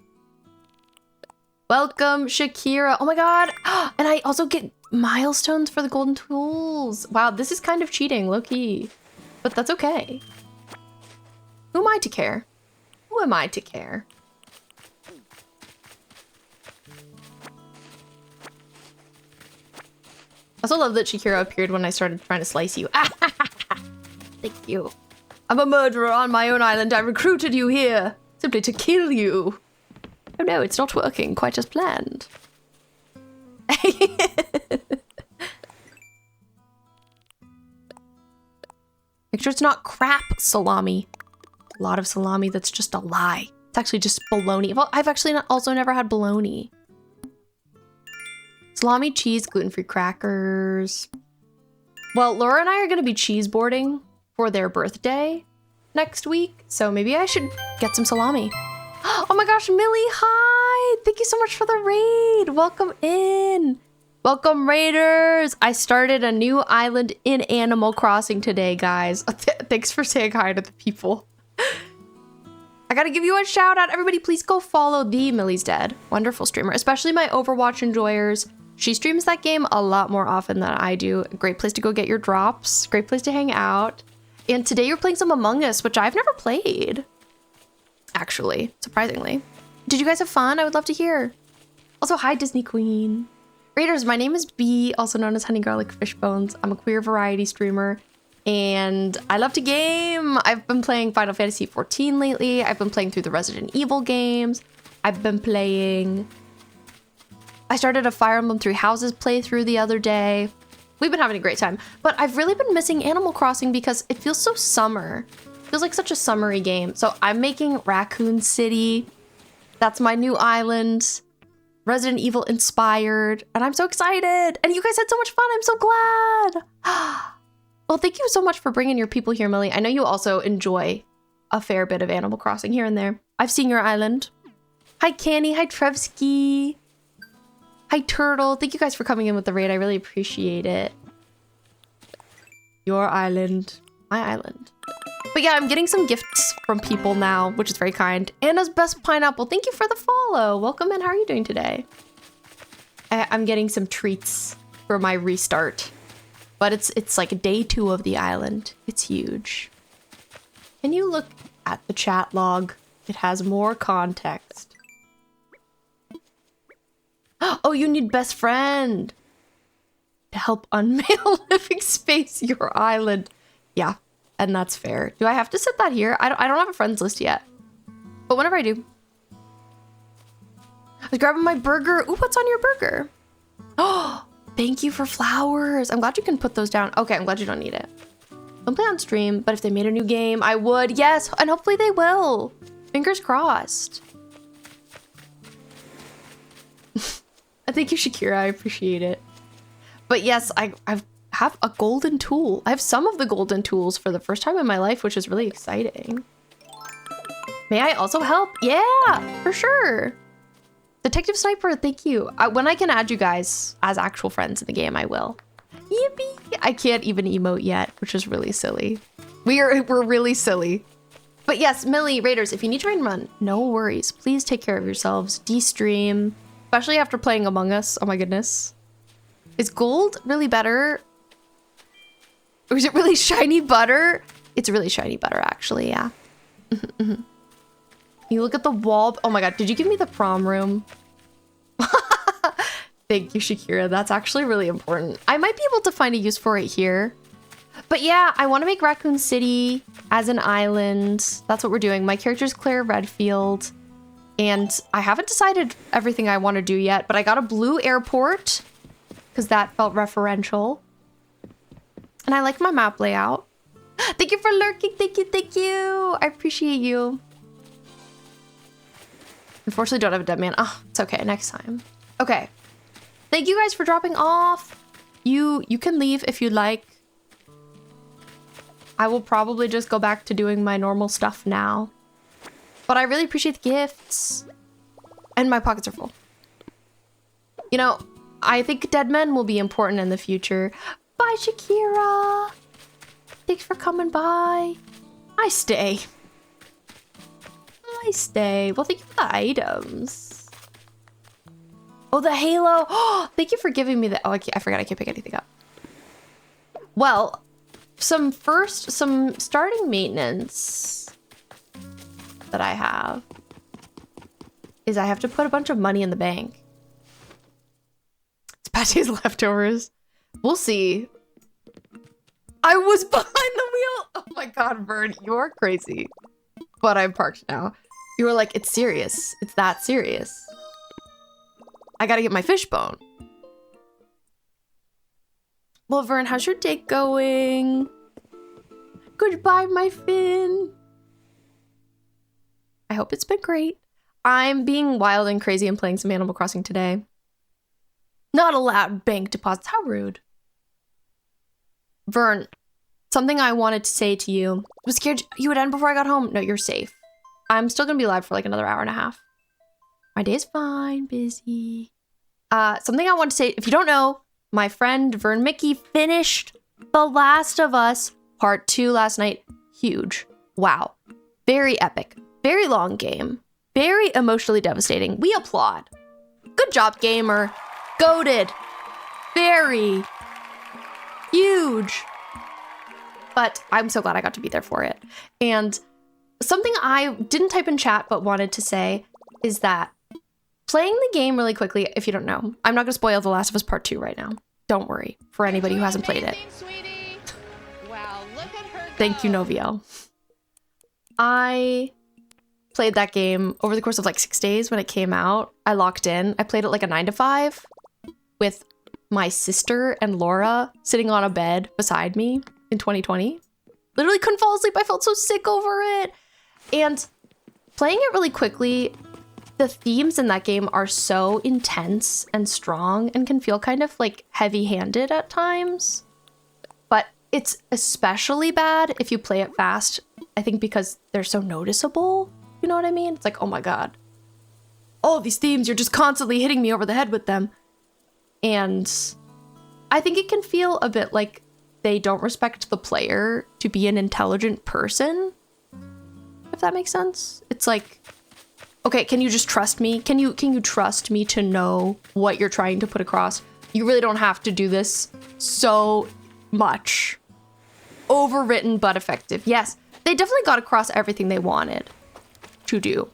Welcome, Shakira. Oh my god. And I also get milestones for the golden tools. Wow, this is kind of cheating, low-key. But that's okay. Who am I to care? Who am I to care? also love that Shakira appeared when I started trying to slice you. Thank you. I'm a murderer on my own island. I recruited you here simply to kill you. Oh no, it's not working quite as planned. Make sure it's not crap salami. A lot of salami that's just a lie. It's actually just bologna. Well, I've actually also never had bologna. Salami, cheese, gluten-free crackers. Well, Laura and I are going to be cheese boarding for their birthday next week. So maybe I should get some salami. Oh my gosh, Millie, hi! Thank you so much for the raid. Welcome in. Welcome, raiders. I started a new island in Animal Crossing today, guys. Thanks for saying hi to the people. I gotta give you a shout out. Everybody, please go follow the Millie's Dead. Wonderful streamer, especially my Overwatch enjoyers. She streams that game a lot more often than I do. A great place to go get your drops. Great place to hang out. And today you're playing some Among Us, which I've never played. Actually, surprisingly. Did you guys have fun? I would love to hear. Also, hi, Disney Queen. Raiders, my name is B, also known as Honey Garlic Fish Bones. I'm a queer variety streamer, and I love to game. I've been playing Final Fantasy XIV lately. I've been playing through the Resident Evil games. I've been playing... I started a Fire Emblem Three Houses playthrough the other day. We've been having a great time, but I've really been missing Animal Crossing because it feels so summer. It feels like such a summery game. So I'm making Raccoon City. That's my new island. Resident Evil inspired, and I'm so excited. And you guys had so much fun. I'm so glad. Well, thank you so much for bringing your people here, Millie. I know you also enjoy a fair bit of Animal Crossing here and there. I've seen your island. Hi, Canny. Hi, Trevsky. Hi, Turtle. Thank you guys for coming in with the raid. I really appreciate it. Your island. My island. But yeah, I'm getting some gifts from people now, which is very kind. Anna's Best Pineapple. Thank you for the follow. Welcome in. How are you doing today? I'm getting some treats for my restart. But it's like day 2 of the island. It's huge. Can you look at the chat log? It has more context. Oh, you need best friend to help unmail living space your island. Yeah, and that's fair. Do I have to set that here? I don't have a friends list yet. But whenever I do. I was grabbing my burger. Ooh, what's on your burger? Oh, thank you for flowers. I'm glad you can put those down. Okay, I'm glad you don't need it. Don't play on stream, but if they made a new game, I would. Yes, and hopefully they will. Fingers crossed. Thank you, Shakira. I appreciate it. But yes, I have a golden tool. I have some of the golden tools for the first time in my life, which is really exciting. May I also help? Yeah, for sure. Detective Sniper, thank you. When I can add you guys as actual friends in the game, I will. Yippee! I can't even emote yet, which is really silly. We're really silly. But yes, Millie, Raiders, if you need to run, no worries. Please take care of yourselves. De-stream. Especially after playing Among Us. Oh my goodness. Is gold really better? Or is it really shiny butter? It's really shiny butter, actually, yeah. You look at the wall. Oh my god, did you give me the prom room? Thank you, Shakira. That's actually really important. I might be able to find a use for it here. But yeah, I want to make Raccoon City as an island. That's what we're doing. My character's Claire Redfield. And I haven't decided everything I want to do yet, but I got a blue airport because that felt referential. And I like my map layout. Thank you for lurking. Thank you. Thank you. I appreciate you. Unfortunately, don't have a dead man. Oh, it's okay. Next time. Okay. Thank you guys for dropping off. You can leave if you'd like. I will probably just go back to doing my normal stuff now. But I really appreciate the gifts. And my pockets are full. You know, I think dead men will be important in the future. Bye, Shakira. Thanks for coming by. I stay. I stay. Well, thank you for the items. Oh, the halo. Oh, thank you for giving me the... Oh, I forgot I can't pick anything up. Well, some starting maintenance that I have is I have to put a bunch of money in the bank. It's Patty's leftovers. We'll see. I was behind the wheel. Oh my God, Vern, you're crazy. But I'm parked now. You were like, it's serious. It's that serious. I gotta get my fishbone. Well, Vern, how's your day going? Goodbye, my Finn. I hope it's been great. I'm being wild and crazy and playing some Animal Crossing today. Not allowed bank deposits. How rude. Vern, something I wanted to say to you. I was scared you would end before I got home. No, you're safe. I'm still gonna be live for like another hour and a half. My day's fine, busy. Something I want to say, if you don't know, my friend Vern Mickey finished The Last of Us Part 2 last night. Huge. Wow. Very epic. Very long game. Very emotionally devastating. We applaud. Good job, gamer. Goated. Very huge. But I'm so glad I got to be there for it. And something I didn't type in chat but wanted to say is that playing the game really quickly, if you don't know, I'm not going to spoil The Last of Us Part 2 right now. Don't worry, for anybody who hasn't played it. Sweetie. Wow, look at her go. Thank you, Noviel. I played that game over the course of like 6 days when it came out. I locked in. I played it like a 9 to 5 with my sister and Laura sitting on a bed beside me in 2020. Literally couldn't fall asleep. I felt so sick over it. And playing it really quickly, the themes in that game are so intense and strong and can feel kind of like heavy-handed at times. But it's especially bad if you play it fast, I think because they're so noticeable. You know what I mean? It's like, oh my God. All these themes, you're just constantly hitting me over the head with them. And I think it can feel a bit like they don't respect the player to be an intelligent person. If that makes sense. It's like, okay, can you just trust me? Can you trust me to know what you're trying to put across? You really don't have to do this so much. Overwritten but effective. Yes, they definitely got across everything they wanted to do.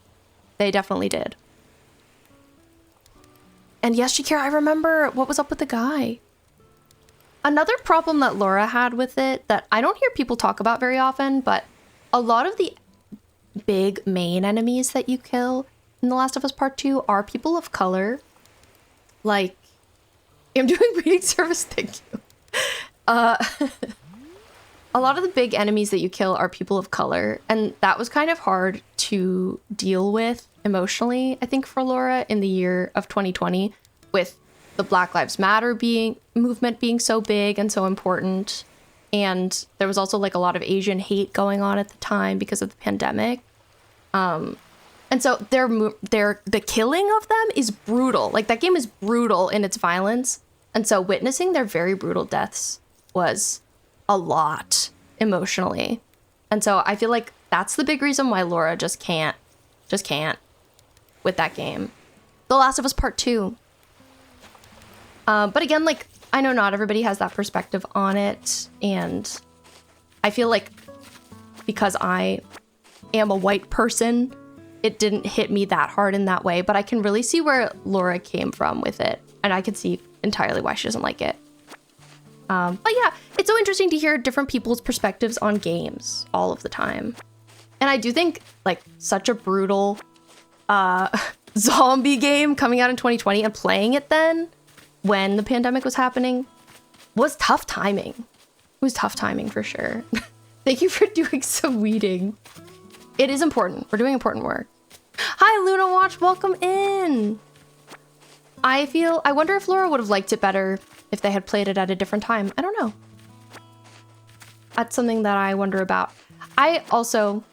They definitely did. And yes, Shakira, I remember what was up with the guy. Another problem that Laura had with it that I don't hear people talk about very often, but a lot of the big main enemies that you kill in The Last of Us Part 2 are people of color. Like, I'm doing reading service, thank you. A lot of the big enemies that you kill are people of color, and that was kind of hard to deal with emotionally, I think, for Laura in the year of 2020, with the Black Lives Matter movement being so big and so important. And there was also like a lot of Asian hate going on at the time because of the pandemic. And so the killing of them is brutal. Like, that game is brutal in its violence. And so witnessing their very brutal deaths was a lot emotionally. And so I feel like that's the big reason why Laura just can't with that game. The Last of Us Part 2. But again, like, I know not everybody has that perspective on it. And I feel like because I am a white person, it didn't hit me that hard in that way. But I can really see where Laura came from with it. And I can see entirely why she doesn't like it. But yeah, it's so interesting to hear different people's perspectives on games all of the time. And I do think, like, such a brutal zombie game coming out in 2020 and playing it then when the pandemic was happening was tough timing. It was tough timing for sure. Thank you for doing some weeding. It is important. We're doing important work. Hi, Luna Watch. Welcome in. I wonder if Laura would have liked it better if they had played it at a different time. I don't know. That's something that I wonder about. I also...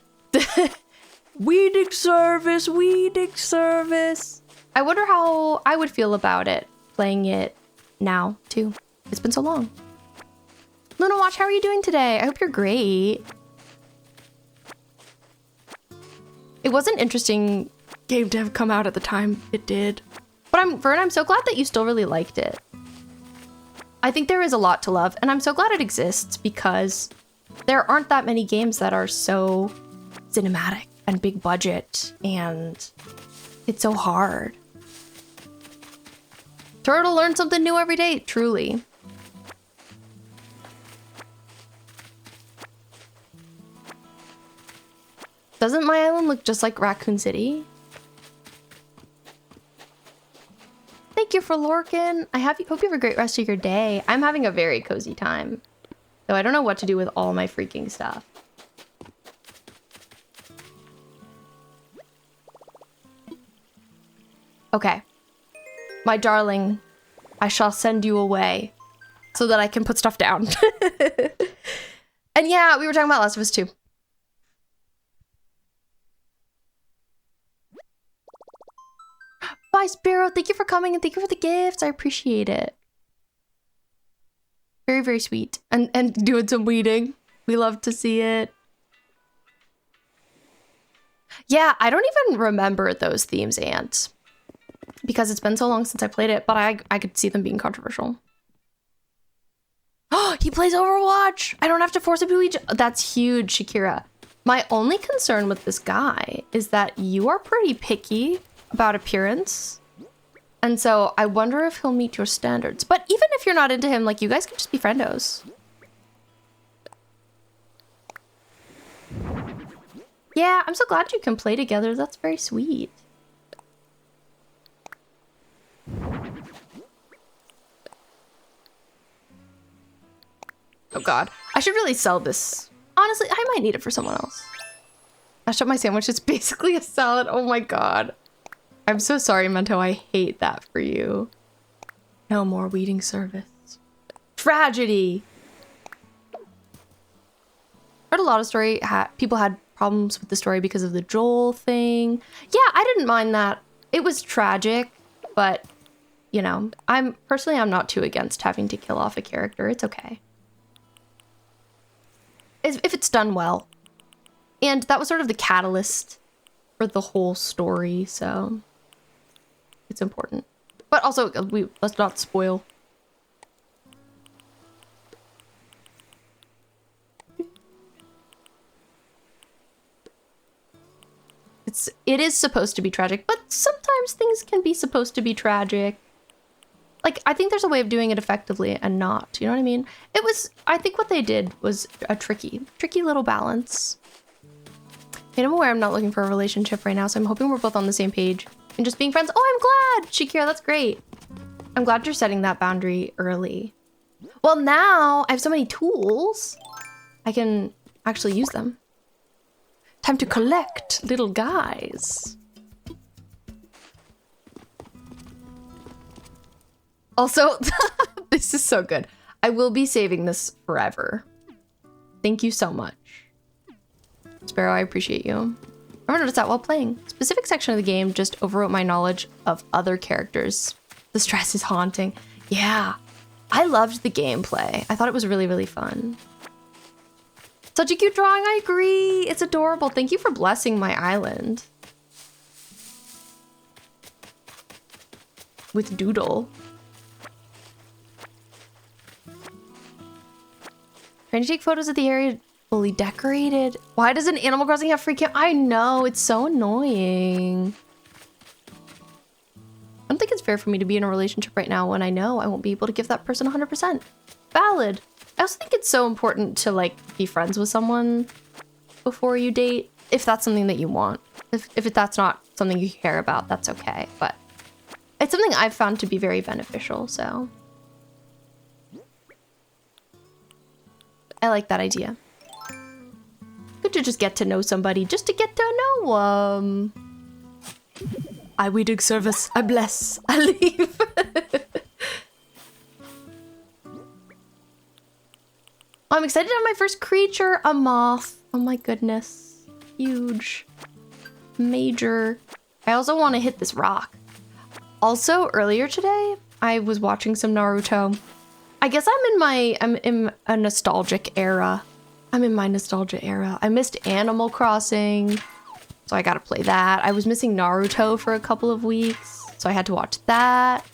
weeding service. I wonder how I would feel about it playing it now, too. It's been so long. Luna Watch, how are you doing today? I hope you're great. It was an interesting game to have come out at the time it did. But Vern, I'm so glad that you still really liked it. I think there is a lot to love, and I'm so glad it exists because there aren't that many games that are so cinematic and big budget, and it's so hard. Turtle learns something new every day, truly. Doesn't my island look just like Raccoon City? Thank you for Lorcan. Hope you have a great rest of your day. I'm having a very cozy time. Though I don't know what to do with all my freaking stuff. Okay. My darling, I shall send you away so that I can put stuff down. And yeah, we were talking about Last of Us 2. Bye, Sparrow. Thank you for coming and thank you for the gifts. I appreciate it. Very, very sweet. And doing some weeding. We love to see it. Yeah, I don't even remember those themes, Ant. Because it's been so long since I played it, but I could see them being controversial. Oh, he plays Overwatch! I don't have to force him to each. That's huge, Shakira. My only concern with this guy is that you are pretty picky about appearance. And so I wonder if he'll meet your standards. But even if you're not into him, like, you guys can just be friendos. Yeah, I'm so glad you can play together. That's very sweet. Oh god. I should really sell this. Honestly, I might need it for someone else. Mashed up my sandwich. It's basically a salad. Oh my god. I'm so sorry, Mento. I hate that for you. No more weeding service. Tragedy. Heard a lot of story. People had problems with the story because of the Joel thing. Yeah, I didn't mind that. It was tragic, but you know, I'm not too against having to kill off a character. It's okay. If it's done well. And that was sort of the catalyst for the whole story, so it's important. But also, let's not spoil. It is supposed to be tragic, but sometimes things can be supposed to be tragic. Like, I think there's a way of doing it effectively and not, you know what I mean? I think what they did was a tricky little balance. And I'm aware I'm not looking for a relationship right now, so I'm hoping we're both on the same page and just being friends. Oh, I'm glad, Shakira, that's great. I'm glad you're setting that boundary early. Well, now I have so many tools, I can actually use them. Time to collect little guys. Also, this is so good. I will be saving this forever. Thank you so much. Sparrow, I appreciate you. I noticed that while playing. Specific section of the game just overwrote my knowledge of other characters. The stress is haunting. Yeah, I loved the gameplay. I thought it was really, really fun. Such a cute drawing, I agree. It's adorable. Thank you for blessing my island. With Doodle. Trying to take photos of the area fully decorated. Why doesn't Animal Crossing have free camp? I know, it's so annoying. I don't think it's fair for me to be in a relationship right now when I know I won't be able to give that person 100%. Valid. I also think it's so important to like be friends with someone before you date, if that's something that you want. If that's not something you care about, that's okay. But it's something I've found to be very beneficial, so. I like that idea. Good to just get to know somebody, just to get to know I weeding service, I bless, I leave. I'm excited to have my first creature, a moth. Oh my goodness. Huge. Major. I also want to hit this rock. Also, earlier today, I was watching some Naruto. I guess I'm in a nostalgic era. I'm in my nostalgia era. I missed Animal Crossing, so I gotta play that. I was missing Naruto for a couple of weeks, so I had to watch that.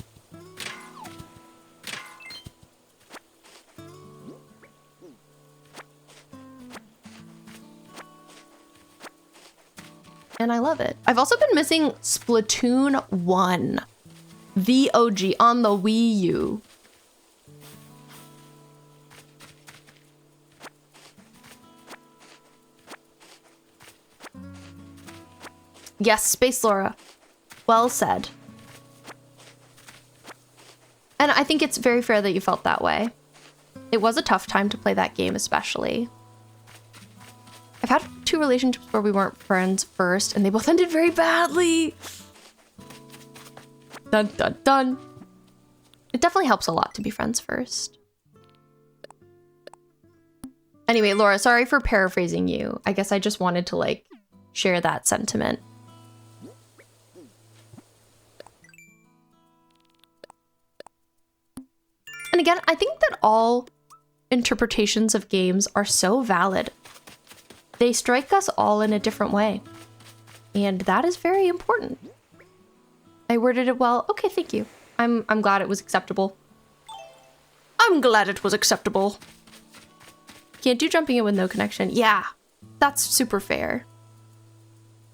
And I love it. I've also been missing Splatoon 1. VOG on the Wii U. Yes, Space Laura. Well said. And I think it's very fair that you felt that way. It was a tough time to play that game, especially. I've had 2 relationships where we weren't friends first, and they both ended very badly. Dun dun dun. It definitely helps a lot to be friends first. Anyway, Laura, sorry for paraphrasing you. I guess I just wanted to, like, share that sentiment. And again, I think that all interpretations of games are so valid. They strike us all in a different way. And that is very important. I worded it well. Okay, thank you. I'm glad it was acceptable. I'm glad it was acceptable. Can't do jumping in with no connection. Yeah, that's super fair.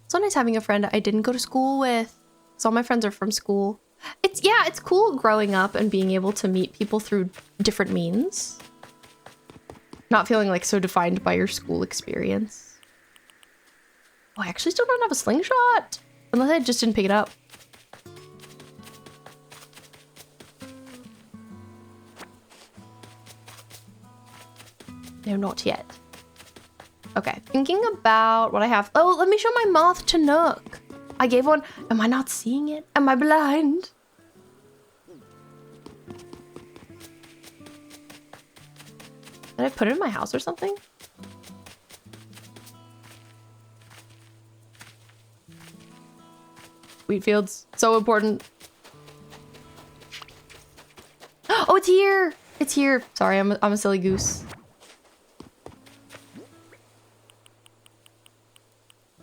It's so nice having a friend I didn't go to school with. So all my friends are from school. It's cool growing up and being able to meet people through different means. Not feeling like so defined by your school experience. Oh, I actually still don't have a slingshot. Unless I just didn't pick it up. No, not yet. Okay, thinking about what I have. Oh, let me show my moth to Nook. I gave one. Am I not seeing it? Am I blind? Did I put it in my house or something? Wheat fields, so important. Oh, it's here! It's here. Sorry, I'm a silly goose.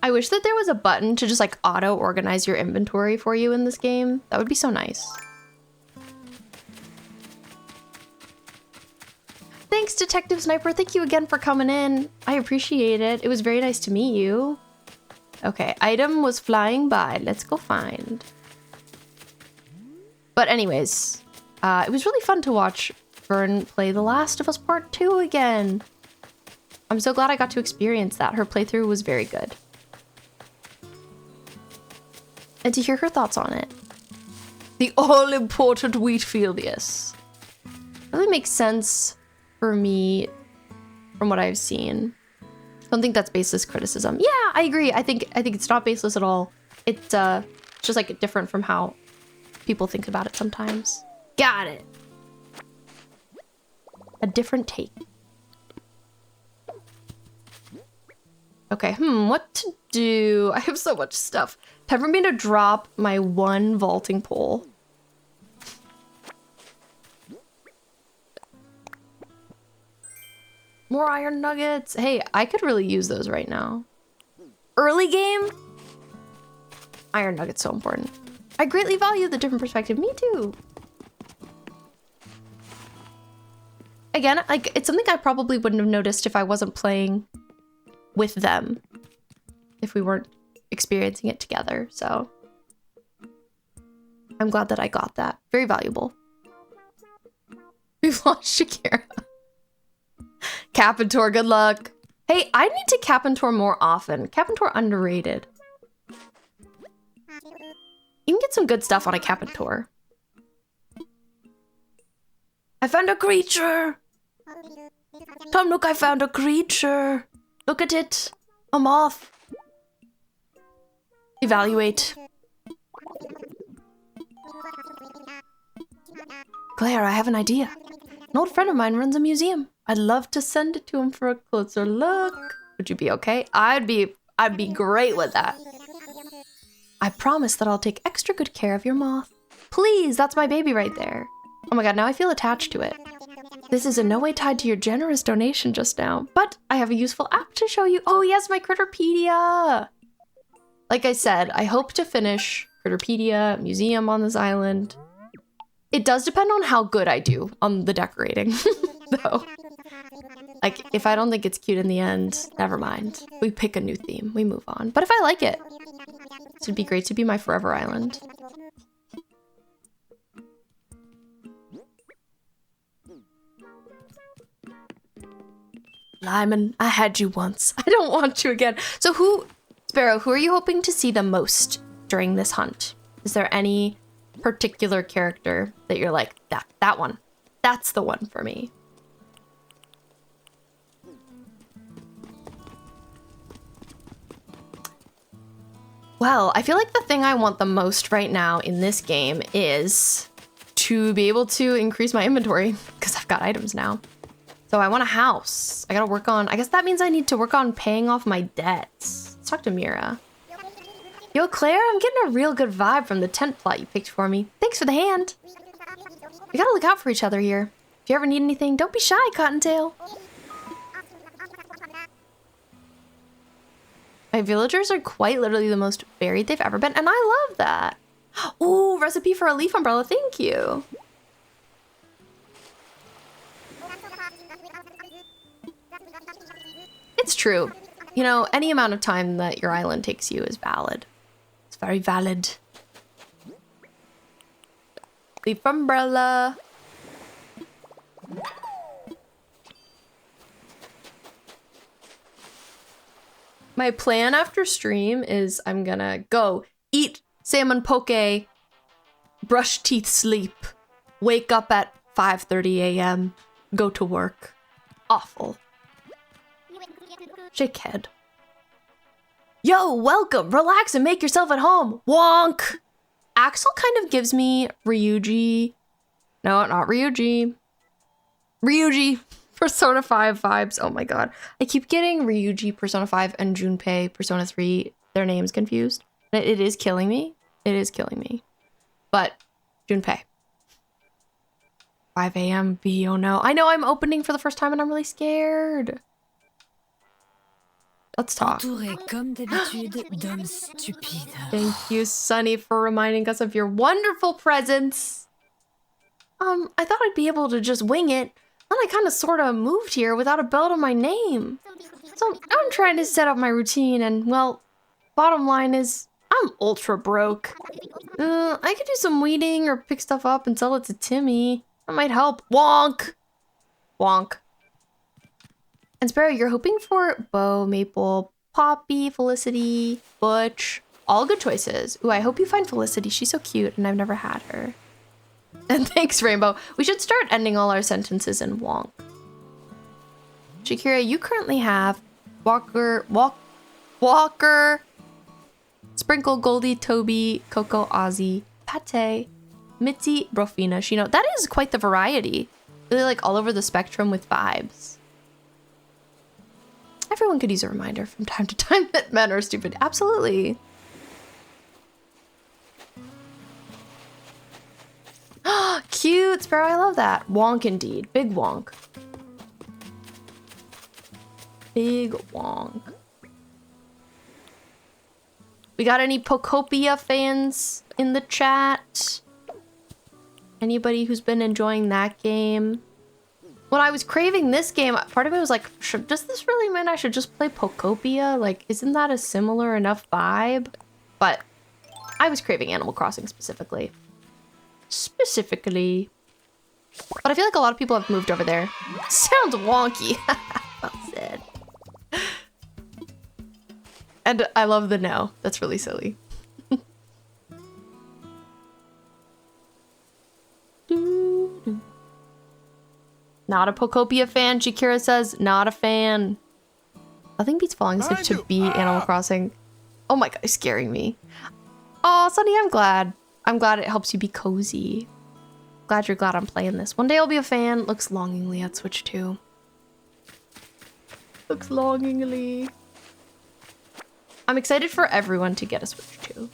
I wish that there was a button to just like auto organize your inventory for you in this game. That would be so nice. Thanks, Detective Sniper. Thank you again for coming in. I appreciate it. It was very nice to meet you. Okay, item was flying by. Let's go find. But anyways, it was really fun to watch Fern play The Last of Us Part 2 again. I'm so glad I got to experience that. Her playthrough was very good. And to hear her thoughts on it. The all-important wheat field, yes. That really makes sense for me from what I've seen. I don't think that's baseless criticism. Yeah, I agree. I think it's not baseless at all. It's just like different from how people think about it sometimes. Got it. A different take. Okay, what to do? I have so much stuff. Time for me to drop my 1 vaulting pole. More iron nuggets. Hey, I could really use those right now. Early game? Iron nuggets, so important. I greatly value the different perspective. Me too. Again, like, it's something I probably wouldn't have noticed if I wasn't playing with them. If we weren't experiencing it together, so. I'm glad that I got that. Very valuable. We've lost Shakira. Cap and Tour, good luck. Hey, I need to Cap and Tour more often. Cap and Tour underrated. You can get some good stuff on a Cap and Tour. I found a creature! Tom, look, I found a creature! Look at it! A moth! Evaluate. Claire, I have an idea. An old friend of mine runs a museum. I'd love to send it to him for a closer look. Would you be okay? I'd be great with that. I promise that I'll take extra good care of your moth. Please, that's my baby right there. Oh my god, now I feel attached to it. This is in no way tied to your generous donation just now, but I have a useful app to show you. Oh yes, my Critterpedia! Like I said, I hope to finish Critterpedia, museum on this island. It does depend on how good I do on the decorating, though. Like, if I don't think it's cute in the end, never mind. We pick a new theme, we move on. But if I like it, this would be great to be my forever island. Lyman, I had you once. I don't want you again. So who Sparrow, who are you hoping to see the most during this hunt? Is there any particular character that you're like, that one? That's the one for me. Well, I feel like the thing I want the most right now in this game is to be able to increase my inventory because I've got items now. So I want a house. I gotta work on, I guess that means I need to work on paying off my debts. Let's talk to Mira. Yo, Claire, I'm getting a real good vibe from the tent plot you picked for me. Thanks for the hand. We gotta look out for each other here. If you ever need anything, don't be shy, Cottontail. My villagers are quite literally the most varied they've ever been, and I love that. Ooh, recipe for a leaf umbrella, thank you. It's true. You know, any amount of time that your island takes you is valid. It's very valid. Leaf umbrella. My plan after stream is I'm gonna go eat salmon poke, brush teeth, sleep, wake up at 5:30 a.m., go to work. Awful. Shake head. Yo, welcome. Relax and make yourself at home. Wonk. Axel kind of gives me Ryuji. No, not Ryuji. Ryuji. Persona 5 vibes. Oh my god. I keep getting Ryuji Persona 5 and Junpei Persona 3, their names confused. It is killing me. It is killing me. But Junpei. 5 a.m. B. Oh no. I know I'm opening for the first time and I'm really scared. Let's talk. Comme d'habitude d'hommes stupides. Thank you, Sunny, for reminding us of your wonderful presence. I thought I'd be able to just wing it. Then I kind of sort of moved here without a bell to my name. So I'm trying to set up my routine and, well, bottom line is I'm ultra broke. I could do some weeding or pick stuff up and sell it to Timmy. That might help. Wonk! Wonk. And Sparrow, you're hoping for Bo, Maple, Poppy, Felicity, Butch. All good choices. Ooh, I hope you find Felicity. She's so cute and I've never had her. And thanks, Rainbow. We should start ending all our sentences in wonk. Shakira, you currently have Walker, Sprinkle, Goldie, Toby, Coco, Ozzy, Pate, Mitzi, Brofina, Shino. That is quite the variety. Really like all over the spectrum with vibes. Everyone could use a reminder from time to time that men are stupid. Absolutely. Cute, Sparrow, I love that. Wonk indeed. Big wonk. Big wonk. We got any Pokopia fans in the chat? Anybody who's been enjoying that game? When I was craving this game, part of me was like, does this really mean I should just play Pokopia? Like, isn't that a similar enough vibe? But I was craving Animal Crossing specifically. But I feel like a lot of people have moved over there. Sounds wonky. Well said. And I love the no. That's really silly. Not a Pokopia fan, Shakira says. Not a fan. Nothing beats falling asleep to beat Animal Crossing. Oh my god, it's scaring me. Oh, Sunny, I'm glad. I'm glad it helps you be cozy. Glad you're glad I'm playing this. One day I'll be a fan. Looks longingly at Switch 2. Looks longingly. I'm excited for everyone to get a Switch 2.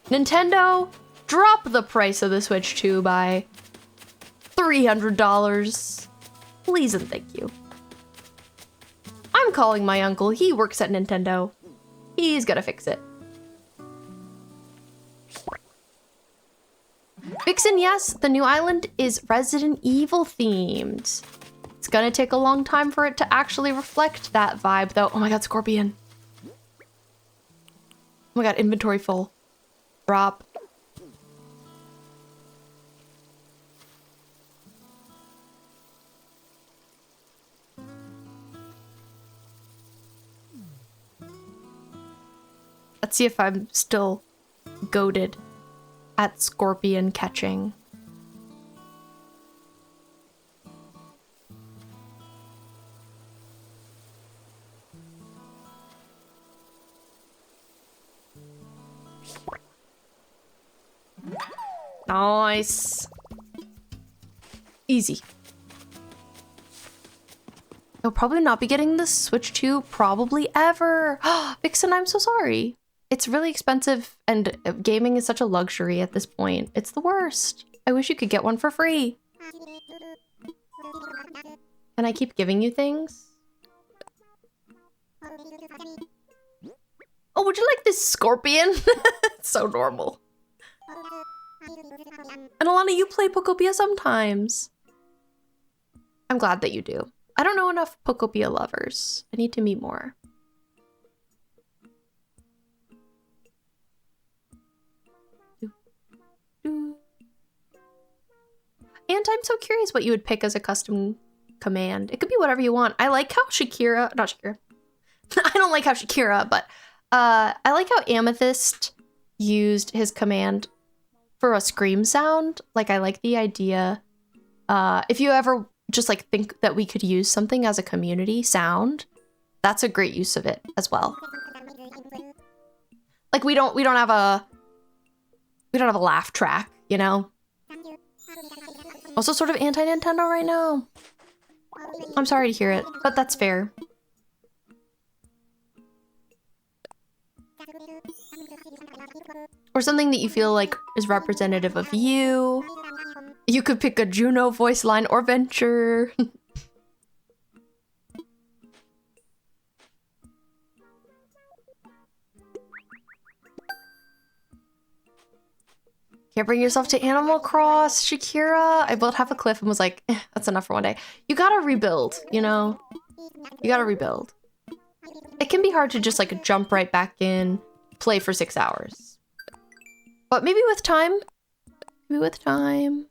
Nintendo, drop the price of the Switch 2 by $300. Please and thank you. I'm calling my uncle. He works at Nintendo. He's gonna fix it. Vixen, yes, the new island is Resident Evil themed. It's gonna take a long time for it to actually reflect that vibe though. Oh my god, Scorpion. Oh my god, inventory full. Drop. Let's see if I'm still goated at scorpion catching. Nice. Easy. You'll probably not be getting the Switch 2 probably ever. Vixen, I'm so sorry. It's really expensive and gaming is such a luxury at this point. It's the worst. I wish you could get one for free. Can I keep giving you things? Oh, would you like this scorpion? It's so normal. And Alana, you play Pokopia sometimes. I'm glad that you do. I don't know enough Pokopia lovers. I need to meet more. And I'm so curious what you would pick as a custom command. It could be whatever you want. I like how Shakira, not Shakira. I don't like how Shakira, but I like how Amethyst used his command for a scream sound. Like, I like the idea. If you ever just like think that we could use something as a community sound, that's a great use of it as well. Like we don't have a laugh track, you know? Also sort of anti-Nintendo right now. I'm sorry to hear it, but that's fair. Or something that you feel like is representative of you. You could pick a Juno voice line or Venture. Can't bring yourself to Animal Cross, Shakira. I built half a cliff and was like, that's enough for one day. You gotta rebuild, you know? You gotta rebuild. It can be hard to just like jump right back in, play for 6 hours. But maybe with time. Maybe with time.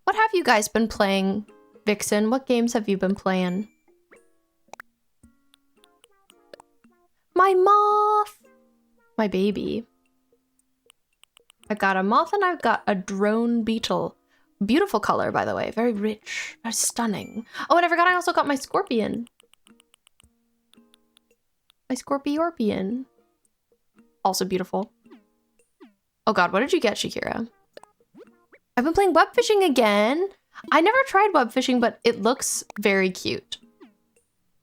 What have you guys been playing, Vixen? What games have you been playing? My moth! My baby. I got a moth and I've got a drone beetle. Beautiful color, by the way. Very rich. Very stunning. Oh, and I forgot I also got my scorpion. My Scorpiorpion. Also beautiful. Oh god, what did you get, Shakira? I've been playing web fishing again. I never tried web fishing, but it looks very cute.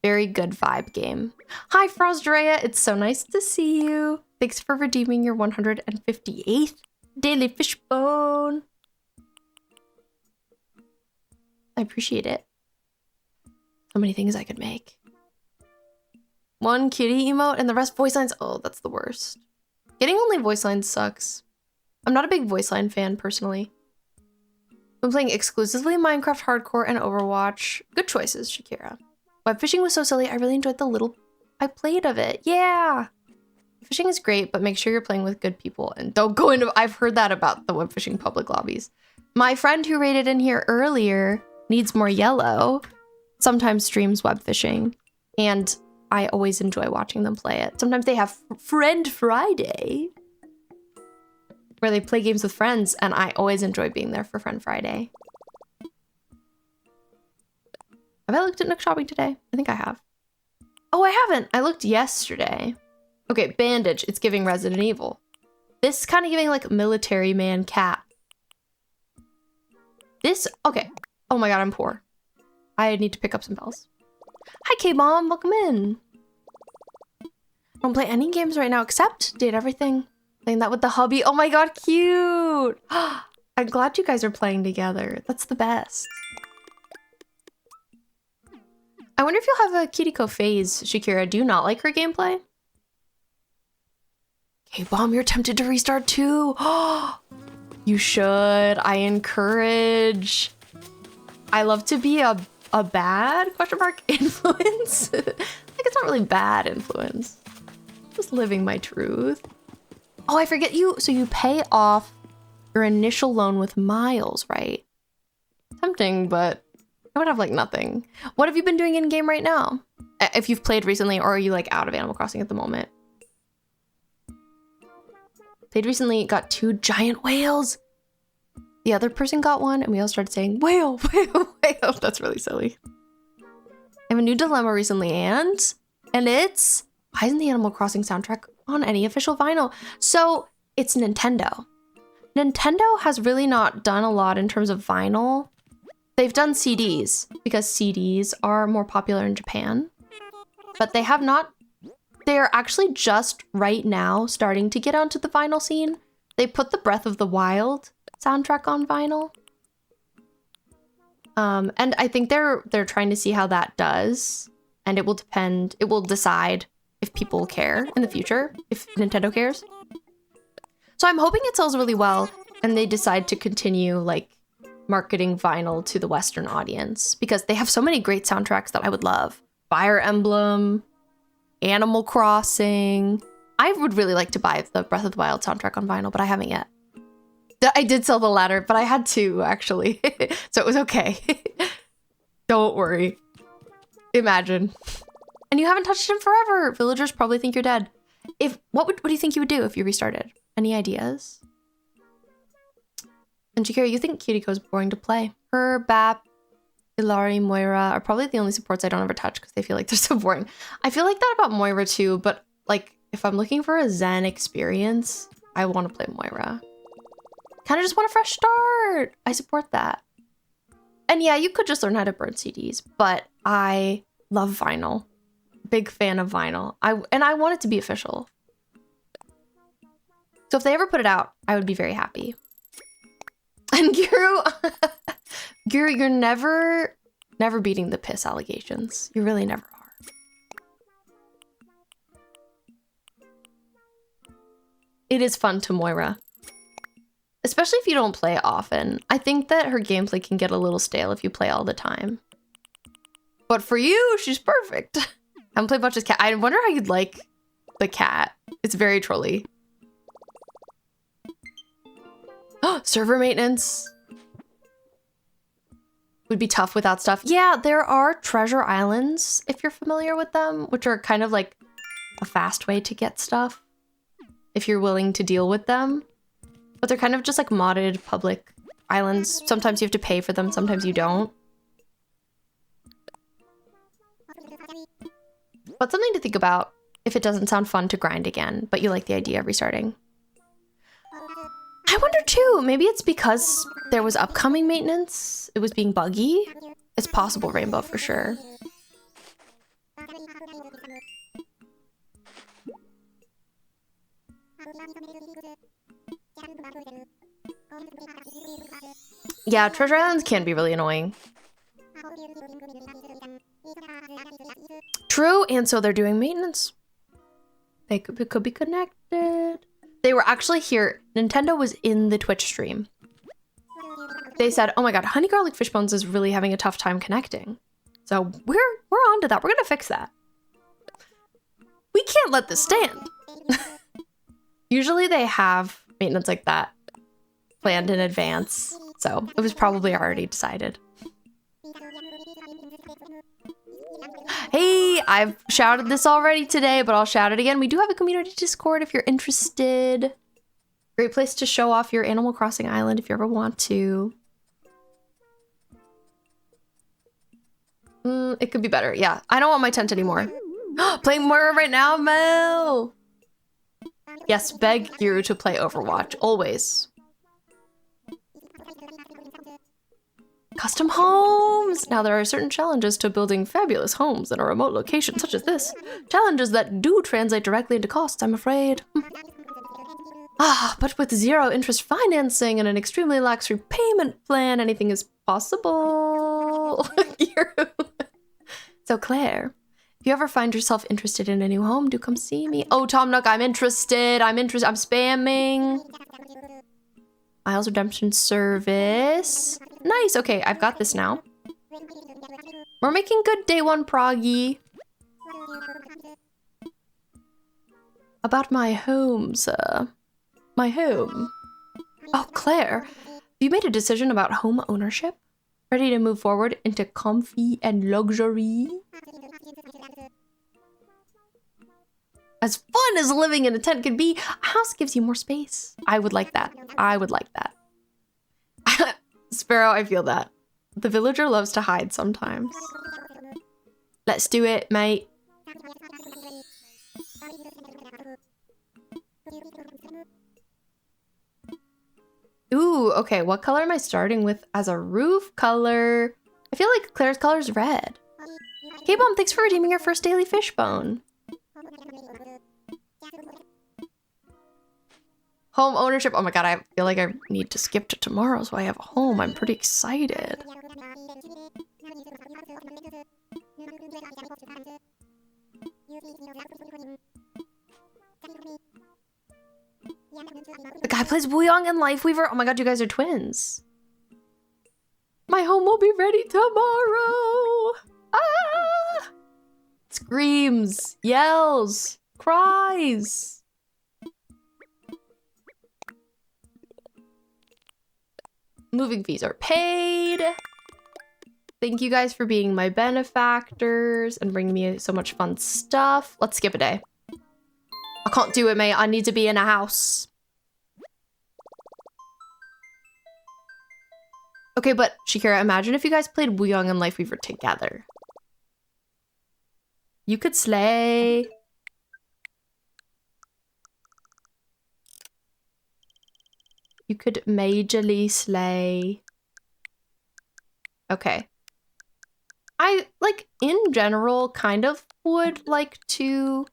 Very good vibe game. Hi, Frostdrea. It's so nice to see you. Thanks for redeeming your 158th daily fishbone. I appreciate it. So many things I could make. One kitty emote and the rest voice lines. Oh, that's the worst. Getting only voice lines sucks. I'm not a big voice line fan personally. I'm playing exclusively Minecraft Hardcore and Overwatch. Good choices, Shakira. Web fishing was so silly. I really enjoyed the little I played of it. Yeah. Fishing is great, but make sure you're playing with good people and don't go into. I've heard that about the web fishing public lobbies. My friend who raided in here earlier, Needs More Yellow, sometimes streams web fishing, and I always enjoy watching them play it. Sometimes they have Friend Friday, where they play games with friends, and I always enjoy being there for Friend Friday. Have I looked at Nook Shopping today? I think I have. Oh, I haven't. I looked yesterday. Okay, Bandage. It's giving Resident Evil. This is kind of giving like Military Man Cat. This, okay. Oh my god, I'm poor. I need to pick up some bells. Hi, K-Mom. Welcome in. I don't play any games right now except did everything. Playing that with the hubby. Oh my god, cute. I'm glad you guys are playing together. That's the best. I wonder if you'll have a Kiriko phase, Shakira. Do you not like her gameplay? Hey, Bomb, you're tempted to restart too. You should. I encourage. I love to be a bad question mark influence. Like, it's not really bad influence. Just living my truth. Oh, I forget you. So you pay off your initial loan with Miles, right? Tempting, but I would have like nothing. What have you been doing in game right now? If you've played recently, or are you like out of Animal Crossing at the moment? Played recently, got 2 giant whales. The other person got one, and we all started saying, whale, whale, whale. That's really silly. I have a new dilemma recently, and it's, why isn't the Animal Crossing soundtrack on any official vinyl? So it's Nintendo. Nintendo has really not done a lot in terms of vinyl. They've done CDs because CDs are more popular in Japan, but they have not. They're actually just right now starting to get onto the vinyl scene. They put the Breath of the Wild soundtrack on vinyl. And I think they're trying to see how that does, and it will decide if people care in the future, if Nintendo cares. So I'm hoping it sells really well and they decide to continue like marketing vinyl to the Western audience, because they have so many great soundtracks that I would love. Fire Emblem, Animal Crossing. I would really like to buy the Breath of the Wild soundtrack on vinyl, but I haven't yet. I did sell the latter, but I had 2 actually, so it was okay. Don't worry. Imagine. And you haven't touched him forever. Villagers probably think you're dead. What do you think you would do if you restarted? Any ideas? And Shakira, you think Kiriko is boring to play? Her, Bap, Ilari, Moira are probably the only supports I don't ever touch because they feel like they're so boring. I feel like that about Moira too, but like if I'm looking for a Zen experience, I want to play Moira. Kind of just want a fresh start. I support that. And yeah, you could just learn how to burn CDs, but I love vinyl. Big fan of vinyl. I want it to be official. So if they ever put it out, I would be very happy. And Guru, Guru, you're never beating the piss allegations. You really never are. It is fun to Moira. Especially if you don't play often. I think that her gameplay can get a little stale if you play all the time. But for you, she's perfect. I haven't played much as cat. I wonder how you'd like the cat. It's very trolly. Server maintenance. Would be tough without stuff. Yeah, there are treasure islands, if you're familiar with them, which are kind of like a fast way to get stuff, if you're willing to deal with them. But they're kind of just like modded public islands. Sometimes you have to pay for them, sometimes you don't. But something to think about if it doesn't sound fun to grind again, but you like the idea of restarting. I wonder too, maybe it's because there was upcoming maintenance. It was being buggy. It's possible, Rainbow, for sure. Yeah, treasure islands can be really annoying. True, and so they're doing maintenance. They could be connected. They were actually here. Nintendo was in the Twitch stream. They said, oh my god, Honey Garlic Fish Bones is really having a tough time connecting. So we're on to that. We're gonna fix that. We can't let this stand. Usually they have maintenance like that planned in advance. So it was probably already decided. Hey, I've shouted this already today, but I'll shout it again. We do have a community Discord if you're interested. Great place to show off your Animal Crossing island if you ever want to. It could be better. Yeah, I don't want my tent anymore. Playing Moira right now, Mel. Yes, beg Guru to play Overwatch, always. Custom homes! Now there are certain challenges to building fabulous homes in a remote location such as this. Challenges that do translate directly into costs, I'm afraid. But with zero interest financing and an extremely lax repayment plan, anything is possible. So Claire, if you ever find yourself interested in a new home, do come see me. Oh, Tom Nook, I'm interested. I'm spamming. Miles Redemption Service. Nice. Okay, I've got this now. We're making good day one proggy. About my home, sir. My home. Oh, Claire, you made a decision about home ownership? Ready to move forward into comfy and luxury? As fun as living in a tent can be, a house gives you more space. I would like that. I would like that. Sparrow, I feel that. The villager loves to hide sometimes. Let's do it, mate. Ooh, okay, what color am I starting with as a roof color? I feel like Claire's color is red. K-Bomb, thanks for redeeming your first daily fishbone. Home ownership. Oh my god, I feel like I need to skip to tomorrow so I have a home. I'm pretty excited. The guy plays Wuyong and Lifeweaver. Oh my god, you guys are twins. My home will be ready tomorrow. Ah! Screams, yells, cries. Moving fees are paid. Thank you guys for being my benefactors and bringing me so much fun stuff. Let's skip a day. I can't do it, mate. I need to be in a house. Okay, but Shakira, imagine if you guys played Wuyong and Lifeweaver together. You could slay. You could majorly slay. Okay. I, like, in general, kind of would like to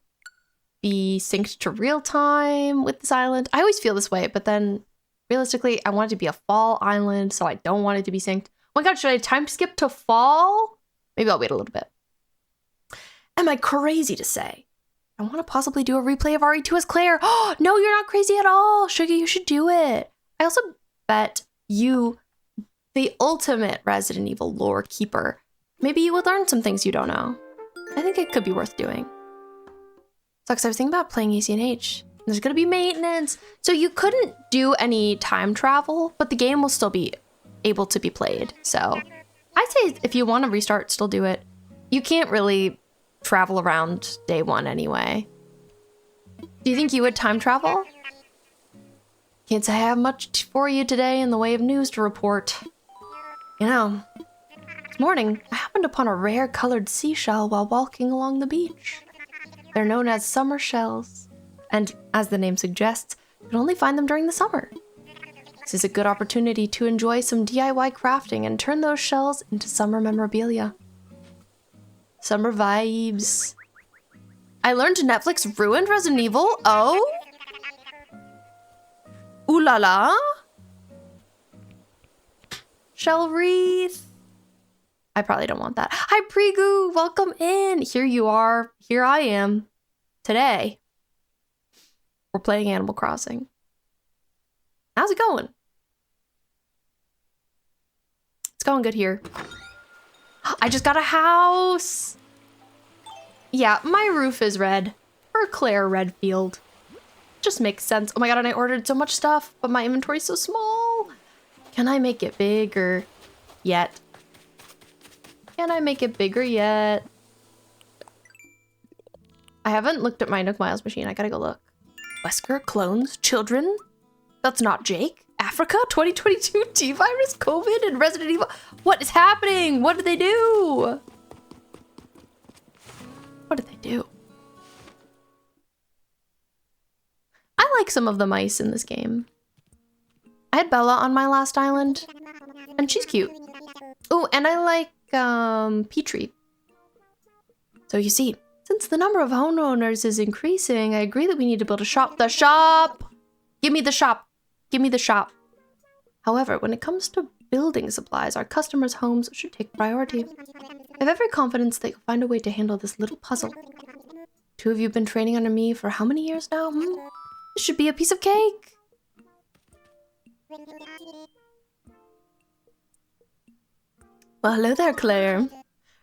be synced to real time with this island. I always feel this way, but then realistically, I want it to be a fall island, so I don't want it to be synced. Oh my god, should I time skip to fall? Maybe I'll wait a little bit. Am I crazy to say? I want to possibly do a replay of RE2 as Claire. Oh, no, you're not crazy at all. Sugar, you should do it. I also bet you, the ultimate Resident Evil lore keeper, maybe you would learn some things you don't know. I think it could be worth doing. So, because I was thinking about playing ECNH. There's going to be maintenance. So you couldn't do any time travel, but the game will still be able to be played. So I'd say if you want to restart, still do it. You can't really travel around day one anyway. Do you think you would time travel? Can't say I have much for you today in the way of news to report. You know, this morning, I happened upon a rare colored seashell while walking along the beach. They're known as summer shells, and as the name suggests, you can only find them during the summer. This is a good opportunity to enjoy some DIY crafting and turn those shells into summer memorabilia. Summer vibes. I learned Netflix ruined Resident Evil. Oh? Ooh la la. Shell wreath. I probably don't want that. Hi, Prigu. Welcome in. Here you are. Here I am. Today, we're playing Animal Crossing. How's it going? It's going good here. I just got a house. Yeah, my roof is red. Or Claire Redfield. Just makes sense. Oh my god, and I ordered so much stuff, but my inventory's so small. Can I make it bigger yet? Can I make it bigger yet? I haven't looked at my Nook Miles machine. I gotta go look. Wesker, clones, children. That's not Jake. Africa, 2022, T-Virus, COVID, and Resident Evil. What is happening? What did they do? What did they do? I like some of the mice in this game. I had Bella on my last island, and she's cute. Oh, and I like Petrie. So you see, since the number of homeowners is increasing, I agree that we need to build a shop. The shop! Give me the shop. Give me the shop. However, when it comes to building supplies, our customers' homes should take priority. I have every confidence that you'll find a way to handle this little puzzle. Two of you have been training under me for how many years now? This should be a piece of cake. Well, hello there, Claire. Are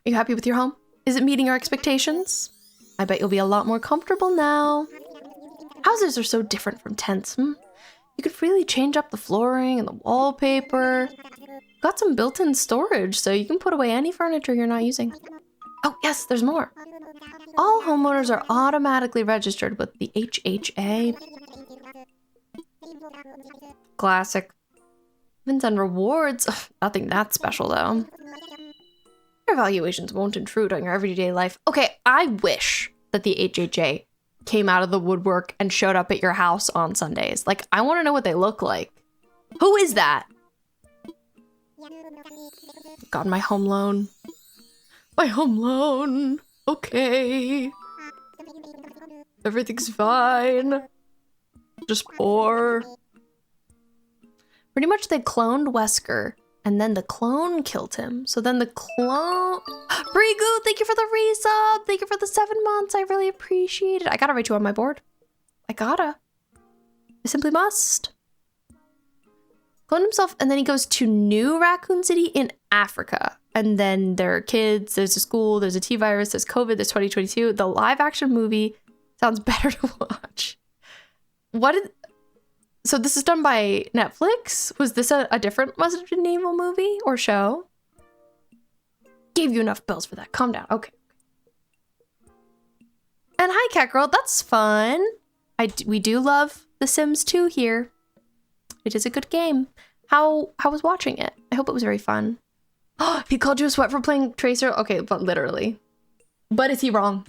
you happy with your home? Is it meeting your expectations? I bet you'll be a lot more comfortable now. Houses are so different from tents, You could freely change up the flooring and the wallpaper. Got some built-in storage, so you can put away any furniture you're not using. Oh, yes, there's more. All homeowners are automatically registered with the HHA. Classic. Events and rewards. Ugh, nothing that special, though. Your evaluations won't intrude on your everyday life. Okay, I wish that the HHA came out of the woodwork and showed up at your house on Sundays. Like, I want to know what they look like. Who is that? God, my home loan. My home loan. Okay. Everything's fine. Just poor. Pretty much they cloned Wesker, and then the clone killed him. So then the clone... Rigu, thank you for the resub! Thank you for the 7 months. I really appreciate it. I gotta write you on my board. I gotta. I simply must. Cloned himself, and then he goes to New Raccoon City in Africa. And then there are kids, there's a school, there's a T-virus, there's COVID, there's 2022. The live-action movie sounds better to watch. So this is done by Netflix? Was this a different Resident Evil movie or show? Gave you enough bills for that. Calm down. Okay. And hi, Cat Girl. That's fun. We do love The Sims 2 here. It is a good game. How was watching it? I hope it was very fun. Oh, he called you a sweat for playing Tracer? Okay, but literally. But is he wrong?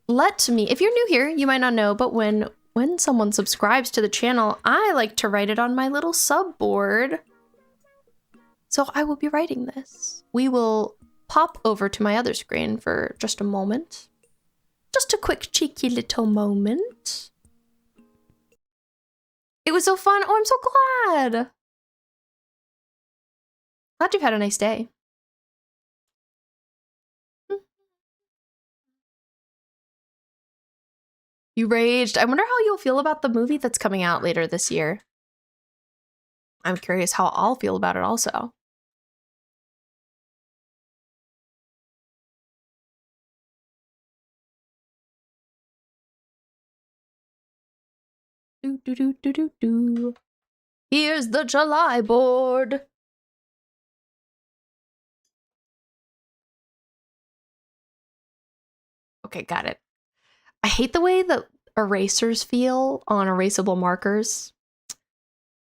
If you're new here, you might not know, but when someone subscribes to the channel, I like to write it on my little sub board. So I will be writing this. We will pop over to my other screen for just a moment. Just a quick cheeky little moment. It was so fun. Oh, I'm so glad. Glad you've had a nice day. You raged. I wonder how you'll feel about the movie that's coming out later this year. I'm curious how I'll feel about it also. Do, do, do, do, do, do. Here's the July board. Okay, got it. I hate the way that erasers feel on erasable markers.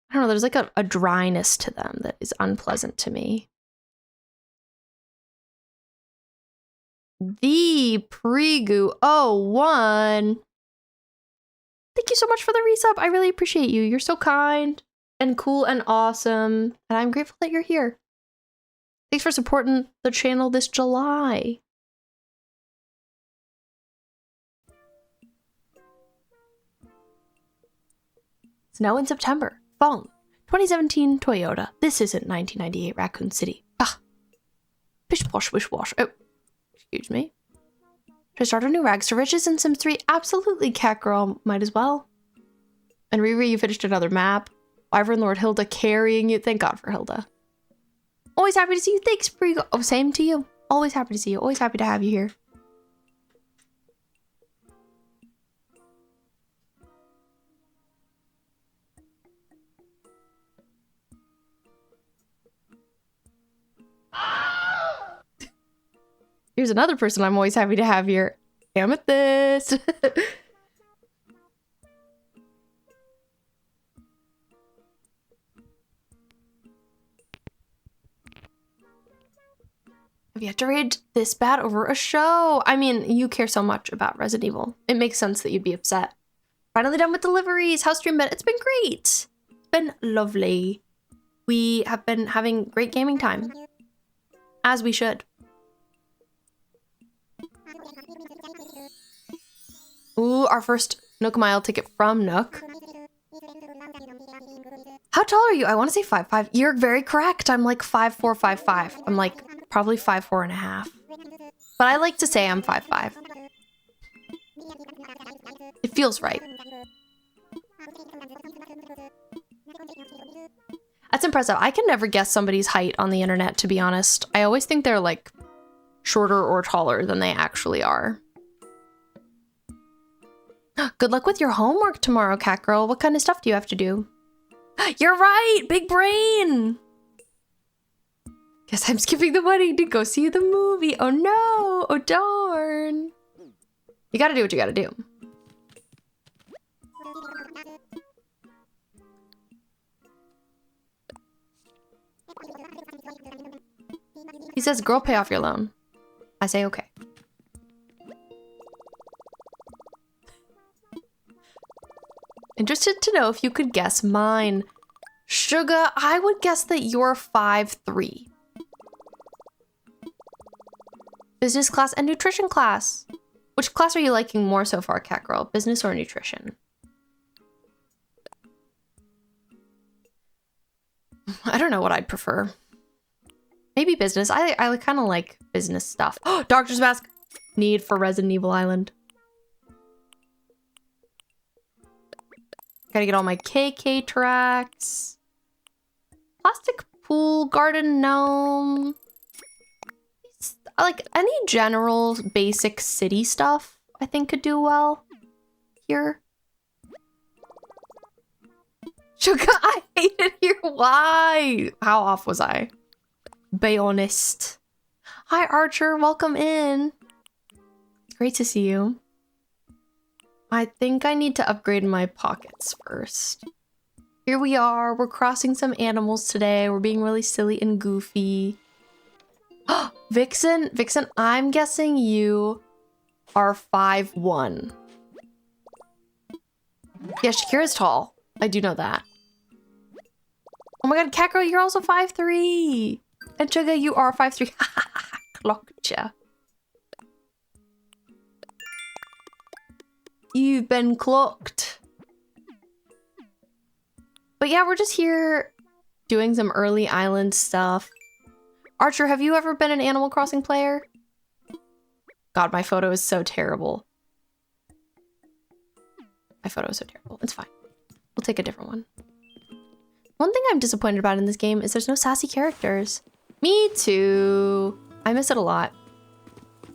I don't know, there's like a dryness to them that is unpleasant to me. The Prigu 01. Thank you so much for the resub. I really appreciate you. You're so kind and cool and awesome. And I'm grateful that you're here. Thanks for supporting the channel this July. It's now in September. Phone. 2017 Toyota. This isn't 1998 Raccoon City. Ah. Bish posh wish wash. Oh. Excuse me. Should I start a new Rags to Riches in Sims 3? Absolutely, Cat Girl. Might as well. And Riri, you finished another map. Wyvern Lord Hilda carrying you. Thank God for Hilda. Always happy to see you. Thanks, Prigo. Oh, same to you. Always happy to see you. Always happy to have you here. Here's another person I'm always happy to have here. Amethyst. Have yet to rage this bad over a show. I mean, you care so much about Resident Evil. It makes sense that you'd be upset. Finally done with deliveries. How's stream been? It's been great. It's been lovely. We have been having great gaming time. As we should. Ooh, our first Nook Mile ticket from Nook. How tall are you? I want to say 5'5". You're very correct. I'm like 5'4", 5'5". I'm like probably 5'4" and a half. But I like to say I'm 5'5". It feels right. That's impressive. I can never guess somebody's height on the internet, to be honest. I always think they're like shorter or taller than they actually are. Good luck with your homework tomorrow, cat girl. What kind of stuff do you have to do? You're right! Big brain! Guess I'm skipping the wedding to go see the movie. Oh no! Oh darn! You gotta do what you gotta do. He says, girl, pay off your loan. I say, okay. Interested to know if you could guess mine. Sugar, I would guess that you're 5'3". Business class and nutrition class. Which class are you liking more so far, cat girl? Business or nutrition? I don't know what I'd prefer. Maybe business. I kind of like business stuff. Oh, doctor's mask. Need for Resident Evil Island. Gotta get all my KK tracks. Plastic pool, garden gnome. Like any general basic city stuff, I think could do well here. Sugar, I hate it here. Why? How off was I? Be honest. Hi, Archer. Welcome in. Great to see you. I think I need to upgrade my pockets first. Here we are. We're crossing some animals today. We're being really silly and goofy. Vixen, I'm guessing you are 5'1". Yeah, Shakira's tall. I do know that. Oh my god, cat girl, you're also 5'3". And Sugar, you are 5'3". Clocked ya. You've been clocked. But yeah, we're just here doing some early island stuff. Archer, have you ever been an Animal Crossing player? God, my photo is so terrible. My photo is so terrible. It's fine. We'll take a different one. One thing I'm disappointed about in this game is there's no sassy characters. Me too. I miss it a lot.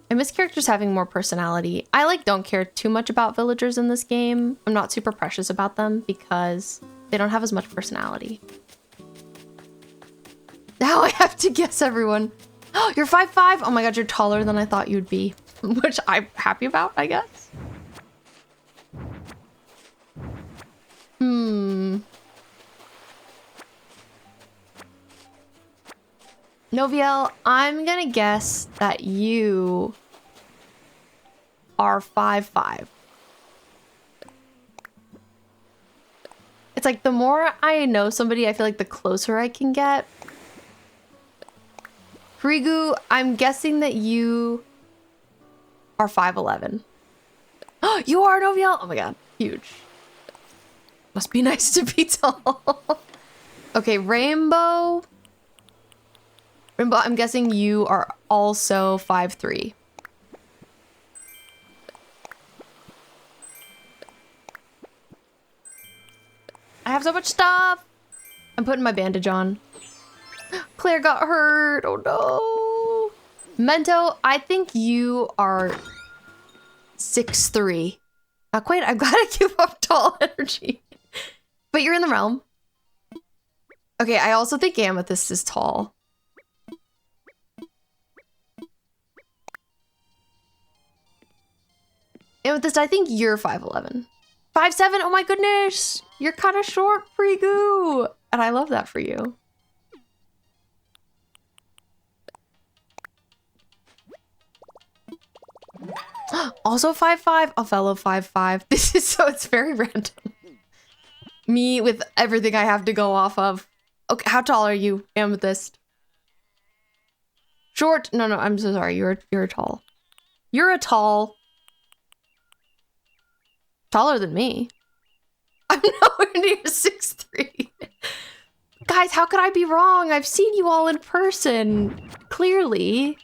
I miss characters having more personality. I don't care too much about villagers in this game. I'm not super precious about them because they don't have as much personality. Now I have to guess everyone. Oh, you're 5'5". Oh my god, you're taller than I thought you'd be. Which I'm happy about, I guess. Noviel, I'm gonna guess that you are 5'5". It's like the more I know somebody, I feel like the closer I can get. Rigu, I'm guessing that you are 5'11". Oh, you are, Noviel! Oh my god, huge. Must be nice to be tall. Okay, Rainbow. Rainbow, I'm guessing you are also 5'3". I have so much stuff. I'm putting my bandage on. Claire got hurt. Oh no. Mento, I think you are 6'3". Not quite. I've got to give up tall energy. But you're in the realm. Okay, I also think Amethyst is tall. Amethyst, I think you're 5'11". 5'7". Oh my goodness. You're kind of short, Prigu. And I love that for you. Also 5'5", a fellow 5'5". This is so, it's very random. Me with everything I have to go off of. Okay, how tall are you, Amethyst? Short? No, I'm so sorry. You're tall. You're a tall. Taller than me. I'm nowhere near 6'3". Guys, how could I be wrong? I've seen you all in person. Clearly.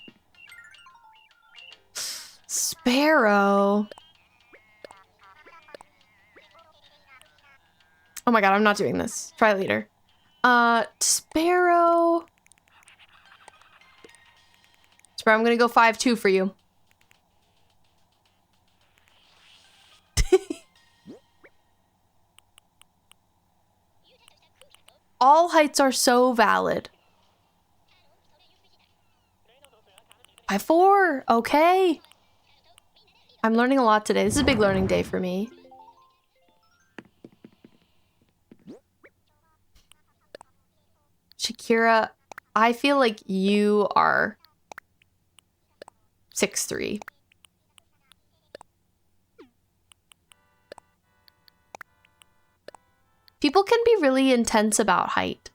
Sparrow. Oh my god, I'm not doing this. Try later. Sparrow. Sparrow, I'm gonna go 5'2" for you. all heights are so valid. 5'4", okay. I'm learning a lot today. This is a big learning day for me. Shakira, I feel like you are 6'3". People can be really intense about height.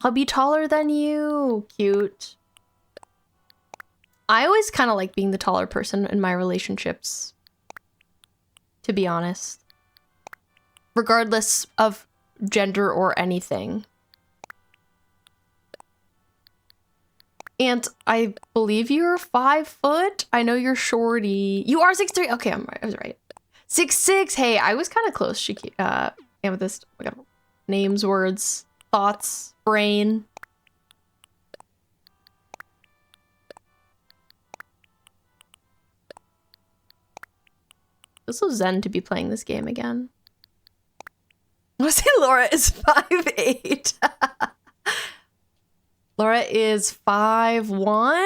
I'll be taller than you. Cute. I always kind of like being the taller person in my relationships, to be honest. Regardless of gender or anything. And I believe you're 5 foot. I know you're shorty. You are 6'3". Okay, I was right. 6'6". Hey, I was kind of close. Amethyst. Oh my God. Names, words, thoughts, brain. This was zen to be playing this game again. I want to say Laura is 5'8". Laura is 5'1".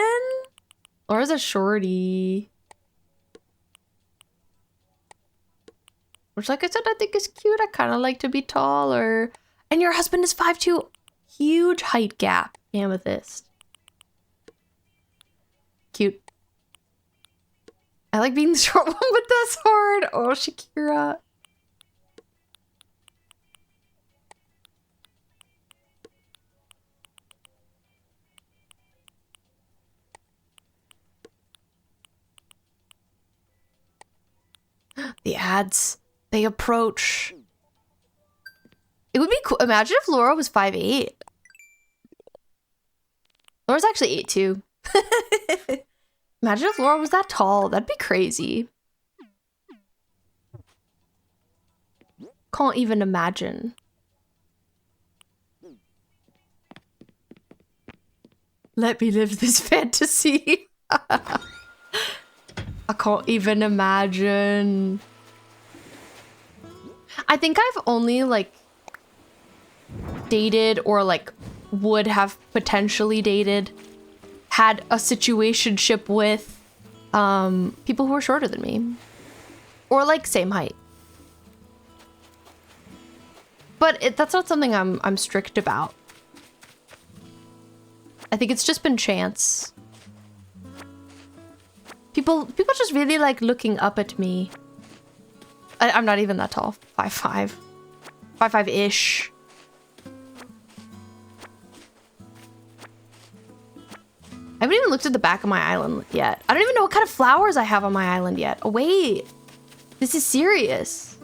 Laura's a shorty. Which, like I said, I think is cute. I kind of like to be taller. And your husband is 5'2". Huge height gap, Amethyst. Cute. I like being the short one with this sword. Oh, Shakira. The ads, they approach. It would be cool. Imagine if Laura was 5'8". Laura's actually 8'2". Imagine if Laura was that tall. That'd be crazy. Can't even imagine. Let me live this fantasy. I can't even imagine. I think I've only like dated or like would have potentially dated, had a situationship with people who are shorter than me or like same height. But that's not something I'm strict about. I think it's just been chance. People just really like looking up at me. I'm not even that tall. 5'5". 5'5"-ish. I haven't even looked at the back of my island yet. I don't even know what kind of flowers I have on my island yet. Oh, wait. This is serious.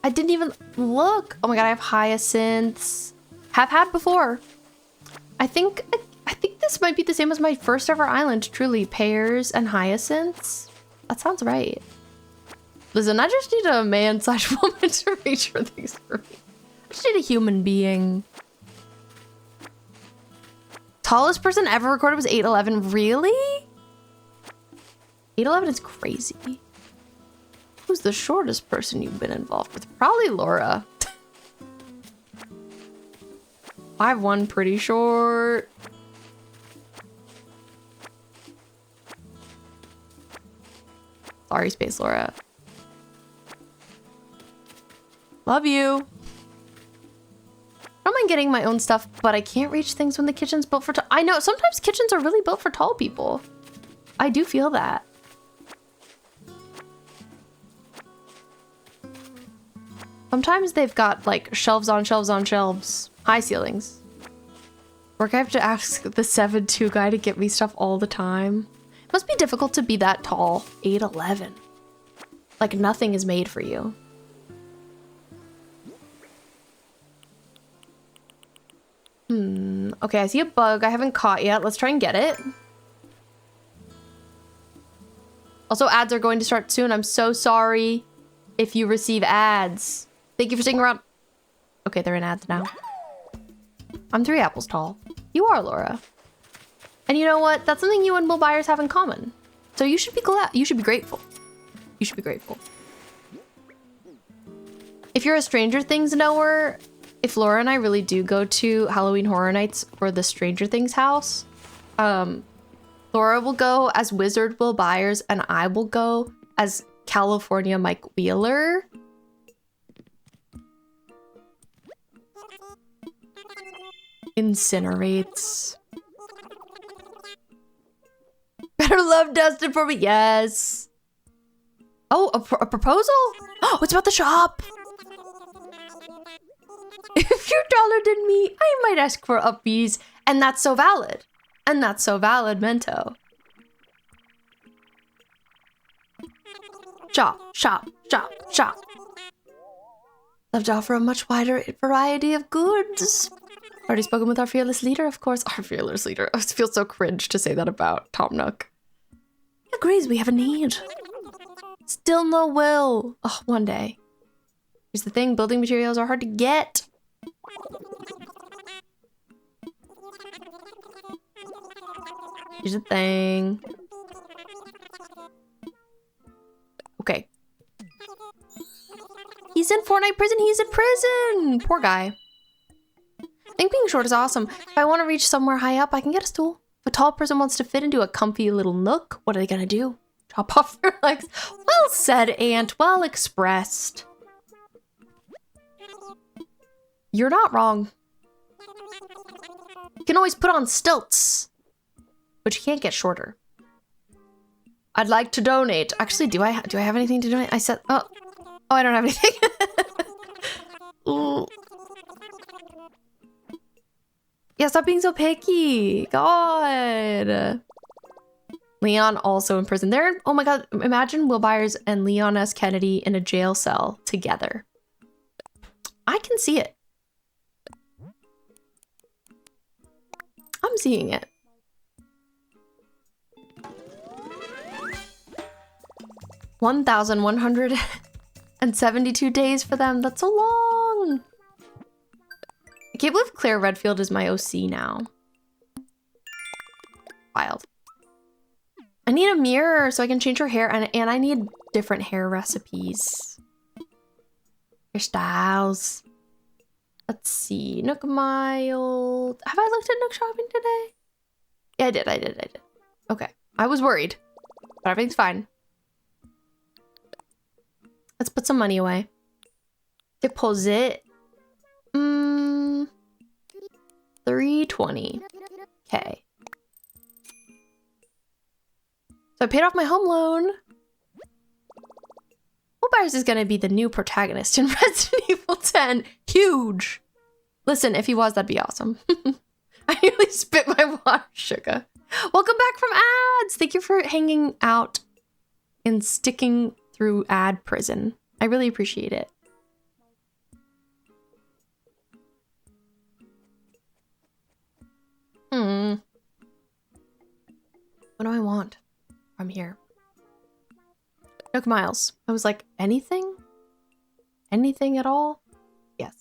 I didn't even look. Oh my god, I have hyacinths. Have had before. I think this might be the same as my first ever island, truly. Pears and hyacinths. That sounds right. Listen, I just need a man/woman to make sure things for me. I just need a human being. Tallest person ever recorded was 8'11". Really? 8'11" is crazy. Who's the shortest person you've been involved with? Probably Laura. 5'1", pretty short. Sorry, Space Laura. Love you. I don't mind getting my own stuff, but I can't reach things when the kitchen's built for tall. I know, sometimes kitchens are really built for tall people. I do feel that. Sometimes they've got like shelves on shelves on shelves, high ceilings. Or I have to ask the 7'2" guy to get me stuff all the time. It must be difficult to be that tall. 8'11". Like nothing is made for you. Okay, I see a bug I haven't caught yet. Let's try and get it. Also, ads are going to start soon. I'm so sorry if you receive ads. Thank you for sticking around. Okay, they're in ads now. I'm 3 apples tall. You are, Laura. And you know what? That's something you and Will Byers have in common. So you should be glad. You should be grateful. You should be grateful. If you're a Stranger Things knower, if Laura and I really do go to Halloween Horror Nights for the Stranger Things house, Laura will go as Wizard Will Byers and I will go as California Mike Wheeler. Incinerates. Better love Dustin for me. Yes. Oh, a proposal? Oh, it's about the shop. If you're taller than me, I might ask for uppies. And that's so valid. And that's so valid, Mento. Shop, shop, shop, shop. Love to offer a much wider variety of goods. Already spoken with our fearless leader, of course. Our fearless leader. I feel so cringe to say that about Tom Nook. He agrees we have a need. Still no will. Oh, one day. Here's the thing, building materials are hard to get. Here's the thing. Okay. He's in Fortnite prison. He's in prison. Poor guy. I think being short is awesome. If I want to reach somewhere high up, I can get a stool. If a tall person wants to fit into a comfy little nook, what are they gonna do? Chop off their legs? Well said, Aunt. Well expressed. You're not wrong. You can always put on stilts, but you can't get shorter. I'd like to donate. Actually, do I have anything to donate? I said, oh, I don't have anything. Ooh. Yeah, stop being so picky. God. Leon also in prison. They're, oh my God, imagine Will Byers and Leon S. Kennedy in a jail cell together. I can see it. I'm seeing it. $1,172 days for them. That's so long. I can't believe Claire Redfield is my OC now. Wild. I need a mirror so I can change her hair, and I need different hair recipes. Hairstyles. Let's see. Nook Mile. Have I looked at Nook Shopping today? Yeah, I did. Okay. I was worried, but everything's fine. Let's put some money away. Deposit. 320. Okay. So I paid off my home loan. Will Byers is gonna be the new protagonist in Resident Evil 10. Huge. Listen, if he was, that'd be awesome. I nearly spit my water, sugar. Welcome back from ads. Thank you for hanging out and sticking through ad prison. I really appreciate it. What do I want from here? Nook Miles. I was like, anything? Anything at all? Yes.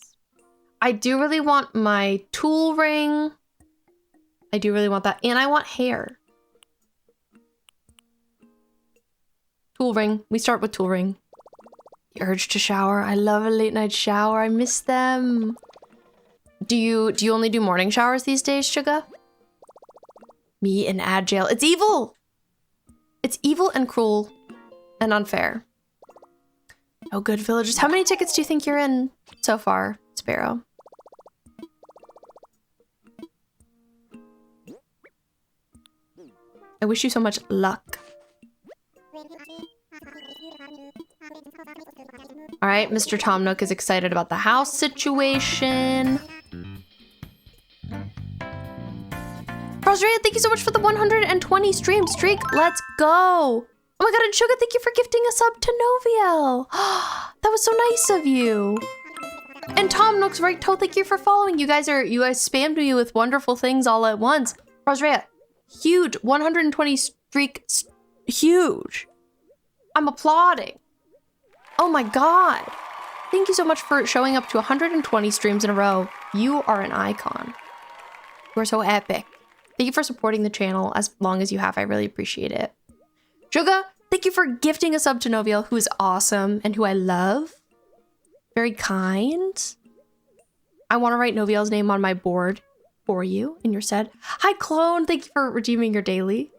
I do really want my tool ring. I do really want that. And I want hair. Tool ring. We start with tool ring. The urge to shower. I love a late night shower. I miss them. Do you only do morning showers these days, Sugar? Me in ad jail. It's evil! It's evil and cruel and unfair. Oh, good villagers. How many tickets do you think you're in so far, Sparrow? I wish you so much luck. All right, Mr. Tom Nook is excited about the house situation. Rosrea, thank you so much for the 120 stream streak. Let's go. Oh my God, and Sugar, thank you for gifting a sub to Noviel. That was so nice of you. And Tom Nook's right toe, thank you for following. You guys spammed me with wonderful things all at once. Rosrea, huge 120 streak, huge. I'm applauding. Oh my God. Thank you so much for showing up to 120 streams in a row. You are an icon. You are so epic. Thank you for supporting the channel as long as you have. I really appreciate it. Suga, thank you for gifting a sub to Noviel, who is awesome and who I love. Very kind. I want to write Noviel's name on my board for you in your stead. Hi, Clone. Thank you for redeeming your daily.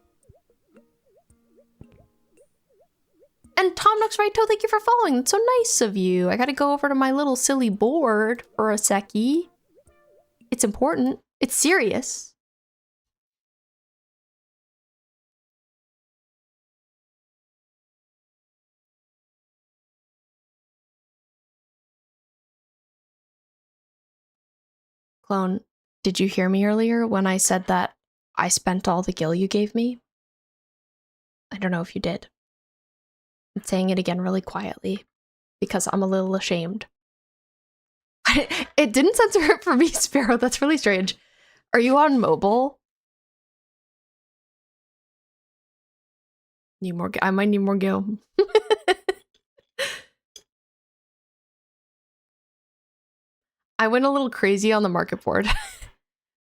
And Tom Nook's right, thank you for following. That's so nice of you. I gotta go over to my little silly board for a secchi. It's important. It's serious. Clone, did you hear me earlier when I said that I spent all the gil you gave me? I don't know if you did. I'm saying it again really quietly because I'm a little ashamed. It didn't censor it for me, Sparrow. That's really strange. Are you on mobile? Need more. I might need more gil. I went a little crazy on the market board,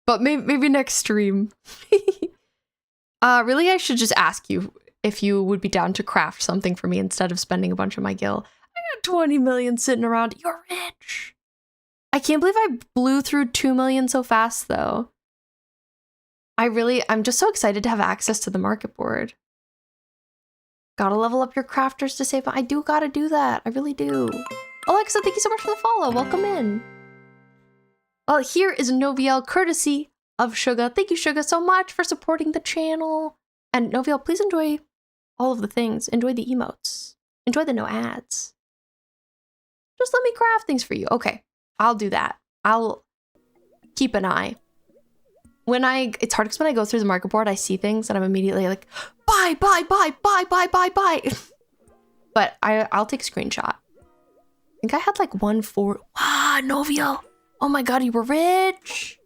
but maybe next stream. Really, I should just ask you if you would be down to craft something for me instead of spending a bunch of my gil. I got 20 million sitting around. You're rich. I can't believe I blew through 2 million so fast, though. I'm just so excited to have access to the market board. Gotta level up your crafters to save. I do gotta do that. I really do. Alexa, thank you so much for the follow. Welcome in. Well, here is Noviel, courtesy of Suga. Thank you, Suga, so much for supporting the channel. And Noviel, please enjoy all of the things. Enjoy the emotes. Enjoy the no ads. Just let me craft things for you. Okay, I'll do that. I'll keep an eye. It's hard because when I go through the market board, I see things and I'm immediately like, buy. But I'll take a screenshot. I think I had like 140. Wow, Noviel. Oh my god, you were rich.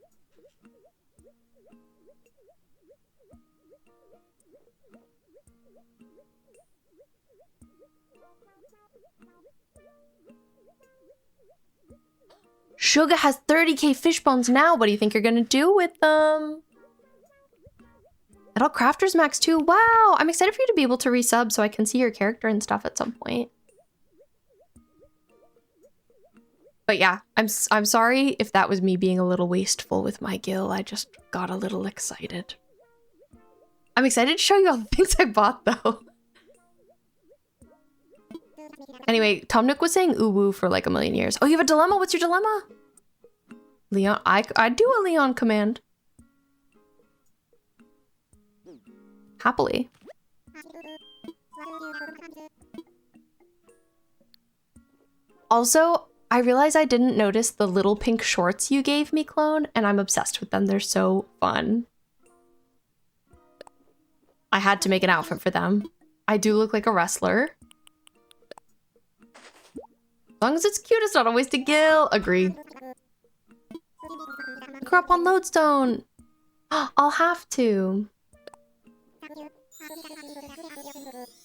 Suga has 30k fish bones now. What do you think you're gonna do with them? Adult Crafters Max too. Wow, I'm excited for you to be able to resub so I can see your character and stuff at some point. But yeah, I'm sorry if that was me being a little wasteful with my gil. I just got a little excited. I'm excited to show you all the things I bought though. Anyway, Tom Nook was saying ooh woo for like a million years. Oh, you have a dilemma? What's your dilemma? Leon, I do a Leon command. Happily. Also, I realized I didn't notice the little pink shorts you gave me, Clone, and I'm obsessed with them. They're so fun. I had to make an outfit for them. I do look like a wrestler. As long as it's cute, it's not a wasted gil. Agree. I grew up on Lodestone. I'll have to.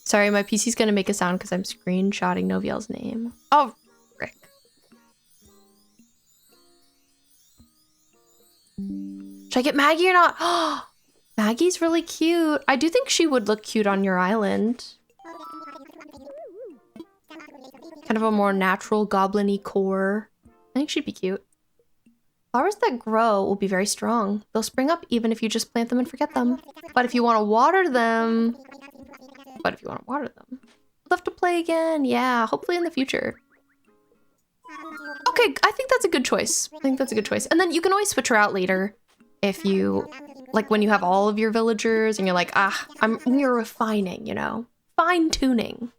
Sorry, my PC's gonna make a sound because I'm screenshotting Noviel's name. Oh, frick. Should I get Maggie or not? Maggie's really cute. I do think she would look cute on your island. Kind of a more natural goblin-y core. I think she'd be cute. Flowers that grow will be very strong. They'll spring up even if you just plant them and forget them. But if you want to water them... We'll have to play again. Yeah, hopefully in the future. Okay, I think that's a good choice. And then you can always switch her out later. If you... Like when you have all of your villagers and you're like, you're refining, you know? Fine-tuning.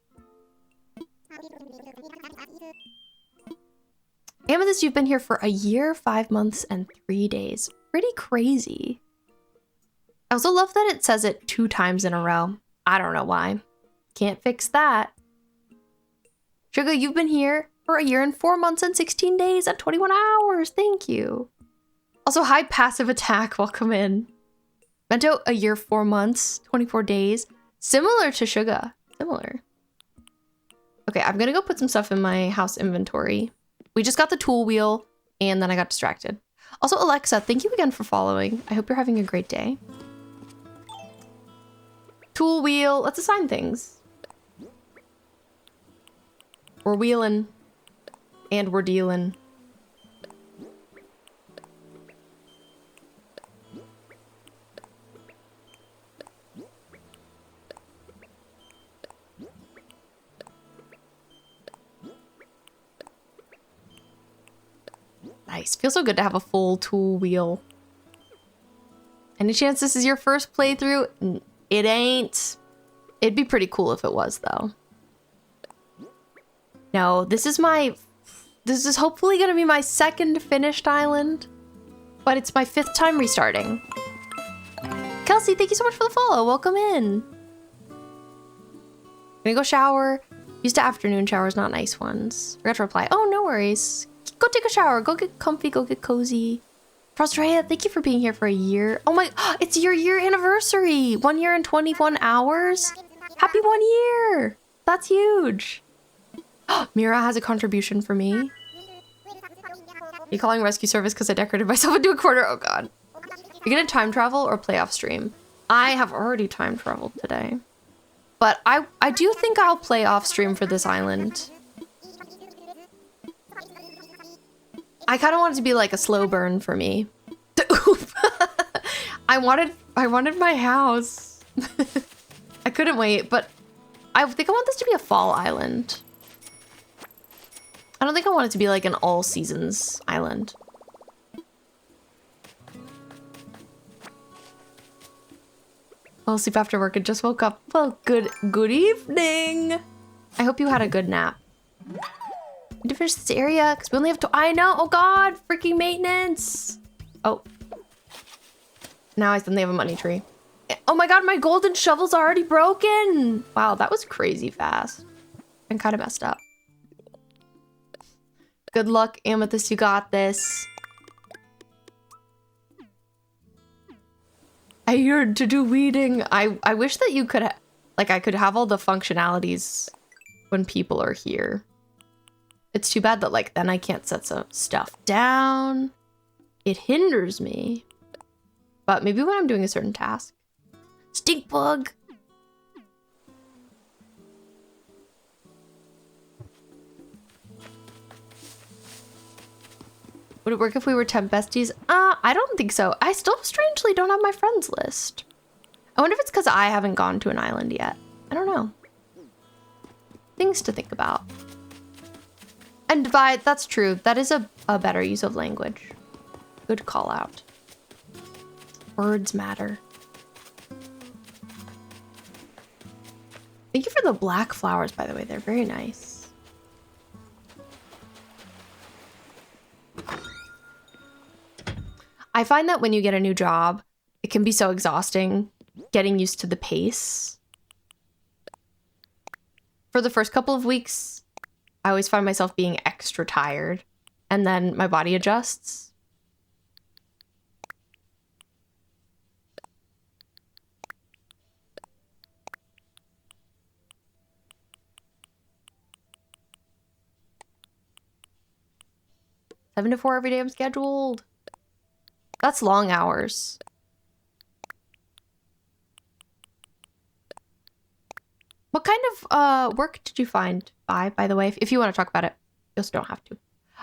Amethyst, you've been here for a year, 5 months, and 3 days. Pretty crazy. I also love that it says it 2 times in a row. I don't know why. Can't fix that. Sugar, you've been here for a year and 4 months and 16 days and 21 hours. Thank you. Also, hi, passive attack. Welcome in. Mento, a year, 4 months, 24 days. Similar to Sugar. Similar. Okay, I'm gonna go put some stuff in my house inventory. We just got the tool wheel, and then I got distracted. Also, Alexa, thank you again for following. I hope you're having a great day. Tool wheel. Let's assign things. We're wheeling. And we're dealing. Nice. Feels so good to have a full tool wheel. Any chance this is your first playthrough? It ain't. It'd be pretty cool if it was, though. No, this is hopefully gonna be my second finished island, but it's my 5th time restarting. Kelsey, thank you so much for the follow. Welcome in. Gonna go shower. Used to afternoon showers, not nice ones. Forgot to reply. Oh, no worries. Go take a shower. Go get comfy. Go get cozy. Frostrea, thank you for being here for a year. Oh my, it's your year anniversary. 1 year and 21 hours. Happy 1 year. That's huge. Mira has a contribution for me. You calling rescue service because I decorated myself into a corner? Oh god. You're gonna time travel or play off stream? I have already time traveled today. But I do think I'll play off stream for this island. I kind of want it to be like a slow burn for me. I wanted my house. I couldn't wait, but I think I want this to be a fall island. I don't think I want it to be like an all seasons island. I'll sleep after work and just woke up. Well, good evening. I hope you had a good nap. Need to finish this area because we only have to. I know. Oh god, freaking maintenance. Oh. Now I suddenly have a money tree. Oh my god, my golden shovel's already broken. Wow, that was crazy fast. And kind of messed up. Good luck, Amethyst, you got this. I yearn to do weeding. I wish that you could, I could have all the functionalities when people are here. It's too bad that, then I can't set some stuff down. It hinders me. But maybe when I'm doing a certain task. Stink bug! Would it work if we were temp besties? I don't think so. I still strangely don't have my friends list. I wonder if it's because I haven't gone to an island yet. I don't know. Things to think about. And divide, that's true. That is a better use of language. Good call out. Words matter. Thank you for the black flowers, by the way. They're very nice. I find that when you get a new job, it can be so exhausting getting used to the pace. For the first couple of weeks, I always find myself being extra tired, and then my body adjusts. Seven to 4 every day I'm scheduled. That's long hours. What kind of work did you find, by the way? If you want to talk about it, you also don't have to.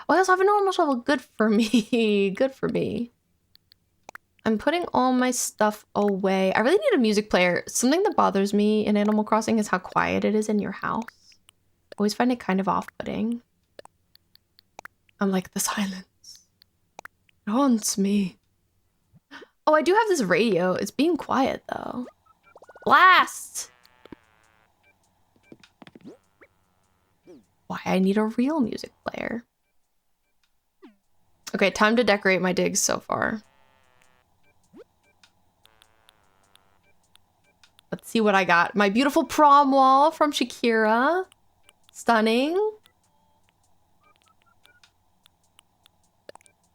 Oh, I also have a normal shovel. Good for me. Good for me. I'm putting all my stuff away. I really need a music player. Something that bothers me in Animal Crossing is how quiet it is in your house. I always find it kind of off-putting. I'm like, the silence. It haunts me. Oh, I do have this radio. It's being quiet, though. Blast! Why I need a real music player. Okay, time to decorate my digs so far. Let's see what I got. My beautiful prom wall from Shakira. Stunning.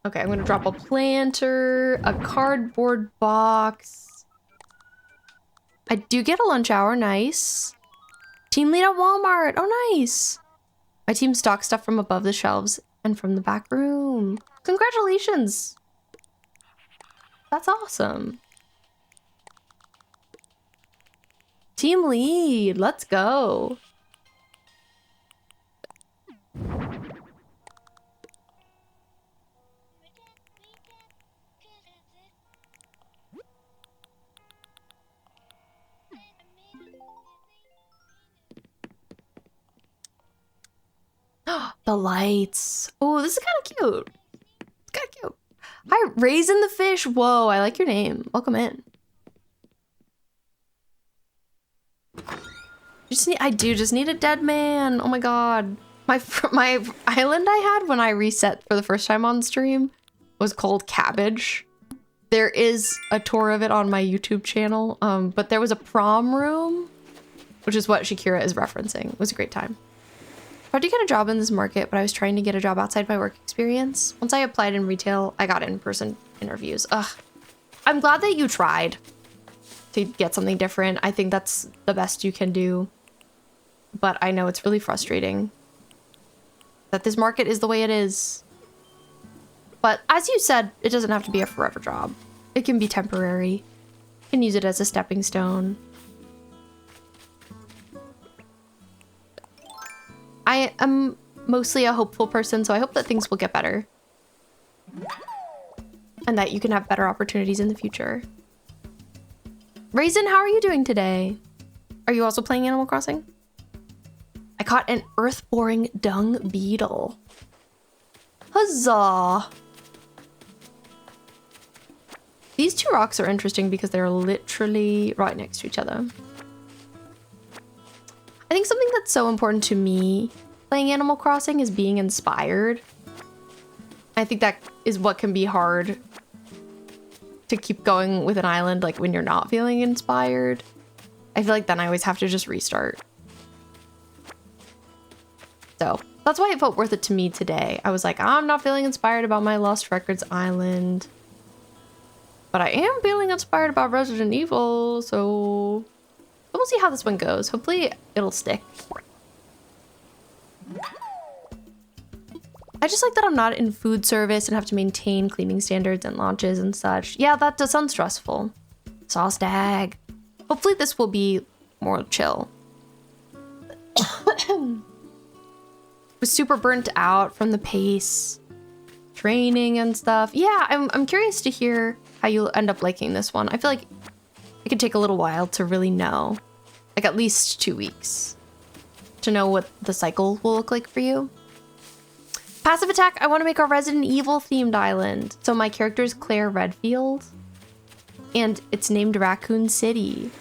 Okay, I'm gonna drop a planter, a cardboard box. I do get a lunch hour, nice. Team lead at Walmart, oh nice. My team stocks stuff from above the shelves and from the back room. Congratulations. That's awesome. Team lead, let's go. The lights. Oh, this is kind of cute. It's kind of cute. Hi, Raisin the Fish. Whoa, I like your name. Welcome in. I do just need a dead man. Oh my god. My island I had when I reset for the first time on stream was called Cabbage. There is a tour of it on my YouTube channel, but there was a prom room, which is what Shakira is referencing. It was a great time. Tried to get a job in this market, but I was trying to get a job outside my work experience. Once I applied in retail, I got in-person interviews. Ugh. I'm glad that you tried to get something different. I think that's the best you can do. But I know it's really frustrating that this market is the way it is. But as you said, it doesn't have to be a forever job. It can be temporary. You can use it as a stepping stone. I am mostly a hopeful person, so I hope that things will get better. And that you can have better opportunities in the future. Raisin, how are you doing today? Are you also playing Animal Crossing? I caught an earth-boring dung beetle. Huzzah! These two rocks are interesting because they're literally right next to each other. I think something that's so important to me playing Animal Crossing is being inspired. I think that is what can be hard to keep going with an island, like when you're not feeling inspired. I feel like then I always have to just restart. So that's why it felt worth it to me today. I was like, I'm not feeling inspired about my Lost Records island, but I am feeling inspired about Resident Evil, so we'll see how this one goes. Hopefully it'll stick. I just like that I'm not in food service and have to maintain cleaning standards and launches and such. Yeah, that does sound stressful. Sauce dag. Hopefully this will be more chill. Was super burnt out from the pace, training and stuff. Yeah, I'm curious to hear how you'll end up liking this one. I feel like it could take a little while to really know, like at least 2 weeks, to know what the cycle will look like for you. Passive attack, I want to make a Resident Evil themed island. So my character is Claire Redfield, and it's named Raccoon City.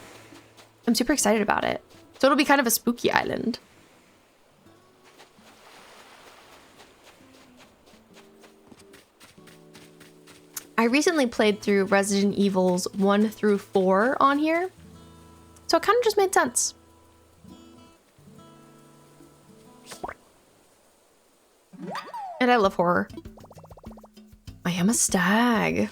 I'm super excited about it. So it'll be kind of a spooky island. I recently played through Resident Evils 1 through 4 on here, so it kind of just made sense. And I love horror. I am a stag.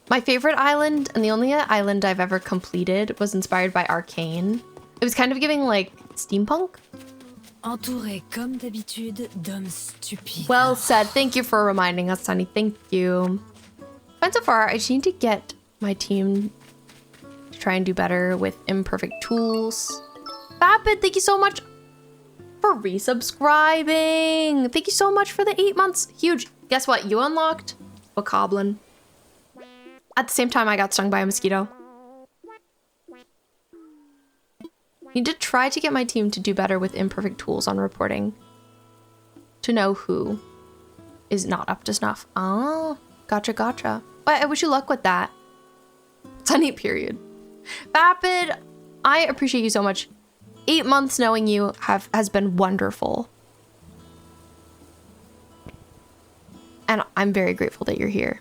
My favorite island, and the only island I've ever completed, was inspired by Arcane. It was kind of giving like steampunk. Entouré comme d'habitude d'hommes stupides. Well said. Thank you for reminding us, Sunny. Thank you. And so far, I just need to get my team to try and do better with imperfect tools. Vapid, thank you so much for resubscribing. Thank you so much for the 8 months. Huge. Guess what? You unlocked a Bokoblin. At the same time, I got stung by a mosquito. Need to try to get my team to do better with imperfect tools on reporting. To know who is not up to snuff. Oh, gotcha, gotcha. But I wish you luck with that. Sunny period. Vapid, I appreciate you so much. 8 months knowing you has been wonderful. And I'm very grateful that you're here.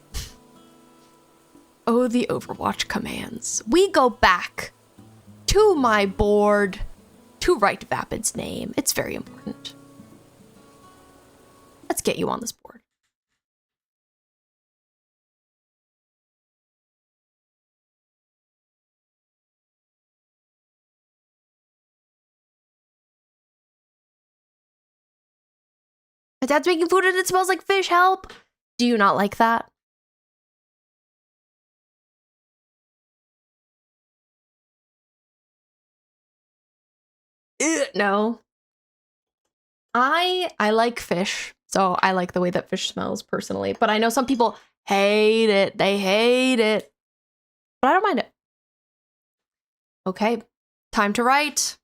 Oh, the Overwatch commands. We go back to my board to write Vapid's name. It's very important. Let's get you on this board. My dad's making food and it smells like fish. Help! Do you not like that? No. I like fish, so I like the way that fish smells personally. But I know some people hate it. They hate it. But I don't mind it. Okay, time to write.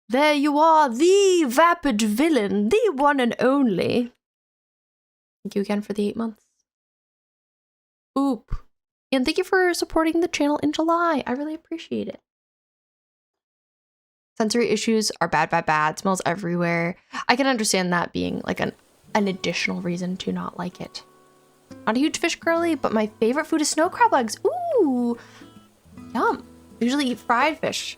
There you are, the vapid villain, the one and only. Thank you again for the 8 months. Oop. And thank you for supporting the channel in July. I really appreciate it. Sensory issues are bad, bad, bad. Smells everywhere. I can understand that being like an additional reason to not like it. Not a huge fish girly, but my favorite food is snow crab legs. Ooh, yum. Usually eat fried fish.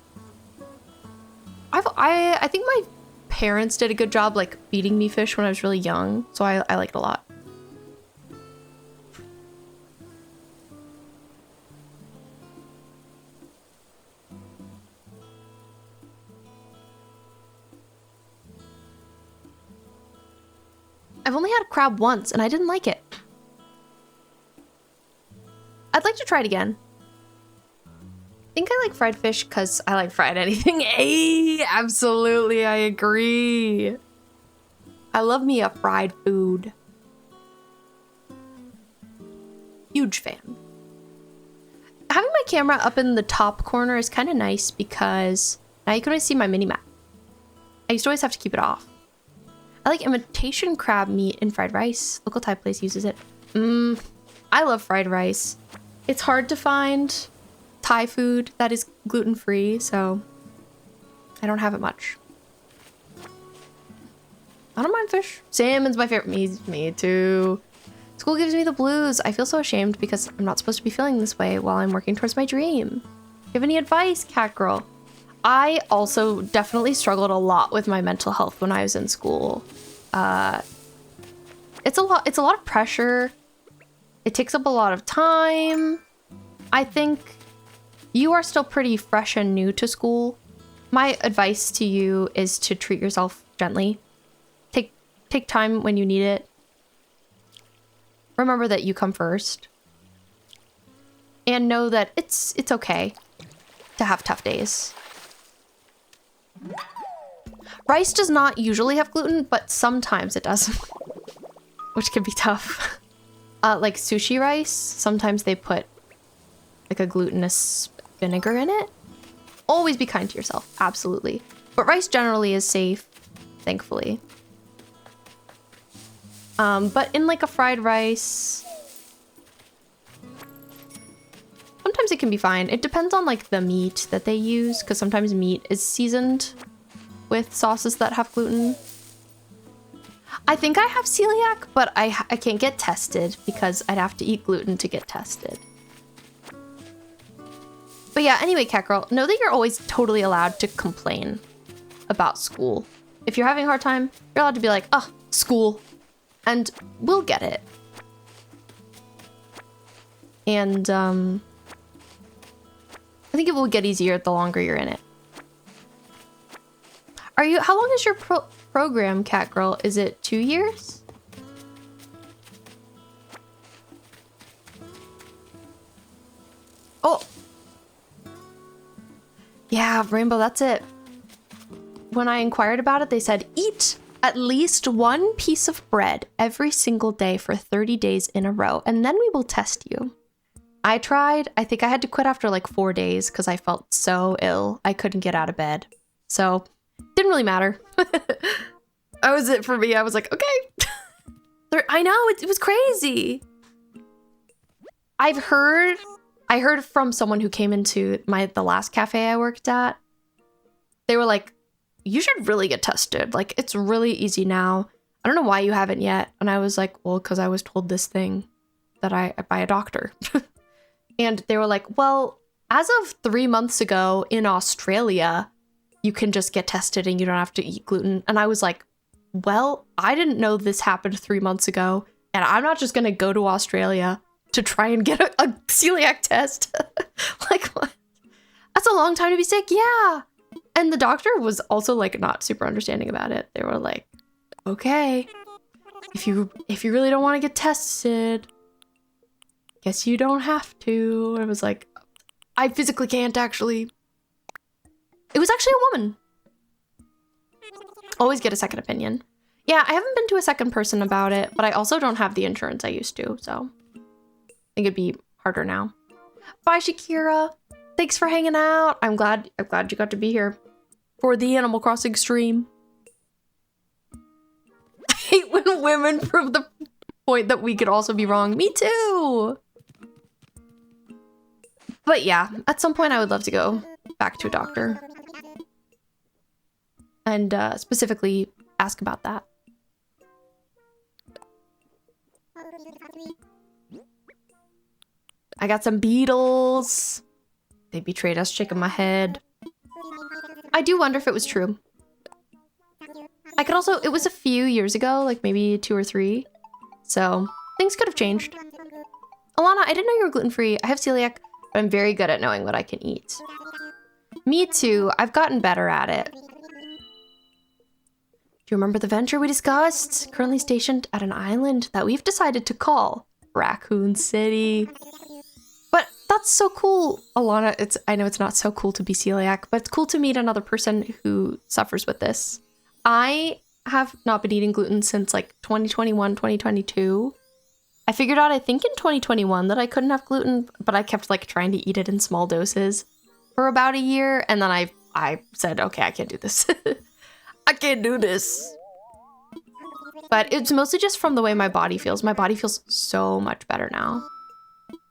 I think my parents did a good job like feeding me fish when I was really young, so I like it a lot. I've only had crab once and I didn't like it. I'd like to try it again. I think I like fried fish because I like fried anything. Hey, absolutely, I agree. I love me a fried food. Huge fan. Having my camera up in the top corner is kind of nice because now you can always see my mini map. I used to always have to keep it off. I like imitation crab meat in fried rice. Local Thai place uses it. I love fried rice. It's hard to find Thai food that is gluten-free, so I don't have it much. I don't mind fish. Salmon's my favorite. Me too. School gives me the blues. I feel so ashamed because I'm not supposed to be feeling this way while I'm working towards my dream. Do you have any advice, cat girl? I also definitely struggled a lot with my mental health when I was in school. It's a lot of pressure. It takes up a lot of time. I think you are still pretty fresh and new to school. My advice to you is to treat yourself gently. Take time when you need it. Remember that you come first. And know that it's okay to have tough days. Rice does not usually have gluten, but sometimes it does, which can be tough. Like sushi rice, sometimes they put like a glutinous vinegar in it. Always be kind to yourself, absolutely. But rice generally is safe, thankfully. But in like a fried rice, sometimes it can be fine. It depends on like the meat that they use, because sometimes meat is seasoned with sauces that have gluten. I think I have celiac, but I can't get tested because I'd have to eat gluten to get tested. But yeah, anyway, cat girl, know that you're always totally allowed to complain about school. If you're having a hard time, you're allowed to be like, oh, school, and we'll get it. And I think it will get easier the longer you're in it. How long is your program, cat girl? Is it 2 years? Oh. Yeah, Rainbow, that's it. When I inquired about it, they said, eat at least one piece of bread every single day for 30 days in a row, and then we will test you. I tried. I think I had to quit after like 4 days because I felt so ill. I couldn't get out of bed. So, didn't really matter. That was it for me. I was like, okay. I know, it was crazy. I heard from someone who came into the last cafe I worked at. They were like, you should really get tested. Like, it's really easy now. I don't know why you haven't yet. And I was like, well, because I was told this thing that by a doctor. And they were like, well, as of 3 months ago in Australia, you can just get tested and you don't have to eat gluten. And I was like, well, I didn't know this happened 3 months ago. And I'm not just going to go to Australia to try and get a celiac test. Like, what? That's a long time to be sick. Yeah. And the doctor was also like not super understanding about it. They were like, okay, if you really don't want to get tested, guess you don't have to. And I was like, I physically can't actually. It was actually a woman. Always get a second opinion. Yeah, I haven't been to a second person about it, but I also don't have the insurance I used to, so I think it'd be harder now. Bye, Shakira. Thanks for hanging out. I'm glad you got to be here. for the Animal Crossing stream. I hate when women prove the point that we could also be wrong. Me too! But yeah, at some point I would love to go back to a doctor. And specifically ask about that. I got some beetles. They betrayed us, shaking my head. I do wonder if it was true. I could also, it was a few years ago, like maybe 2 or 3. So things could have changed. Alana, I didn't know you were gluten-free. I have celiac, but I'm very good at knowing what I can eat. Me too. I've gotten better at it. Do you remember the venture we discussed? Currently stationed at an island that we've decided to call Raccoon City. But that's so cool, Alana. I know it's not so cool to be celiac, but it's cool to meet another person who suffers with this. I have not been eating gluten since like 2021, 2022. I figured out, I think in 2021 that I couldn't have gluten, but I kept like trying to eat it in small doses for about a year. And then I said, okay, I can't do this. I can't do this. But it's mostly just from the way my body feels. My body feels so much better now.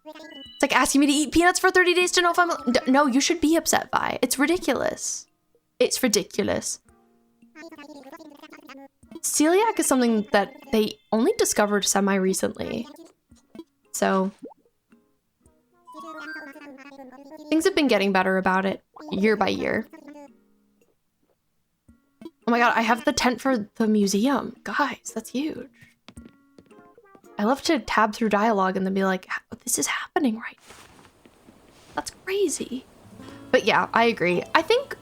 It's like asking me to eat peanuts for 30 days to know if I'm... No, you should be upset by. It's ridiculous. It's ridiculous. Celiac is something that they only discovered semi-recently. So... things have been getting better about it, year by year. Oh my god, I have the tent for the museum. Guys, that's huge. I love to tab through dialogue and then be like, this is happening right now. That's crazy. But yeah, I agree. I think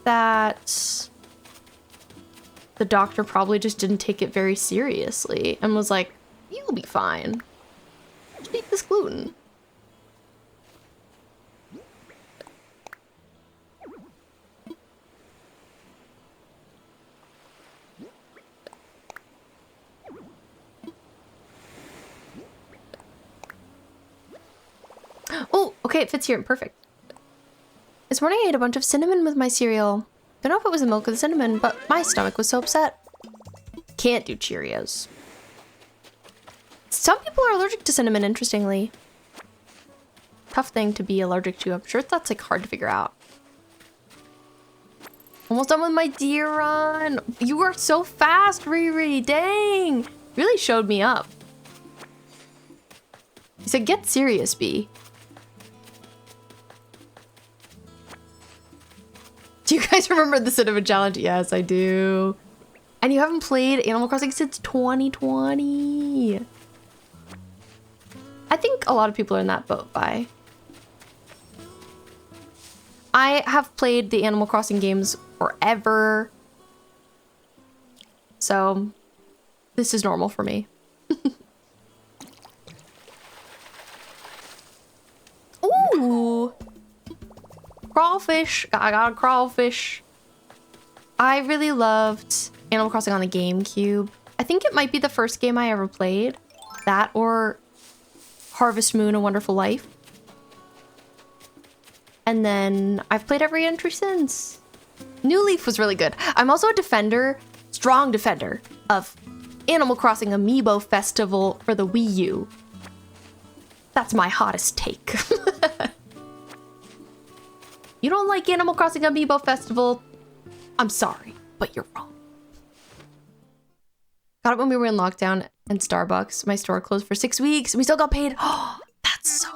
that the doctor probably just didn't take it very seriously and was like, you'll be fine. Just eat this gluten. Oh, okay, it fits here. Perfect. This morning I ate a bunch of cinnamon with my cereal. Don't know if it was the milk or the cinnamon, but my stomach was so upset. Can't do Cheerios. Some people are allergic to cinnamon, interestingly. Tough thing to be allergic to. I'm sure that's like hard to figure out. Almost done with my deer run. You are so fast, Riri. Dang. Really showed me up. He said, get serious, B. Do you guys remember the cinnamon challenge? Yes, I do. And you haven't played Animal Crossing since 2020. I think a lot of people are in that boat, Vi. I have played the Animal Crossing games forever. So, this is normal for me. Ooh! Crawfish. I got a crawfish. I really loved Animal Crossing on the GameCube. I think it might be the first game I ever played. That or Harvest Moon: A Wonderful Life. And then I've played every entry since. New Leaf was really good. I'm also a defender, strong defender, of Animal Crossing Amiibo Festival for the Wii U. That's my hottest take. You don't like Animal Crossing Amiibo Festival? I'm sorry, but you're wrong. Got it when we were in lockdown and Starbucks. My store closed for 6 weeks and we still got paid. Oh, that's so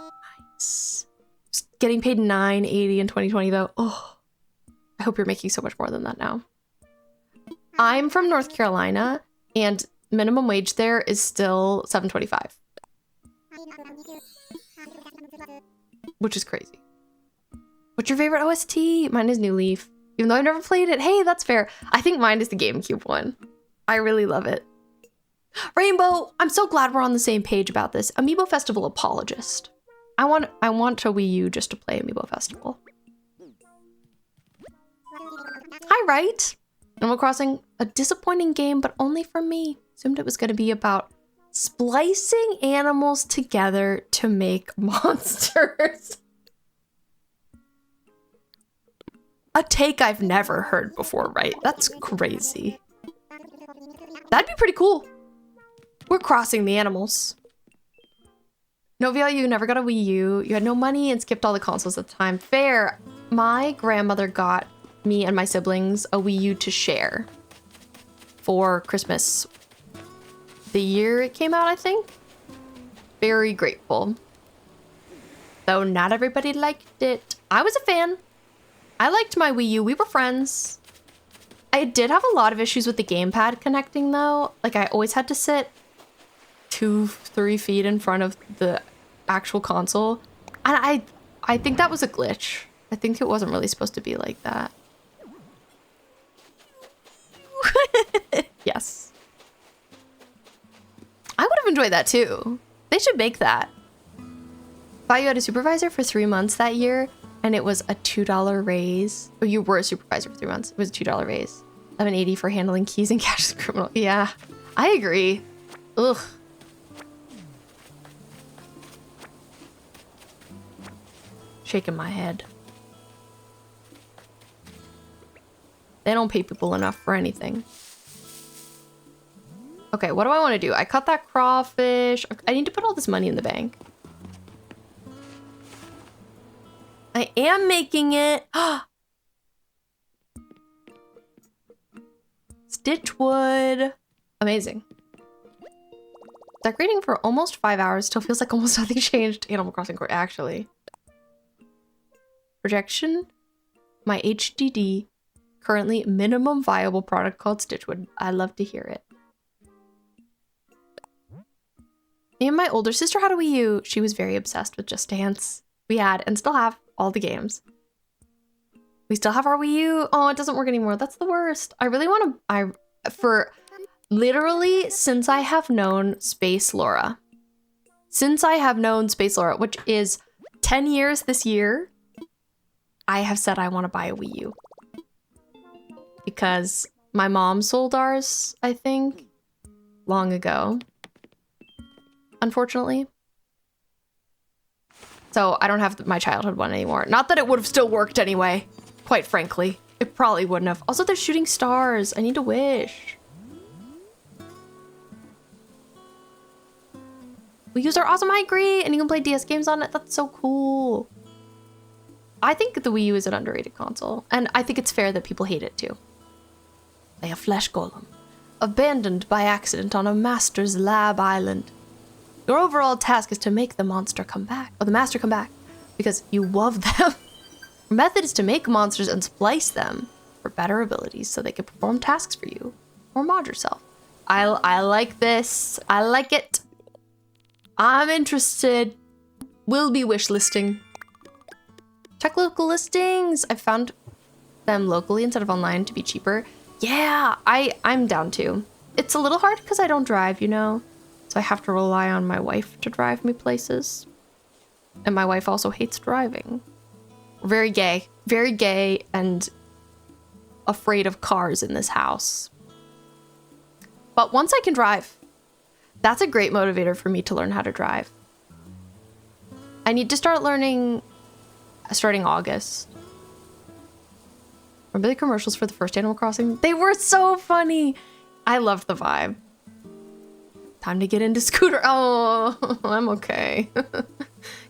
nice. Just getting paid $9.80 in 2020 though. Oh, I hope you're making so much more than that now. I'm from North Carolina and minimum wage there is still $7.25. Which is crazy. What's your favorite OST? Mine is New Leaf. Even though I've never played it. Hey, that's fair. I think mine is the GameCube one. I really love it. Rainbow, I'm so glad we're on the same page about this. Amiibo Festival apologist. I want a Wii U just to play Amiibo Festival. Hi, right? Animal Crossing, a disappointing game, but only for me. Assumed it was going to be about splicing animals together to make monsters. A take I've never heard before, right? That's crazy. That'd be pretty cool. We're crossing the animals. Novia, you never got a Wii U. You had no money and skipped all the consoles at the time. Fair. My grandmother got me and my siblings a Wii U to share for Christmas. The year it came out, I think. Very grateful. Though not everybody liked it. I was a fan. I liked my Wii U. We were friends. I did have a lot of issues with the gamepad connecting though. Like I always had to sit 2-3 feet in front of the actual console. And I think that was a glitch. I think it wasn't really supposed to be like that. Yes. I would have enjoyed that too. They should make that. Thought you had a supervisor for 3 months that year and it was a $2 raise. Oh, you were a supervisor for 3 months. It was a $2 raise. $11.80 for handling keys and cash as a criminal. Yeah, I agree. Ugh. Shaking my head. They don't pay people enough for anything. Okay, what do I want to do? I caught that crawfish. I need to put all this money in the bank. I am making it. Stitchwood. Amazing. Decorating for almost 5 hours still feels like almost nothing changed. Animal Crossing Court, actually. Projection. My HDD. Currently minimum viable product called Stitchwood. I love to hear it. Me and my older sister had a Wii U. She was very obsessed with Just Dance. We had and still have all the games. We still have our Wii U. Oh, it doesn't work anymore. That's the worst. I really want to... For literally since I have known Space Laura. Since I have known Space Laura, which is 10 years this year, I have said I want to buy a Wii U. Because my mom sold ours, I think, long ago. Unfortunately. So I don't have my childhood one anymore. Not that it would have still worked anyway, quite frankly. It probably wouldn't have. Also, they're shooting stars. I need to wish. We use our awesome iGree and you can play DS games on it. That's so cool. I think the Wii U is an underrated console. And I think it's fair that people hate it too. Like a flesh golem. Abandoned by accident on a master's lab island. Your overall task is to make the monster come back. Or the master come back. Because you love them. Your method is to make monsters and splice them for better abilities so they can perform tasks for you. Or mod yourself. I like this. I like it. I'm interested. Will be wish listing. Check local listings. I found them locally instead of online to be cheaper. Yeah, I'm down too. It's a little hard because I don't drive, you know? So I have to rely on my wife to drive me places. And my wife also hates driving. We're very gay and afraid of cars in this house. But once I can drive, that's a great motivator for me to learn how to drive. I need to start learning starting August. Remember the commercials for the first Animal Crossing? They were so funny. I loved the vibe. Time to get into Scooter. Oh, I'm okay.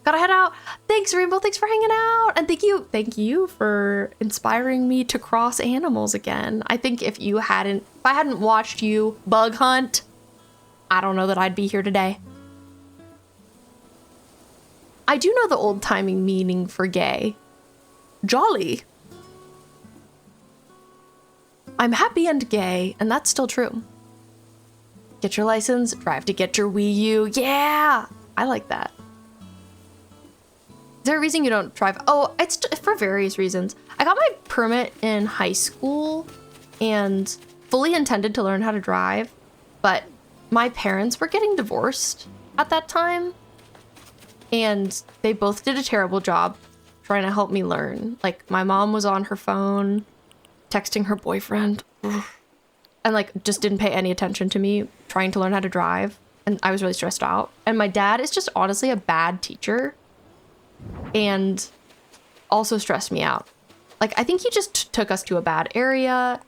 Gotta head out. Thanks, Rainbow. Thanks for hanging out. And thank you for inspiring me to cross animals again. I think if I hadn't watched you bug hunt, I don't know that I'd be here today. I do know the old timing meaning for gay. Jolly. I'm happy and gay, and that's still true. Get your license, drive to get your Wii U. Yeah, I like that. Is there a reason you don't drive? Oh, it's for various reasons. I got my permit in high school and fully intended to learn how to drive, but my parents were getting divorced at that time, and they both did a terrible job trying to help me learn. Like, my mom was on her phone, texting her boyfriend, and like just didn't pay any attention to me trying to learn how to drive, and I was really stressed out. And my dad is just honestly a bad teacher and also stressed me out. Like, I think he just took us to a bad area.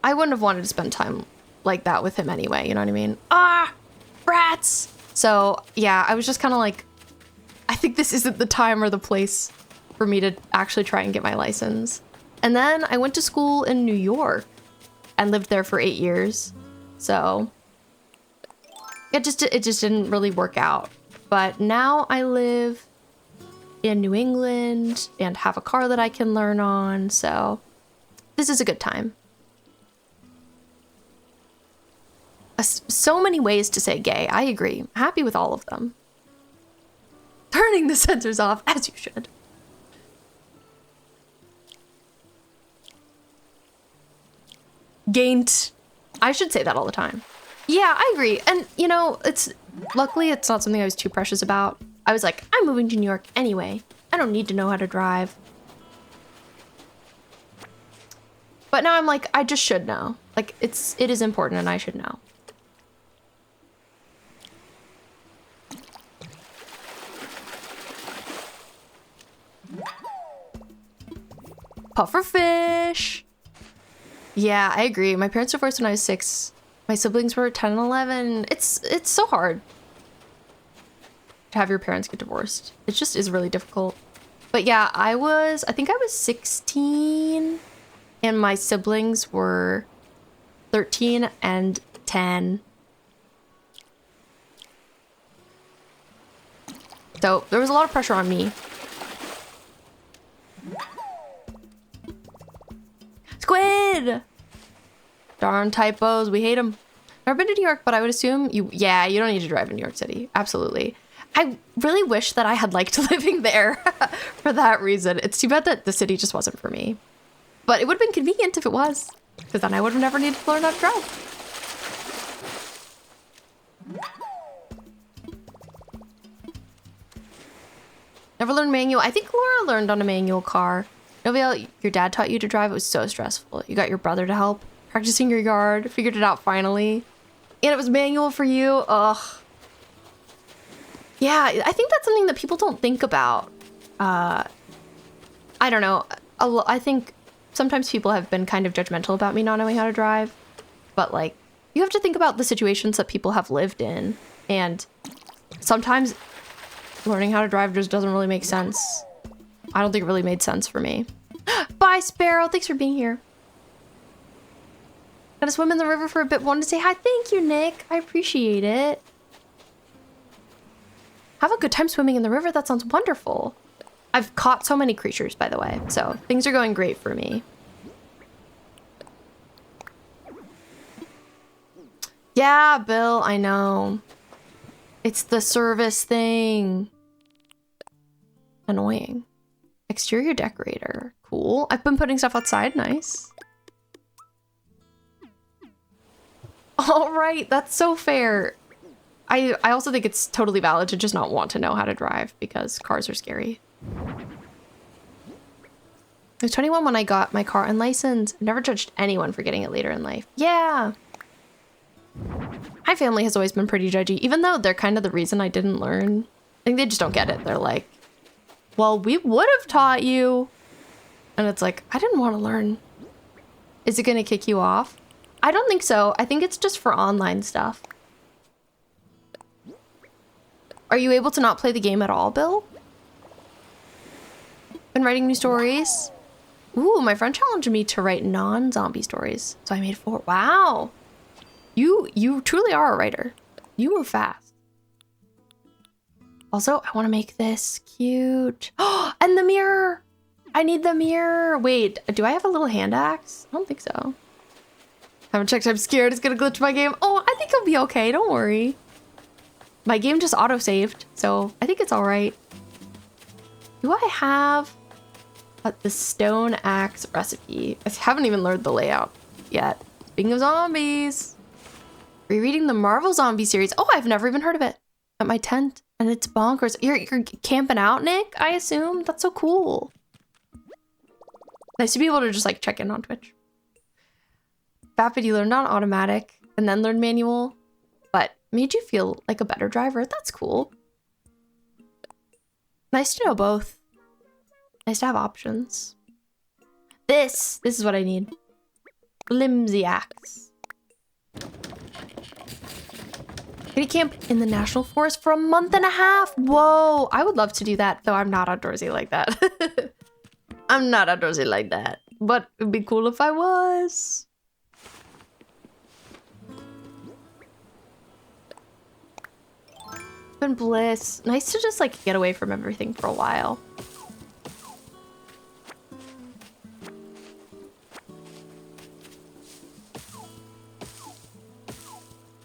I wouldn't have wanted to spend time like that with him anyway, you know what I mean? Ah, rats! So, yeah, I was just kind of like, I think this isn't the time or the place for me to actually try and get my license. And then I went to school in New York and lived there for 8 years. So it just didn't really work out. But now I live in New England and have a car that I can learn on. So this is a good time. So many ways to say gay. I agree. Happy with all of them. Turning the sensors off, as you should. Gained. I should say that all the time. Yeah, I agree. And, you know, luckily it's not something I was too precious about. I was like, I'm moving to New York anyway. I don't need to know how to drive. But now I'm like, I just should know. Like, it is important and I should know. Pufferfish. Yeah, I agree. My parents divorced when I was 6. My siblings were 10 and 11. It's so hard to have your parents get divorced. It just is really difficult. But yeah, I think I was 16 and my siblings were 13 and 10. So there was a lot of pressure on me. Squid! Darn typos, we hate them. Never been to New York, but I would assume you don't need to drive in New York City. Absolutely. I really wish that I had liked living there for that reason. It's too bad that the city just wasn't for me. But it would have been convenient if it was, because then I would have never needed to learn how to drive. Never learned manual. I think Laura learned on a manual car. Novia, your dad taught you to drive. It was so stressful. You got your brother to help. Practicing your yard. Figured it out finally. And it was manual for you. Ugh. Yeah, I think that's something that people don't think about. I don't know. I think sometimes people have been kind of judgmental about me not knowing how to drive. But, like, you have to think about the situations that people have lived in. And sometimes learning how to drive just doesn't really make sense. I don't think it really made sense for me. Bye, Sparrow. Thanks for being here. Gotta swim in the river for a bit. Wanted to say hi. Thank you, Nick. I appreciate it. Have a good time swimming in the river. That sounds wonderful. I've caught so many creatures, by the way. So things are going great for me. Yeah, Bill, I know. It's the service thing. Annoying. Exterior decorator. Cool. I've been putting stuff outside. Nice. All right. That's so fair. I also think it's totally valid to just not want to know how to drive because cars are scary. I was 21 when I got my car unlicensed. Never judged anyone for getting it later in life. Yeah. My family has always been pretty judgy, even though they're kind of the reason I didn't learn. I think they just don't get it. They're like, well, we would have taught you. And it's like, I didn't want to learn. Is it going to kick you off? I don't think so. I think it's just for online stuff. Are you able to not play the game at all, Bill? Been writing new stories? Ooh, my friend challenged me to write non-zombie stories. So I made 4. Wow. You truly are a writer. You move fast. Also, I want to make this cute. Oh, and the mirror. I need the mirror. Wait, do I have a little hand axe? I don't think so. Haven't checked. I'm scared it's going to glitch my game. Oh, I think it'll be okay. Don't worry. My game just auto-saved, so I think it's all right. Do I have the stone axe recipe? I haven't even learned the layout yet. Speaking of zombies, rereading the Marvel Zombie series. Oh, I've never even heard of it. At my tent, and it's bonkers. You're camping out, Nick, I assume? That's so cool. Nice to be able to just like check in on Twitch. Vapid, you learned on automatic and then learned manual, but made you feel like a better driver. That's cool. Nice to know both. Nice to have options. This is what I need. Flimsy axe. Gonna camp in the national forest for a month and a half. Whoa, I would love to do that, though I'm not outdoorsy like that. I'm not outdoorsy like that, but it'd be cool if I was. Been bliss. Nice to just like get away from everything for a while.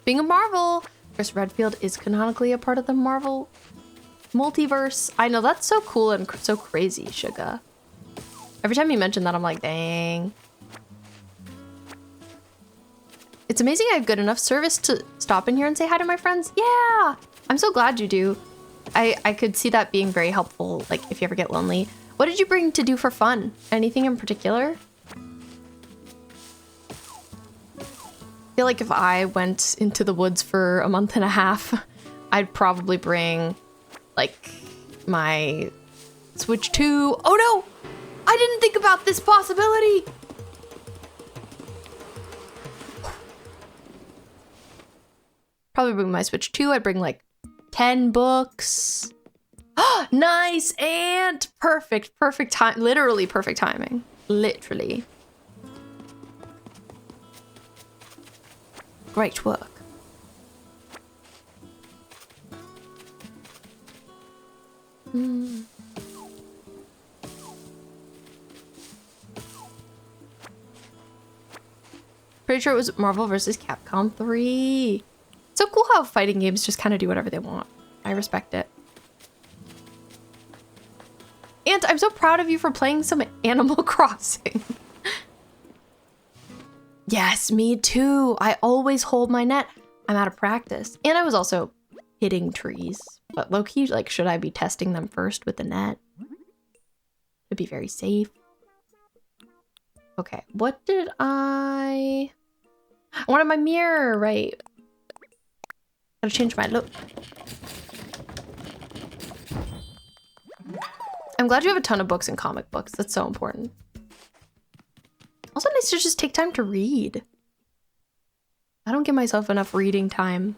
Being a Marvel, Chris Redfield is canonically a part of the Marvel multiverse. I know, that's so cool and so crazy, Suga. Every time you mention that, I'm like, dang. It's amazing I have good enough service to stop in here and say hi to my friends. Yeah, I'm so glad you do. I could see that being very helpful, like if you ever get lonely. What did you bring to do for fun? Anything in particular? I feel like if I went into the woods for a month and a half, I'd probably bring like my Switch 2. Oh no! I didn't think about this possibility! Probably bring my Switch 2. I'd bring like 10 books. Nice! And perfect time. Literally perfect timing. Literally. Great work. Pretty sure it was Marvel vs. Capcom 3. So cool how fighting games just kind of do whatever they want. I respect it. And I'm so proud of you for playing some Animal Crossing. Yes, me too. I always hold my net. I'm out of practice. And I was also hitting trees. But low-key, like, should I be testing them first with the net? To be very safe. Okay, what did I wanted my mirror, right? Gotta change my look. I'm glad you have a ton of books and comic books. That's so important. Also nice to just take time to read. I don't give myself enough reading time.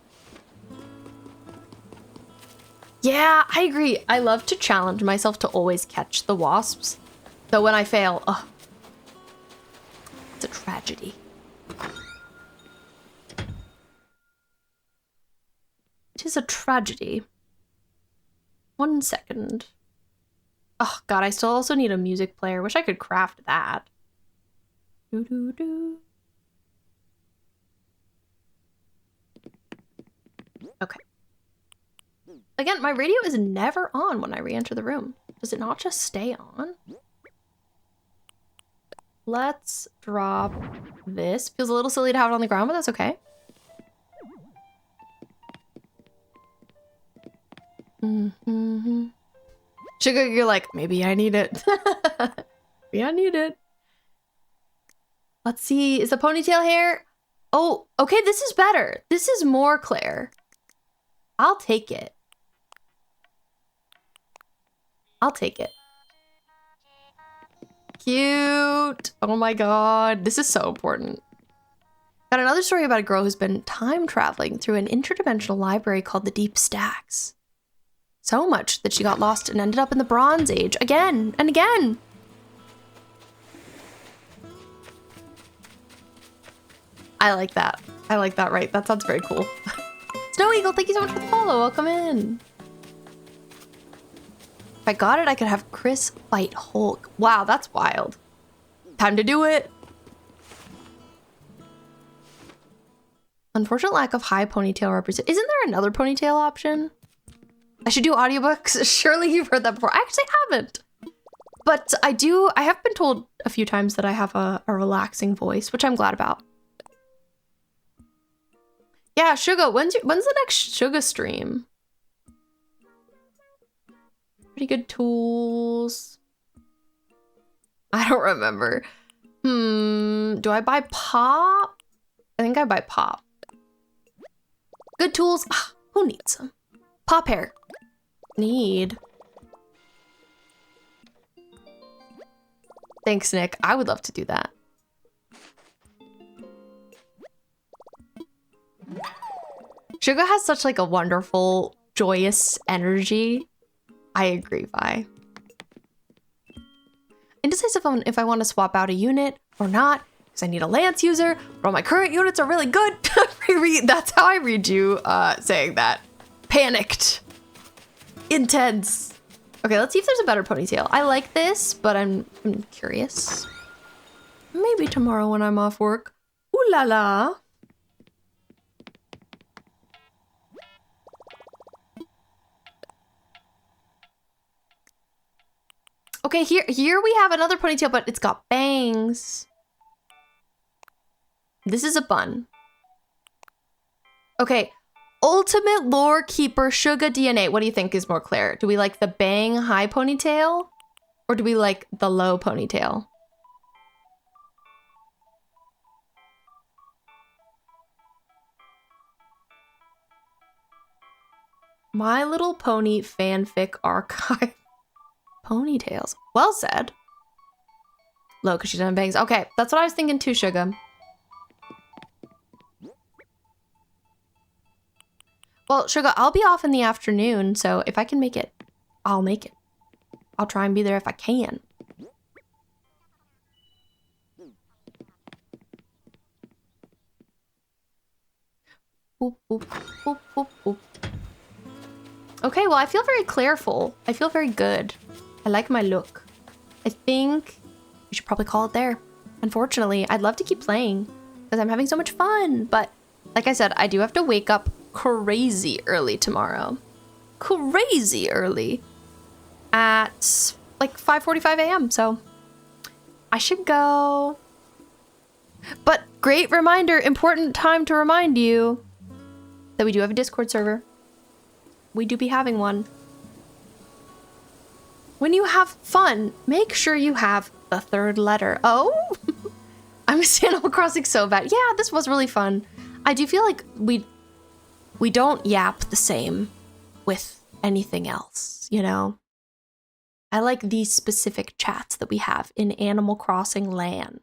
Yeah, I agree. I love to challenge myself to always catch the wasps. Though when I fail, ugh, it's a tragedy. It is a tragedy. 1 second. Oh god, I still also need a music player. Wish I could craft that. Doo-doo-doo. Okay. Again, my radio is never on when I re-enter the room. Does it not just stay on? Let's drop this. Feels a little silly to have it on the ground, but that's okay. Sugar, you're like, maybe I need it. Maybe I need it. Let's see. Is the ponytail hair? Oh, okay. This is better. This is more Claire. I'll take it. I'll take it. Cute. Oh my god. This is so important. Got another story about a girl who's been time traveling through an interdimensional library called the Deep Stacks. So much that she got lost and ended up in the Bronze Age again and again. I like that. I like that, right? That sounds very cool. Snow Eagle, thank you so much for the follow. Welcome in. If I got it, I could have Chris fight Hulk. Wow, that's wild. Time to do it. Unfortunate lack of high ponytail represent. Isn't there another ponytail option? I should do audiobooks. Surely you've heard that before. I actually haven't. But I have been told a few times that I have a relaxing voice, which I'm glad about. Yeah, Suga, when's the next Suga stream? Pretty good tools. I don't remember. Do I buy pop? I think I buy pop. Good tools. Who needs them? Pop hair. Need. Thanks, Nick. I would love to do that. Sugar has such like a wonderful, joyous energy. I agree, Vi. Indecisive on if I want to swap out a unit or not, because I need a lance user, but all my current units are really good. That's how I read you saying that. Panicked. Intense. Okay, let's see if there's a better ponytail. I like this, but I'm curious. Maybe tomorrow when I'm off work. Ooh la la. Okay, here we have another ponytail, but it's got bangs. This is a bun. Okay, Ultimate Lore Keeper Sugar DNA. What do you think is more clear? Do we like the bang high ponytail? Or do we like the low ponytail? My Little Pony fanfic archive. Ponytails. Well said. Low, because she doesn't have bangs. Okay, that's what I was thinking too, Sugar. Well, Sugar, I'll be off in the afternoon, so if I can make it, I'll make it. I'll try and be there if I can. Boop, boop, boop, boop, boop. Okay, well, I feel very clareful. I feel very good. I like my look. I think we should probably call it there. Unfortunately, I'd love to keep playing because I'm having so much fun. But like I said, I do have to wake up crazy early tomorrow. Crazy early. At like 5:45 a.m. So I should go. But great reminder, important time to remind you that we do have a Discord server. We do be having one. When you have fun, make sure you have the third letter. Oh, I miss Animal Crossing so bad. Yeah, this was really fun. I do feel like we don't yap the same with anything else, you know? I like these specific chats that we have in Animal Crossing land.